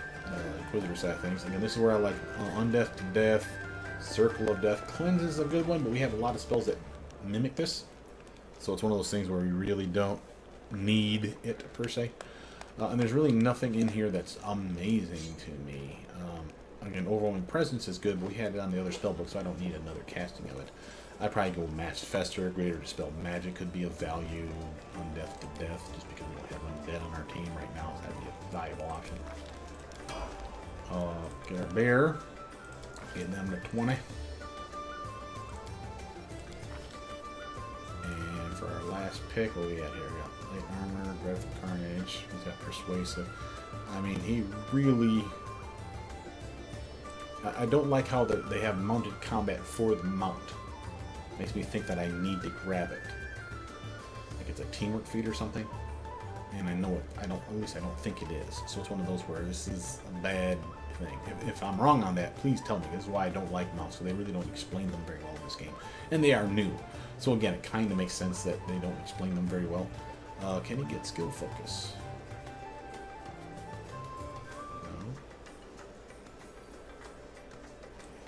Inquisitor side of things. Again, this is where I like Undeath to Death, Circle of Death. Cleanse is a good one, but we have a lot of spells that mimic this. So it's one of those things where we really don't need it, per se. And there's really nothing in here that's amazing to me. Again, Overwhelming Presence is good, but we had it on the other spellbook, so I don't need another casting of it. I'd probably go Mass Fester, Greater Dispel Magic could be of value, Undeath to Death, just because we don't have Undead on our team right now, so that'd be a valuable option. Get our Bear, get them to 20. And for our last pick, what we got here? We got Light Armor, Dreadful Carnage, he's got Persuasive. I mean, he really... I don't like how they have mounted combat for the mount. Makes me think that I need to grab it. Like it's a teamwork feat or something. And I know it. At least I don't think it is. So it's one of those where this is a bad thing. If I'm wrong on that, please tell me. This is why I don't like mounts. So they really don't explain them very well in this game. And they are new. So again, it kind of makes sense that they don't explain them very well. Can he get skill focus?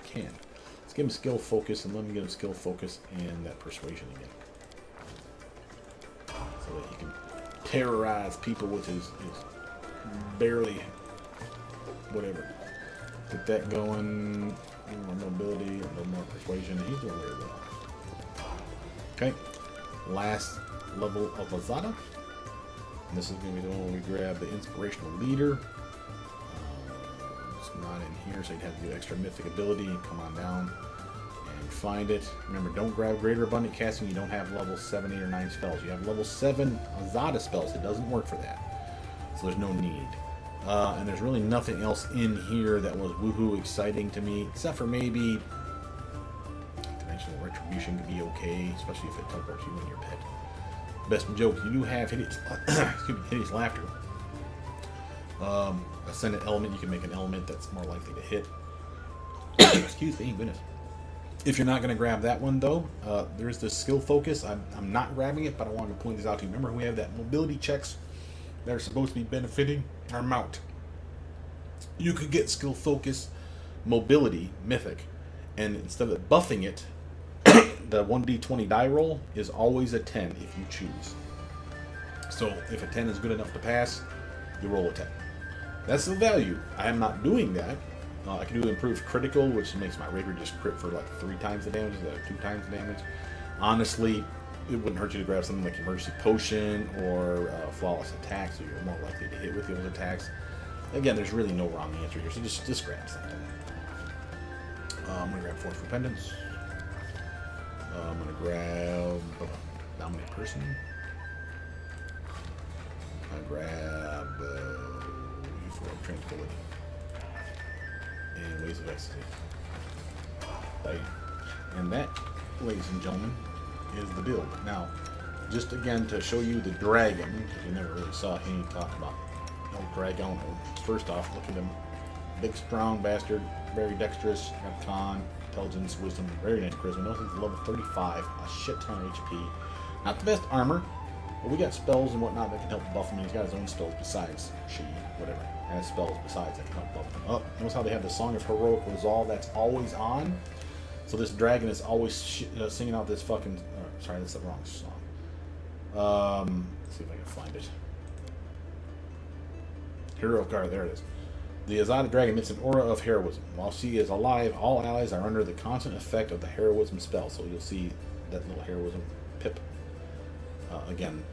Can. Let's give him skill focus, and let me get him skill focus and that persuasion again. So that he can terrorize people with his barely whatever. Get that going. A little more mobility, a little more persuasion, and he's doing very well. Okay. Last level of Azata. And this is going to be the one where we grab the Inspirational Leader. Not in here, so you'd have to do extra mythic ability and come on down and find it. Remember, don't grab Greater Abundant Casting. You don't have level 7, 8, or 9 spells. You have level 7 Azata spells. It doesn't work for that, so there's no need. And there's really nothing else in here that was woohoo exciting to me, except for maybe Dimensional Retribution could be okay, especially if it teleports you and your pet. Best joke, you do have hideous, hideous laughter. Ascendant element, you can make an element that's more likely to hit. Excuse me, goodness. If you're not going to grab that one, though, there's the skill focus. I'm not grabbing it, but I wanted to point this out to you. Remember, we have that mobility checks that are supposed to be benefiting our mount. You could get skill focus, mobility, mythic, and instead of buffing it, the 1d20 die roll is always a 10 if you choose. So if a 10 is good enough to pass, you roll a 10. That's the value. I am not doing that, I can do improved critical, which makes my rapier just crit for like 3 times the damage instead of 2 times the damage. Honestly, it wouldn't hurt you to grab something like emergency potion or flawless attack, so you're more likely to hit with those attacks. Again, there's really no wrong answer here, so just grab something. I'm gonna grab Force for Pendants. I'm gonna grab Dominate Person. I grab for Tranquility and Ways of Ecstasy. And that, ladies and gentlemen, is the build. Now, just again to show you the dragon, because you never really saw any talk about dragon. First off, look at him. Big, strong bastard, very dexterous, got con, intelligence, wisdom, very nice charisma. Notice he's level 35, a shit ton of HP. Not the best armor, but we got spells and whatnot that can help buff him. He's got his own spells besides whatever, has spells besides that can help buff him. Oh, notice how they have the Song of Heroic Resolve that's always on. So this dragon is always singing out this fucking. Sorry, that's the wrong song. Let's see if I can find it. Hero card, there it is. The Azata dragon emits an aura of heroism. While she is alive, all allies are under the constant effect of the heroism spell. So you'll see that little heroism pip. Again,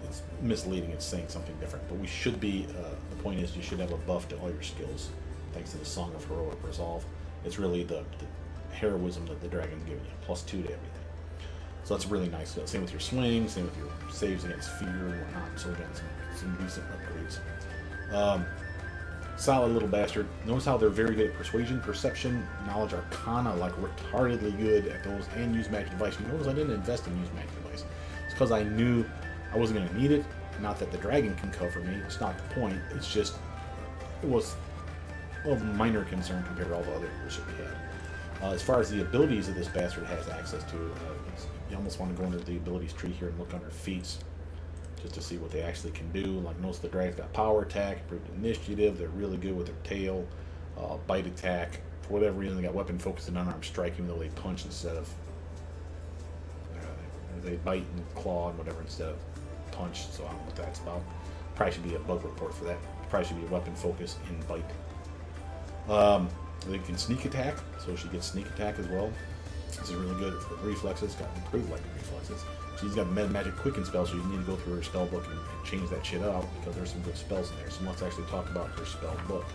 it's misleading. It's saying something different. But we should be. The point is, you should have a buff to all your skills, thanks to the Song of Heroic Resolve. It's really the heroism that the dragon is giving you, +2 to everything. So that's really nice. Same with your swing, same with your saves against fear and whatnot. So again, some decent upgrades. Solid little bastard. Notice how they're very good at persuasion, perception, knowledge, arcana, like retardedly good at those, and use magic device. You notice I didn't invest in use magic device. It's because I knew I wasn't going to need it. Not that the dragon can cover me. It's not the point. It's just it was of minor concern compared to all the other shit we had. As far as the abilities that this bastard has access to, you almost want to go into the abilities tree here and look under feats just to see what they actually can do. Like most of the dragon's got power attack, improved initiative, they're really good with their tail, bite attack. For whatever reason, they got weapon focus and unarmed strike, even though they punch instead of they bite and claw and whatever instead of punch. So I don't know what that's about. Probably should be a bug report for that. Probably should be a weapon focus in bite. They can sneak attack, so she gets sneak attack as well. This is really good for reflexes, got improved like reflexes. She's got magic quicken spell, so you need to go through her spell book and change that shit out because there's some good spells in there. So let's actually talk about her spell book.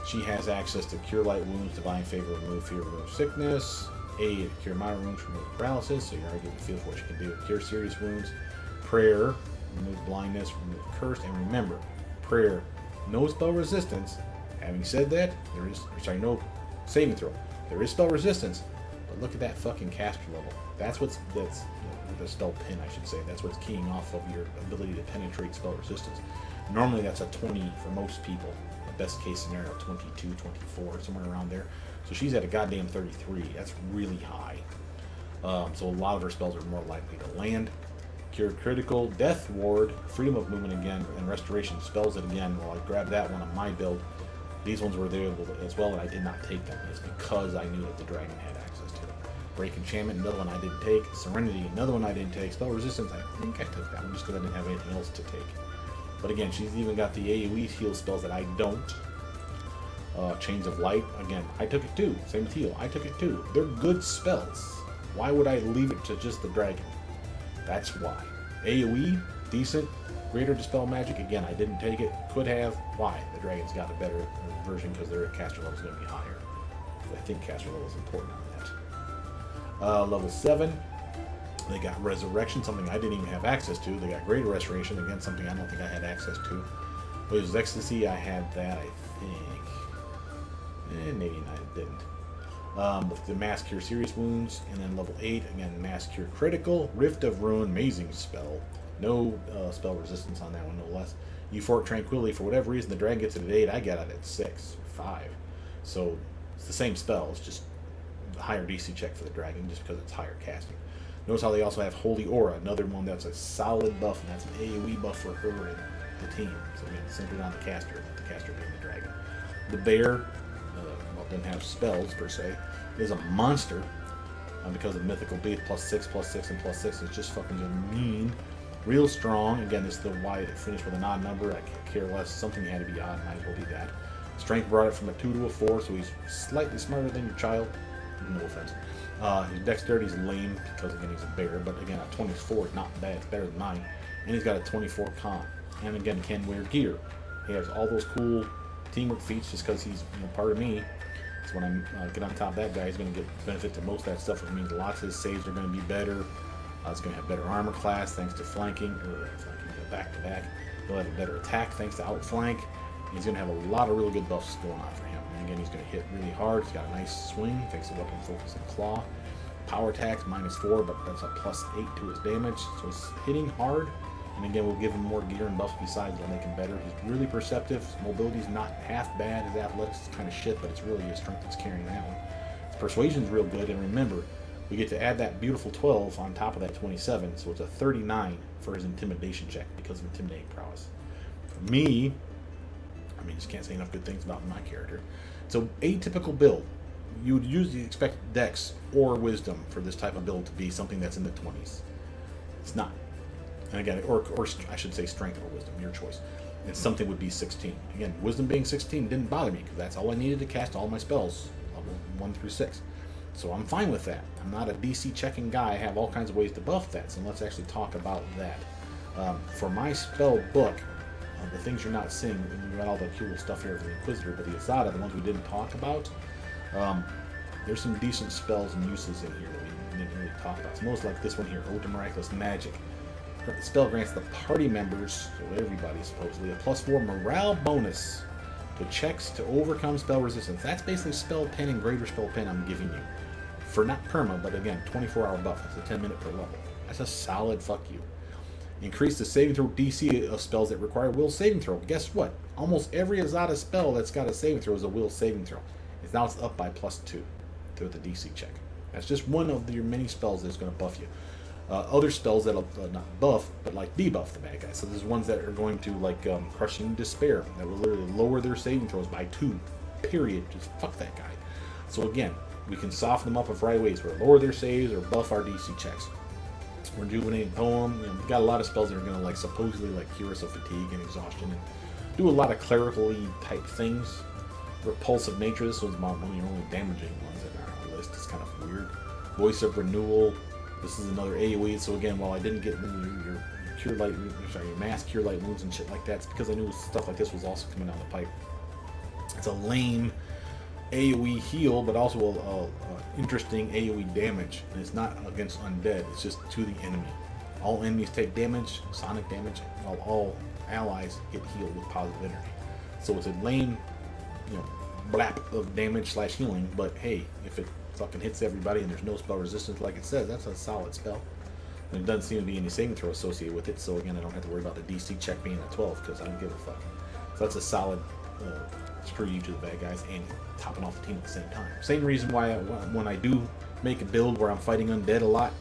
She has access to Cure Light Wounds, Divine Favor, Remove Fear, Remove Sickness, Aid, Cure Minor Wounds, Remove Paralysis, so you already get the feel for what you can do. Cure Serious Wounds, Prayer, Remove Blindness, Remove Curse, and remember, Prayer, no spell resistance. Having said that, no saving throw. There is spell resistance, but look at that fucking caster level. That's the spell pin, I should say. That's what's keying off of your ability to penetrate spell resistance. Normally that's a 20 for most people. The best case scenario, 22, 24, somewhere around there. So she's at a goddamn 33. That's really high. So a lot of her spells are more likely to land. Cure Critical, Death Ward, Freedom of Movement again, and Restoration spells it again. Well, I grabbed that one on my build. These ones were there as well, and I did not take them. It's because I knew that the dragon had access to them. Break Enchantment, another one I didn't take. Serenity, another one I didn't take. Spell Resistance, I think I took that one just because I didn't have anything else to take. But again, she's even got the AoE heal spells that I don't. Chains of Light, again, I took it too. Same with heal, I took it too. They're good spells. Why would I leave it to just the dragon? That's why. AoE, decent. Greater Dispel Magic, again, I didn't take it. Could have. Why? The dragon's got a better version because their caster level is going to be higher. I think caster level is important on that. Level 7, they got Resurrection, something I didn't even have access to. They got Greater Restoration, again, something I don't think I had access to. Waves of Ecstasy, I had that, I think. Maybe I didn't. With the Mass Cure Serious Wounds, and then level 8, again, Mass Cure Critical. Rift of Ruin, amazing spell. No spell resistance on that one, no less. Euphoric Tranquility, for whatever reason, the dragon gets it at 8, I got it at 6 or 5. So it's the same spell, it's just a higher DC check for the dragon just because it's higher casting. Notice how they also have Holy Aura, another one that's a solid buff, and that's an AoE buff for her and the team. So again, centered on the caster being the dragon. The bear, doesn't have spells per se, is a monster because of Mythical Beast, +6, +6, and +6 is just fucking mean. Real strong. Again, this is the why it finished with an odd number. I could care less. Something had to be odd, might as well be that. Strength brought it from a 2 to a 4, so he's slightly smarter than your child. No offense. His dexterity is lame because, again, he's a bear. But, again, a 24 is not bad. It's better than mine. And he's got a 24 con. And, again, can wear gear. He has all those cool teamwork feats just because he's part of me. So when I get on top of that guy, he's going to get benefit to most of that stuff. Which means lots of his saves are going to be better. He's going to have better armor class thanks to flanking. Back to back. He'll have a better attack thanks to Outflank. He's going to have a lot of really good buffs going on for him. And again, he's going to hit really hard. He's got a nice swing thanks to weapon focus and claw. Power attacks -4, but that's a +8 to his damage. So he's hitting hard. And again, we'll give him more gear and buffs besides to make him better. He's really perceptive. His mobility's not half bad. His athletics is kind of shit, but it's really his strength that's carrying that one. His persuasion's real good. And remember, we get to add that beautiful 12 on top of that 27. So it's a 39 for his intimidation check because of intimidating prowess. For me, I mean, just can't say enough good things about my character. So, atypical build. You would usually expect Dex or Wisdom for this type of build to be something that's in the 20s. It's not. And again, or I should say Strength or Wisdom, your choice. And something would be 16. Again, Wisdom being 16 didn't bother me because that's all I needed to cast all my spells, level 1 through 6. So I'm fine with that. I'm not a DC checking guy. I have all kinds of ways to buff that. So let's actually talk about that. For my spell book, the things you're not seeing, and we got all the cool stuff here with the Inquisitor, but the Azata, the ones we didn't talk about, there's some decent spells and uses in here that we didn't really talk about. So most like this one here, Ode to Miraculous Magic. The spell grants the party members, so everybody supposedly, a +4 morale bonus to checks to overcome spell resistance. That's basically spell pen and greater spell pen I'm giving you. For not perma, but again, 24-hour buff. That's a 10-minute per level. That's a solid fuck you. Increase the saving throw DC of spells that require will saving throw. Guess what? Almost every Azata spell that's got a saving throw is a will saving throw. Now it's up by +2 to the DC check. That's just one of your many spells that's going to buff you. Other spells that'll not buff, but like debuff the bad guys. So there's ones that are going to, like Crushing Despair, that will literally lower their saving throws by 2. Period. Just fuck that guy. So again, we can soften them up in a variety of ways. We'll lower their saves or buff our DC checks. Rejuvenating Poem. We've got a lot of spells that are going to supposedly cure us of fatigue and exhaustion and do a lot of clerical-y type things. Repulsive Nature. This one's one of your only damaging ones that are on the list. It's kind of weird. Voice of Renewal. This is another AoE. So again, while I didn't get your cure light, your mass cure light wounds and shit like that, it's because I knew stuff like this was also coming down the pipe. It's a lame AoE heal, but also a interesting AoE damage. And it's not against undead, it's just to the enemy. All enemies take damage, sonic damage, while all allies get healed with positive energy. So it's a lame, blap of damage / healing, but hey, if it fucking hits everybody and there's no spell resistance like it says, that's a solid spell. And it doesn't seem to be any saving throw associated with it, so again, I don't have to worry about the DC check being at 12 because I don't give a fuck. So that's a solid screw you to the bad guys and topping off the team at the same time. Same reason why when I do make a build where I'm fighting undead a lot,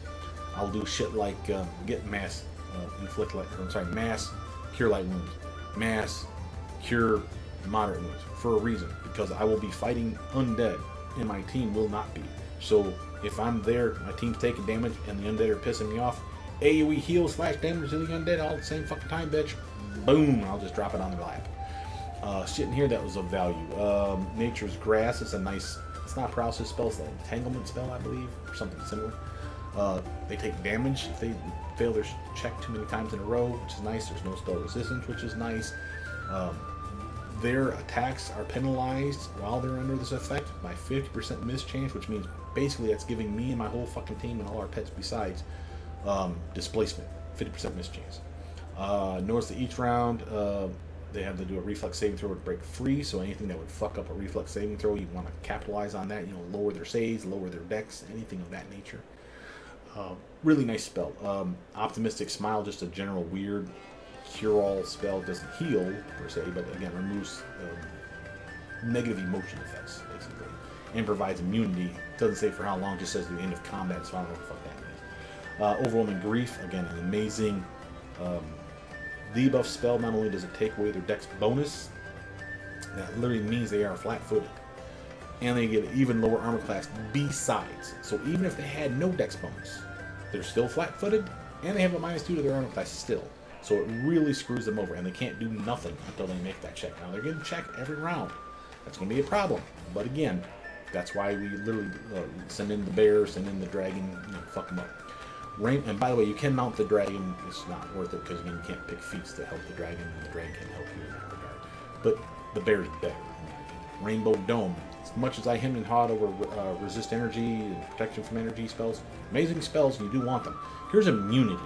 I'll do shit like get mass mass cure light wounds, mass cure moderate wounds for a reason, because I will be fighting undead and my team will not be. So if I'm there, my team's taking damage and the undead are pissing me off, AoE heal / damage to the undead all at the same fucking time, bitch. Boom, I'll just drop it on their lap. Shit in here that was of value. Nature's Grass is a nice, it's not a paralysis spell, it's an entanglement spell, I believe, or something similar. They take damage if they fail their check too many times in a row, which is nice. There's no spell resistance, which is nice. Their attacks are penalized while they're under this effect by 50% miss chance, which means basically that's giving me and my whole fucking team and all our pets besides displacement, 50% miss chance. Notice that each round they have to do a reflex saving throw to break free, so anything that would fuck up a reflex saving throw, you want to capitalize on that, lower their saves, lower their dex, anything of that nature. Really nice spell. Optimistic Smile, just a general weird cure-all spell, doesn't heal per se, but again removes negative emotion effects basically, and provides immunity. Doesn't say for how long, just says the end of combat, so I don't know what the fuck that means. Overwhelming Grief, again an amazing debuff spell. Not only does it take away their dex bonus, that literally means they are flat-footed, and they get an even lower armor class besides. So even if they had no dex bonus, they're still flat-footed, and they have a -2 to their armor class still. So it really screws them over, and they can't do nothing until they make that check. Now they're getting checked every round, That's going to be a problem. But again, that's why we literally send in the bear, send in the dragon, fuck them up. And by the way, you can mount the dragon. It's not worth it because, again, you can't pick feats to help the dragon, and the dragon can help you in that regard. But the bear's better, in my opinion. Rainbow Dome. As much as I hemmed and hawed over resist energy and protection from energy spells, amazing spells, and you do want them. Here's immunity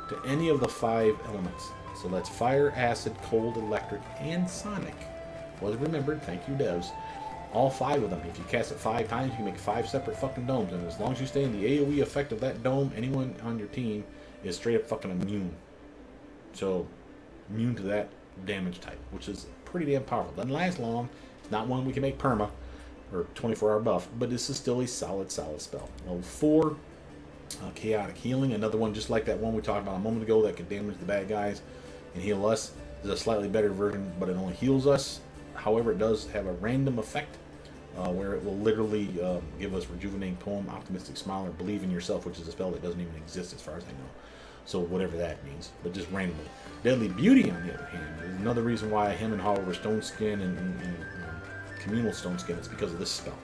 to any of the 5 elements. So that's fire, acid, cold, electric, and sonic. Was remembered, thank you, devs. All 5 of them. If you cast it 5 times, you can make 5 separate fucking domes. And as long as you stay in the AoE effect of that dome, anyone on your team is straight up fucking immune. So, immune to that damage type, which is pretty damn powerful. Doesn't last long. It's not one we can make perma, or 24-hour buff, but this is still a solid spell. Level 4, Chaotic Healing. Another one just like that one we talked about a moment ago that could damage the bad guys and heal us. This is a slightly better version, but it only heals us. However, it does have a random effect where it will literally give us Rejuvenating Poem, Optimistic Smile, or Believe in Yourself, which is a spell that doesn't even exist as far as I know. So whatever that means, but just randomly. Deadly Beauty, on the other hand, is another reason why I hem and haw over Stone Skin and Communal Stone Skin. It's because of this spell.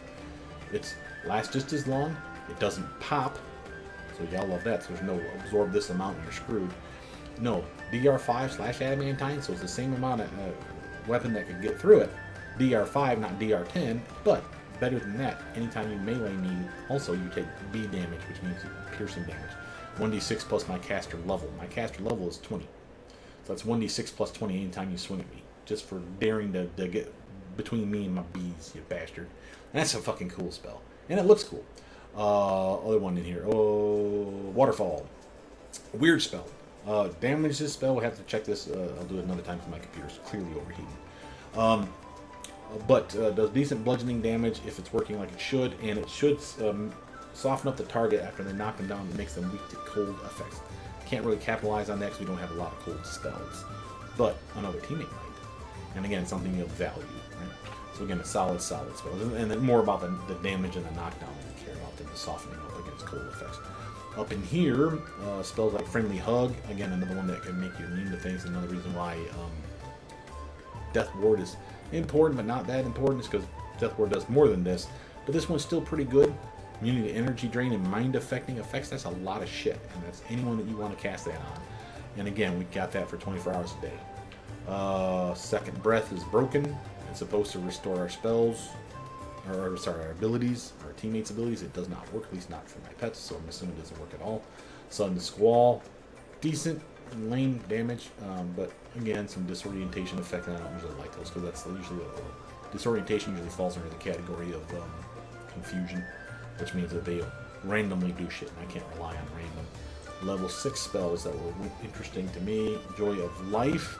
It lasts just as long. It doesn't pop, so y'all love that. So there's no absorb this amount and you're screwed. No, DR5/adamantine, so it's the same amount of weapon that could get through it. DR5, not DR10, but better than that. Anytime you melee me, also you take B damage, which means piercing damage. 1d6 plus my caster level. My caster level is 20. So that's 1d6 plus 20 anytime you swing at me. Just for daring to get between me and my bees, you bastard. And that's a fucking cool spell. And it looks cool. Other one in here. Oh, Waterfall. Weird spell. Damage this spell, we'll have to check this. I'll do it another time because my computer's clearly overheating. But does decent bludgeoning damage if it's working like it should, and it should soften up the target after they knock them down and makes them weak to cold effects. Can't really capitalize on that because we don't have a lot of cold spells, but another teammate might. And again, something of value, right? So again, a solid spell. And then more about the damage and the knockdown we care about than the softening up against cold effects. Up in here, spells like Friendly Hug. Again, another one that can make you immune to things. Another reason why Death Ward is important, but not that important, is because Death Ward does more than this. But this one's still pretty good. Immunity to Energy Drain and Mind Affecting effects. That's a lot of shit. And that's anyone that you want to cast that on. And again, we got that for 24 hours a day. Second Breath is broken. It's supposed to restore our spells. Our abilities, our teammates' abilities. It does not work, at least not for my pets, so I'm assuming it doesn't work at all. Sudden Squall, decent, lame damage, but again, some disorientation effect, and I don't usually like those, because that's usually, disorientation usually falls under the category of confusion, which means that they randomly do shit, and I can't rely on random. Level 6 spells that were interesting to me. Joy of Life.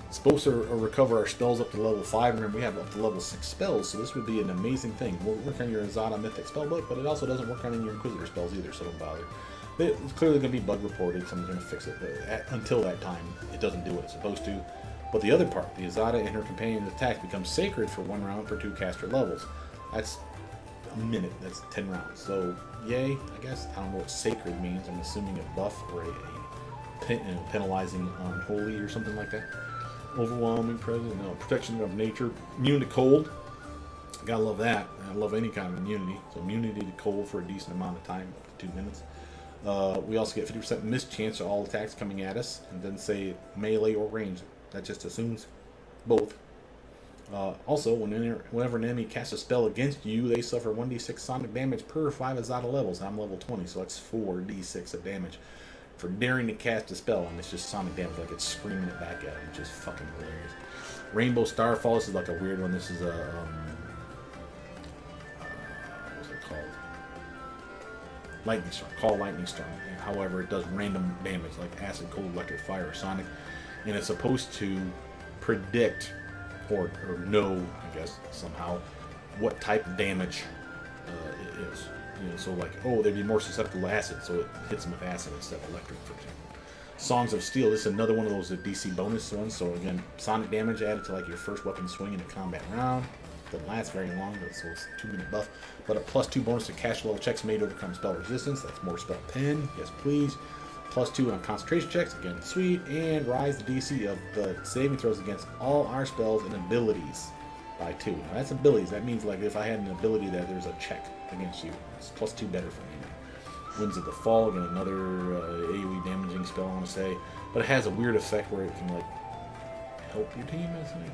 Supposed to recover our spells up to level 5. Remember, we have up to level 6 spells, so this would be an amazing thing. Will work on your Azata Mythic Spellbook, but it also doesn't work on any of your Inquisitor spells either, so don't bother. It's clearly going to be bug reported, someone's going to fix it, but until that time, it doesn't do what it's supposed to. But the other part, the Azata and her companion's attack becomes sacred for 1 round for 2 caster levels. That's a minute, that's 10 rounds. So, yay, I guess. I don't know what sacred means. I'm assuming a buff or a penalizing unholy or something like that. Overwhelming presence, no, protection of nature, immune to cold. Gotta love that. I love any kind of immunity. So immunity to cold for a decent amount of time, up to 2 minutes. We also get 50% miss chance to all attacks coming at us, and then say melee or range. That just assumes both. Also, whenever an enemy casts a spell against you, they suffer 1d6 sonic damage per 5 Azata levels. I'm level 20, so that's 4d6 of damage for daring to cast a spell, and it's just sonic damage, like it's screaming it back at him, which is fucking hilarious. Rainbow Starfall, this is like a weird one. This is a, what's it called? Lightning Storm. Call Lightning Storm. However, it does random damage, like acid, cold, electric, fire, or sonic, and it's supposed to predict, or know, I guess, somehow, what type of damage it is. You know, so like, oh, they'd be more susceptible to acid, so it hits them with acid instead of electric, for example. Songs of Steel, this is another one of those DC bonus ones, so again, sonic damage added to like your first weapon swing in a combat round. Doesn't last very long, so it's a 2-minute buff. But a +2 bonus to cash level checks made to overcome spell resistance. That's more spell 10, yes please. +2 on concentration checks, again, sweet, and rise the DC of the saving throws against all our spells and abilities by 2. Now, that's abilities. That means, like, if I had an ability that there's a check against you, it's +2 better for me. Winds of the Fall, again, another AoE damaging spell, I want to say. But it has a weird effect where it can, like, help your team, isn't it?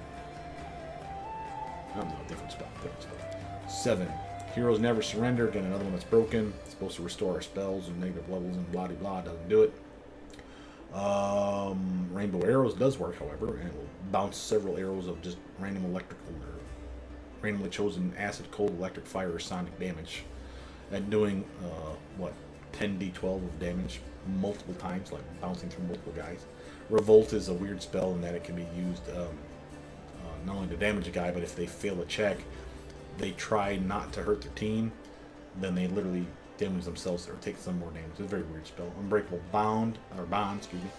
I don't know, different spell. 7. Heroes Never Surrender, again, another one that's broken. It's supposed to restore our spells and negative levels and blah, blah, blah. Doesn't do it. Rainbow Arrows does work, however, and it will bounce several arrows of just random electrical or randomly chosen acid, cold, electric, fire, or sonic damage. And doing, 10d12 of damage multiple times, like bouncing through multiple guys. Revolt is a weird spell in that it can be used not only to damage a guy, but if they fail a check, they try not to hurt their team, then they literally damage themselves or take some more damage. It's a very weird spell. Unbreakable Bond, excuse me.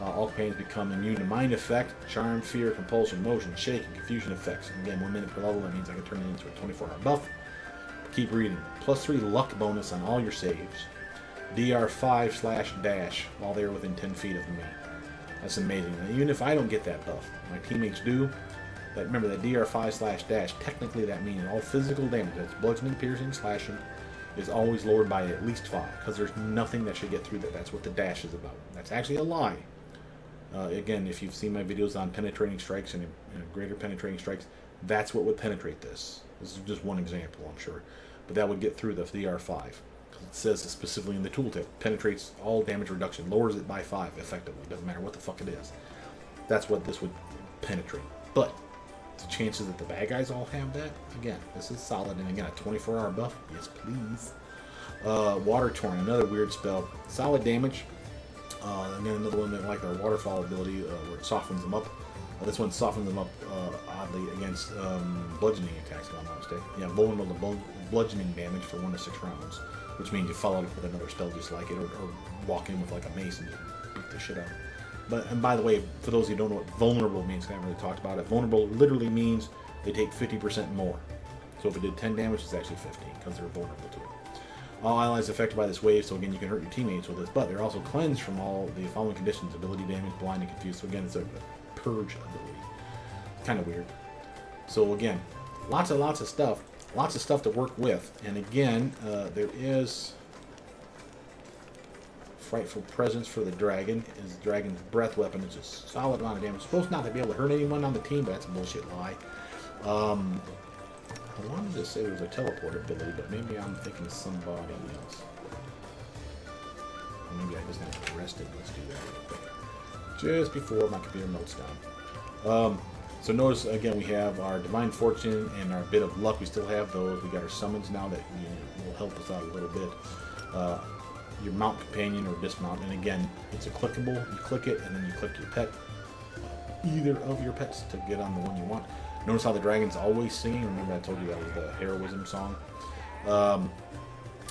All companions become immune to mind effect, charm, fear, compulsion, motion, shake, and confusion effects. And again, 1 minute per level, that means I can turn it into a 24-hour buff. Keep reading. +3 luck bonus on all your saves. DR5/dash while they're within 10 feet of me. That's amazing. Now, even if I don't get that buff, my teammates do. But remember that DR5/dash, technically that means all physical damage, that's bludgeoning, piercing, slashing, is always lowered by at least 5. Because there's nothing that should get through that. That's what the dash is about. That's actually a lie. Again, if you've seen my videos on penetrating strikes and greater penetrating strikes, that's what would penetrate this. This is just one example, I'm sure. But that would get through the DR5. Because it says specifically in the tooltip, penetrates all damage reduction, lowers it by 5 effectively. Doesn't matter what the fuck it is. That's what this would penetrate. But the chances that the bad guys all have that, again, this is solid. And again, a 24-hour buff, yes please. Water Torrent, another weird spell. Solid damage. And then another one that like our waterfall ability where it softens them up. This one softens them up oddly against bludgeoning attacks, if I'm not mistaken. Yeah, vulnerable to bludgeoning damage for 1 to 6 rounds, which means you follow it with another spell just like it, or walk in with like a mace and just beat the shit out. But, and by the way, for those who don't know what vulnerable means, I haven't really talked about it. Vulnerable literally means they take 50% more. So if it did 10 damage, it's actually 15 because they're vulnerable to it. All allies affected by this wave, so again, you can hurt your teammates with this, but they're also cleansed from all the following conditions: ability damage, blind, and confused. So again, it's a purge ability. Kind of weird. So again, lots of stuff to work with. And again, there is Frightful Presence for the dragon. Is the dragon's breath weapon. It's a solid amount of damage. It's supposed not to be able to hurt anyone on the team, but that's a bullshit lie. I wanted to say there was a teleport ability, but maybe I'm thinking somebody else. Or maybe I just have to rest it. Let's do that real quick. Just before my computer melts down. So notice, again, we have our Divine Fortune and our Bit of Luck. We still have those. We got our summons now that will help us out a little bit. Your Mount Companion or Dismount. And again, it's a clickable. You click it, and then you click your pet. Either of your pets to get on the one you want. Notice how the dragon's always singing. Remember I told you that was the heroism song.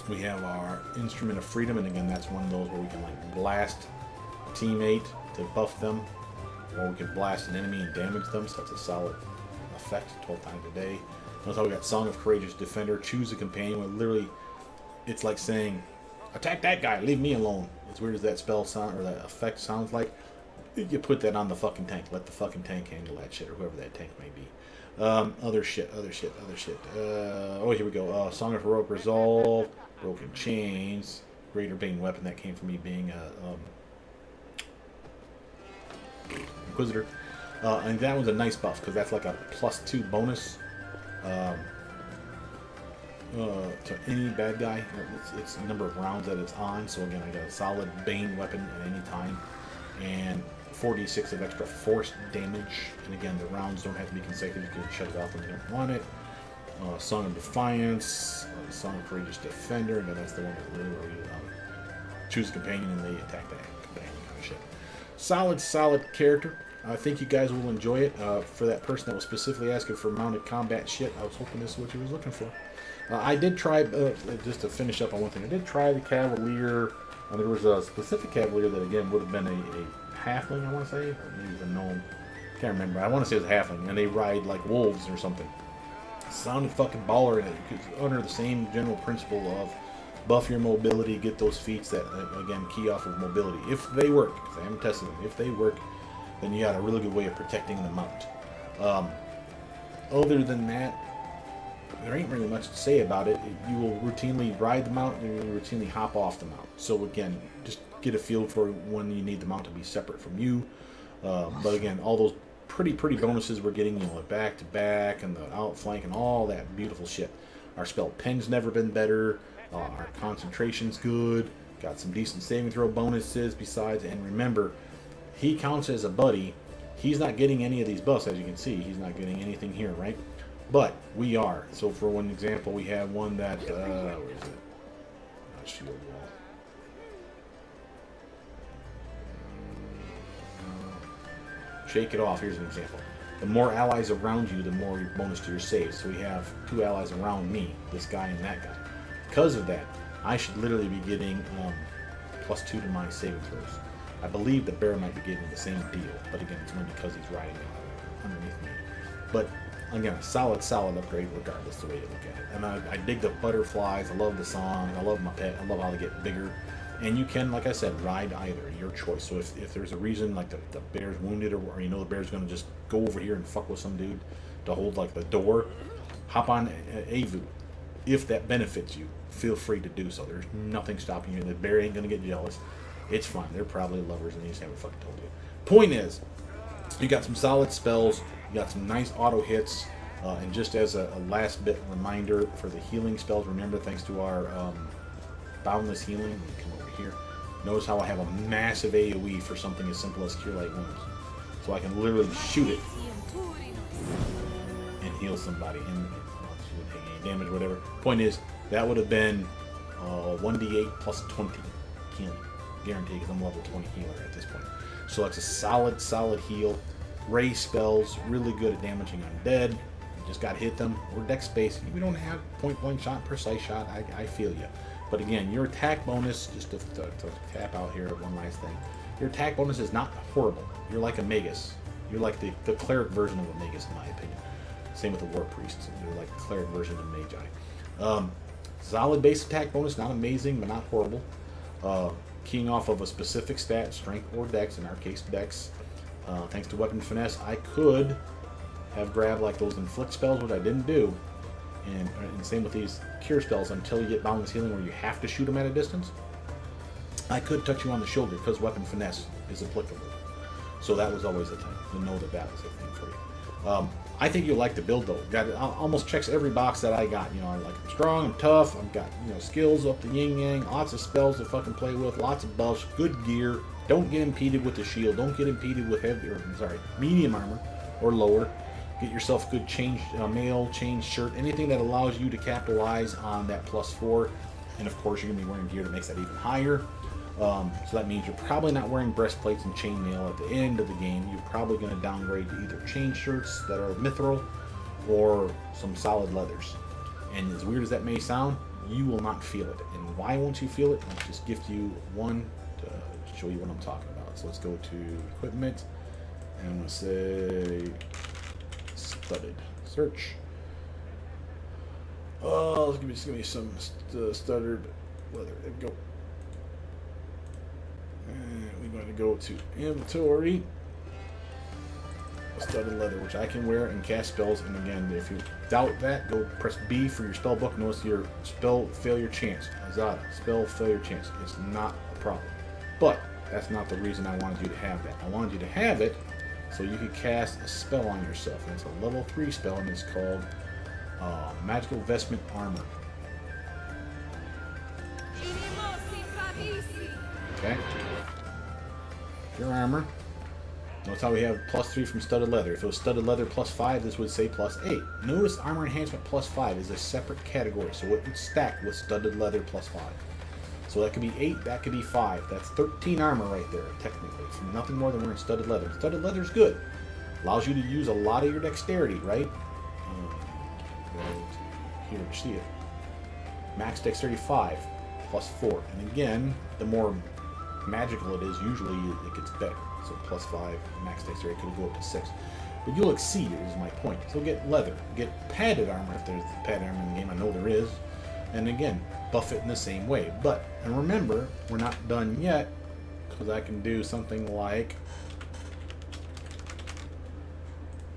We have our Instrument of Freedom, and again, that's one of those where we can like blast a teammate to buff them, or we can blast an enemy and damage them, so that's a solid effect 12 times a day. Notice how we got Song of Courageous Defender. Choose a companion. Where literally, it's like saying, attack that guy, leave me alone. As weird as that spell sound or that effect sounds like, you put that on the fucking tank. Let the fucking tank handle that shit, or whoever that tank may be. Other shit. Oh, here we go. Song of Heroic Resolve, Broken Chains, Greater Bane Weapon. That came from me being Inquisitor. And that was a nice buff, because that's like a +2 bonus to any bad guy. It's the number of rounds that it's on. So again, I got a solid Bane weapon at any time. And 4d6 of extra force damage, and again, the rounds don't have to be consecutive. You can shut it off when you don't want it. Song of Defiance, Song of Courageous Defender, and that's the one that really where you choose a companion and they attack that companion kind of shit. Solid character. I think you guys will enjoy it. For that person that was specifically asking for mounted combat shit, I was hoping this is what you was looking for. I did try, just to finish up on one thing, I did try the Cavalier. There was a specific Cavalier that, again, would have been a halfling, I want to say, or maybe it was a gnome. Can't remember. I want to say it was a halfling, and they ride like wolves or something. Sounded fucking baller, and it was under the same general principle of buff your mobility, get those feats that, again, key off of mobility. If they work, because I haven't tested them, if they work, then you got a really good way of protecting the mount. Other than that, there ain't really much to say about it. You will routinely ride the mount and you will routinely hop off the mount. So again, just get a feel for when you need the mount to be separate from you. But again, all those pretty bonuses we're getting, you know, back to back and the outflank and all that beautiful shit. Our spell pen's never been better. Our concentration's good. Got some decent saving throw bonuses besides. And remember, he counts as a buddy. He's not getting any of these buffs, as you can see. He's not getting anything here, right? But we are. So for one example, we have one that, where is it? Not shield wall. Shake it off. Here's an example. The more allies around you, the more your bonus to your saves. So we have 2 allies around me, this guy and that guy. Because of that, I should literally be getting +2 to my saving throws. I believe the bear might be getting the same deal, but again, it's only because he's riding underneath me. But again, a solid upgrade regardless the way you look at it. And I dig the butterflies, I love the song, I love my pet, I love how they get bigger. And you can, like I said, ride either, your choice. So if there's a reason, like the bear's wounded, or you know the bear's going to just go over here and fuck with some dude to hold like the door, hop on Avu. If that benefits you, feel free to do so. There's nothing stopping you. The bear ain't going to get jealous. It's fine. They're probably lovers and they just haven't fucking told you. Point is, you got some solid spells, you got some nice auto hits, and just as a last bit reminder for the healing spells, remember, thanks to our boundless healing, let me come over here. Notice how I have a massive AoE for something as simple as Cure Light Wounds. So I can literally shoot it and heal somebody, and she wouldn't take any damage, whatever. Point is, that would have been 1d8 plus 20 healing. Guaranteed, because I'm level 20 healer at this point. So that's a solid heal. Ray spells, really good at damaging undead. You just got to hit them. We're dex space. We don't have point blank shot, precise shot. I feel you. But again, your attack bonus, just to tap out here one last thing, your attack bonus is not horrible. You're like a magus. You're like the cleric version of a magus, in my opinion. Same with the war priests. You're like the cleric version of magi. Solid base attack bonus, not amazing, but not horrible. Keying off of a specific stat, strength or dex, in our case dex. Thanks to weapon finesse, I could have grabbed like those inflict spells, which I didn't do. And same with these cure spells until you get boundless healing where you have to shoot them at a distance. I could touch you on the shoulder because weapon finesse is applicable. So that was always a thing, to know that that was a thing for you. I think you'll like the build though. Got it, almost checks every box that I got. You know, I'm strong, I'm tough, I've got, you know, skills up the yin yang, lots of spells to fucking play with, lots of buffs, good gear. Don't get impeded with the shield. Don't get impeded with medium armor or lower. Get yourself good mail, change shirt, anything that allows you to capitalize on that +4. And of course, you're gonna be wearing gear that makes that even higher. So that means you're probably not wearing breastplates and chainmail at the end of the game. You're probably going to downgrade to either chain shirts that are mithril or some solid leathers. And as weird as that may sound, you will not feel it. And why won't you feel it? I'll just gift you one to show you what I'm talking about. So let's go to equipment, and I'm going to say studded. Search. Oh, let's give me some studded leather. There we go. And we're going to go to inventory, studded leather, which I can wear and cast spells. And again, if you doubt that, go press B for your spell book. Notice your spell failure chance. Azata, spell failure chance. It's not a problem. But that's not the reason I wanted you to have that. I wanted you to have it so you could cast a spell on yourself. And it's a level 3 spell, and it's called Magical Vestment Armor. Okay. Your armor. Notice how we have +3 from studded leather. If it was studded leather +5, this would say +8. Notice armor enhancement +5 is a separate category, so it would stack with studded leather +5. So that could be 8, that could be 5. That's 13 armor right there, technically. So nothing more than wearing studded leather. Studded leather is good. Allows you to use a lot of your dexterity, right? Here, you see it. Max dexterity 5 +4. And again, the more magical it is, usually it gets better. So +5 max dexterity could go up to 6, but you'll exceed it, is my point. So get leather, get padded armor if there's padded armor in the game. I know there is. And again, buff it in the same way. And remember, we're not done yet, because I can do something like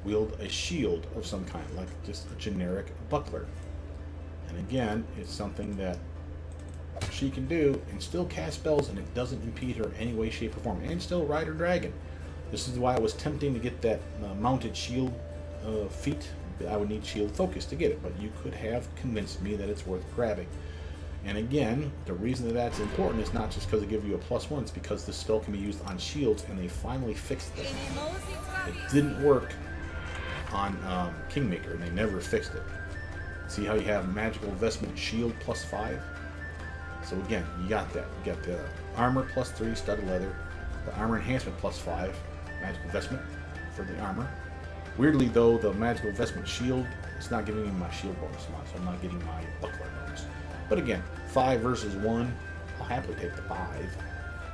wield a shield of some kind, like just a generic buckler. And again, it's something that she can do and still cast spells, and it doesn't impede her in any way, shape, or form, and still ride her dragon. This is why I was tempting to get that mounted shield feat. I would need shield focus to get it, but you could have convinced me that it's worth grabbing. And again, the reason that that's important is not just because it gives you a +1, it's because this spell can be used on shields, and they finally fixed this. It didn't work on Kingmaker, and they never fixed it. See how you have magical investment shield +5? So again, you got that. You got the armor +3 studded leather, the armor enhancement +5, magical investment for the armor. Weirdly though, the magical investment shield, it's not giving me my shield bonus amount, so I'm not getting my buckler bonus. But again, 5 versus 1, I'll happily take the 5.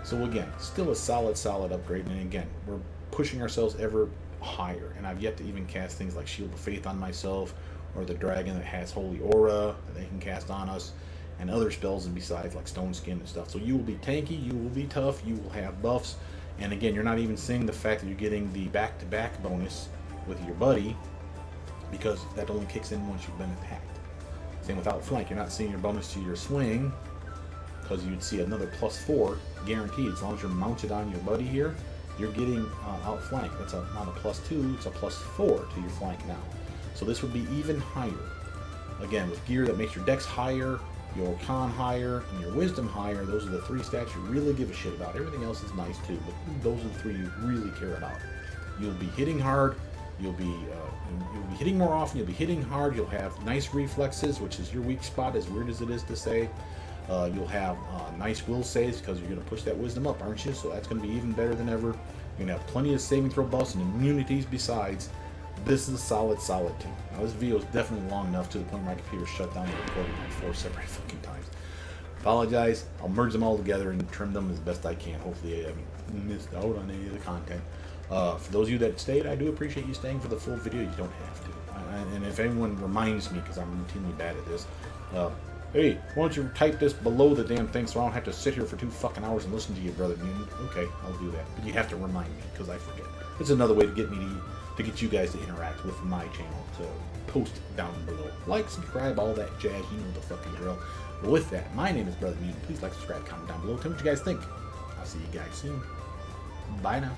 So again, still a solid upgrade, and again, we're pushing ourselves ever higher, and I've yet to even cast things like Shield of Faith on myself, or the dragon that has Holy Aura that they can cast on us, and other spells and besides like Stone Skin and stuff. So you will be tanky, you will be tough, you will have buffs, and again, you're not even seeing the fact that you're getting the back-to-back bonus with your buddy, because that only kicks in once you've been attacked. Same with Outflank, you're not seeing your bonus to your swing, because you'd see another +4 guaranteed. As long as you're mounted on your buddy here, you're getting Outflank. That's not a +2, it's a +4 to your flank now. So this would be even higher. Again, with gear that makes your dex higher, your con higher, and your wisdom higher, those are the 3 stats you really give a shit about. Everything else is nice too, but those are the 3 you really care about. You'll be hitting hard, you'll be hitting more often, you'll be hitting hard, you'll have nice reflexes, which is your weak spot, as weird as it is to say. You'll have nice will saves, because you're going to push that wisdom up, aren't you? So that's going to be even better than ever. You're going to have plenty of saving throw buffs and immunities besides. This is a solid team. Now this video is definitely long enough to the point where my computer shut down the recording like 4 separate fucking times. Apologize. I'll merge them all together and trim them as best I can. Hopefully I haven't missed out on any of the content. For those of you that stayed, I do appreciate you staying for the full video. You don't have to. And if anyone reminds me, because I'm routinely bad at this, hey, why don't you type this below the damn thing so I don't have to sit here for 2 fucking hours and listen to you, brother mutant? Okay, I'll do that. But you have to remind me, because I forget. It's another way to get me to get you guys to interact with my channel, to post down below. Like, subscribe, all that jazz, you know the fucking drill. But with that, my name is Brother Mutant. Please like, subscribe, comment down below. Tell me what you guys think. I'll see you guys soon. Bye now.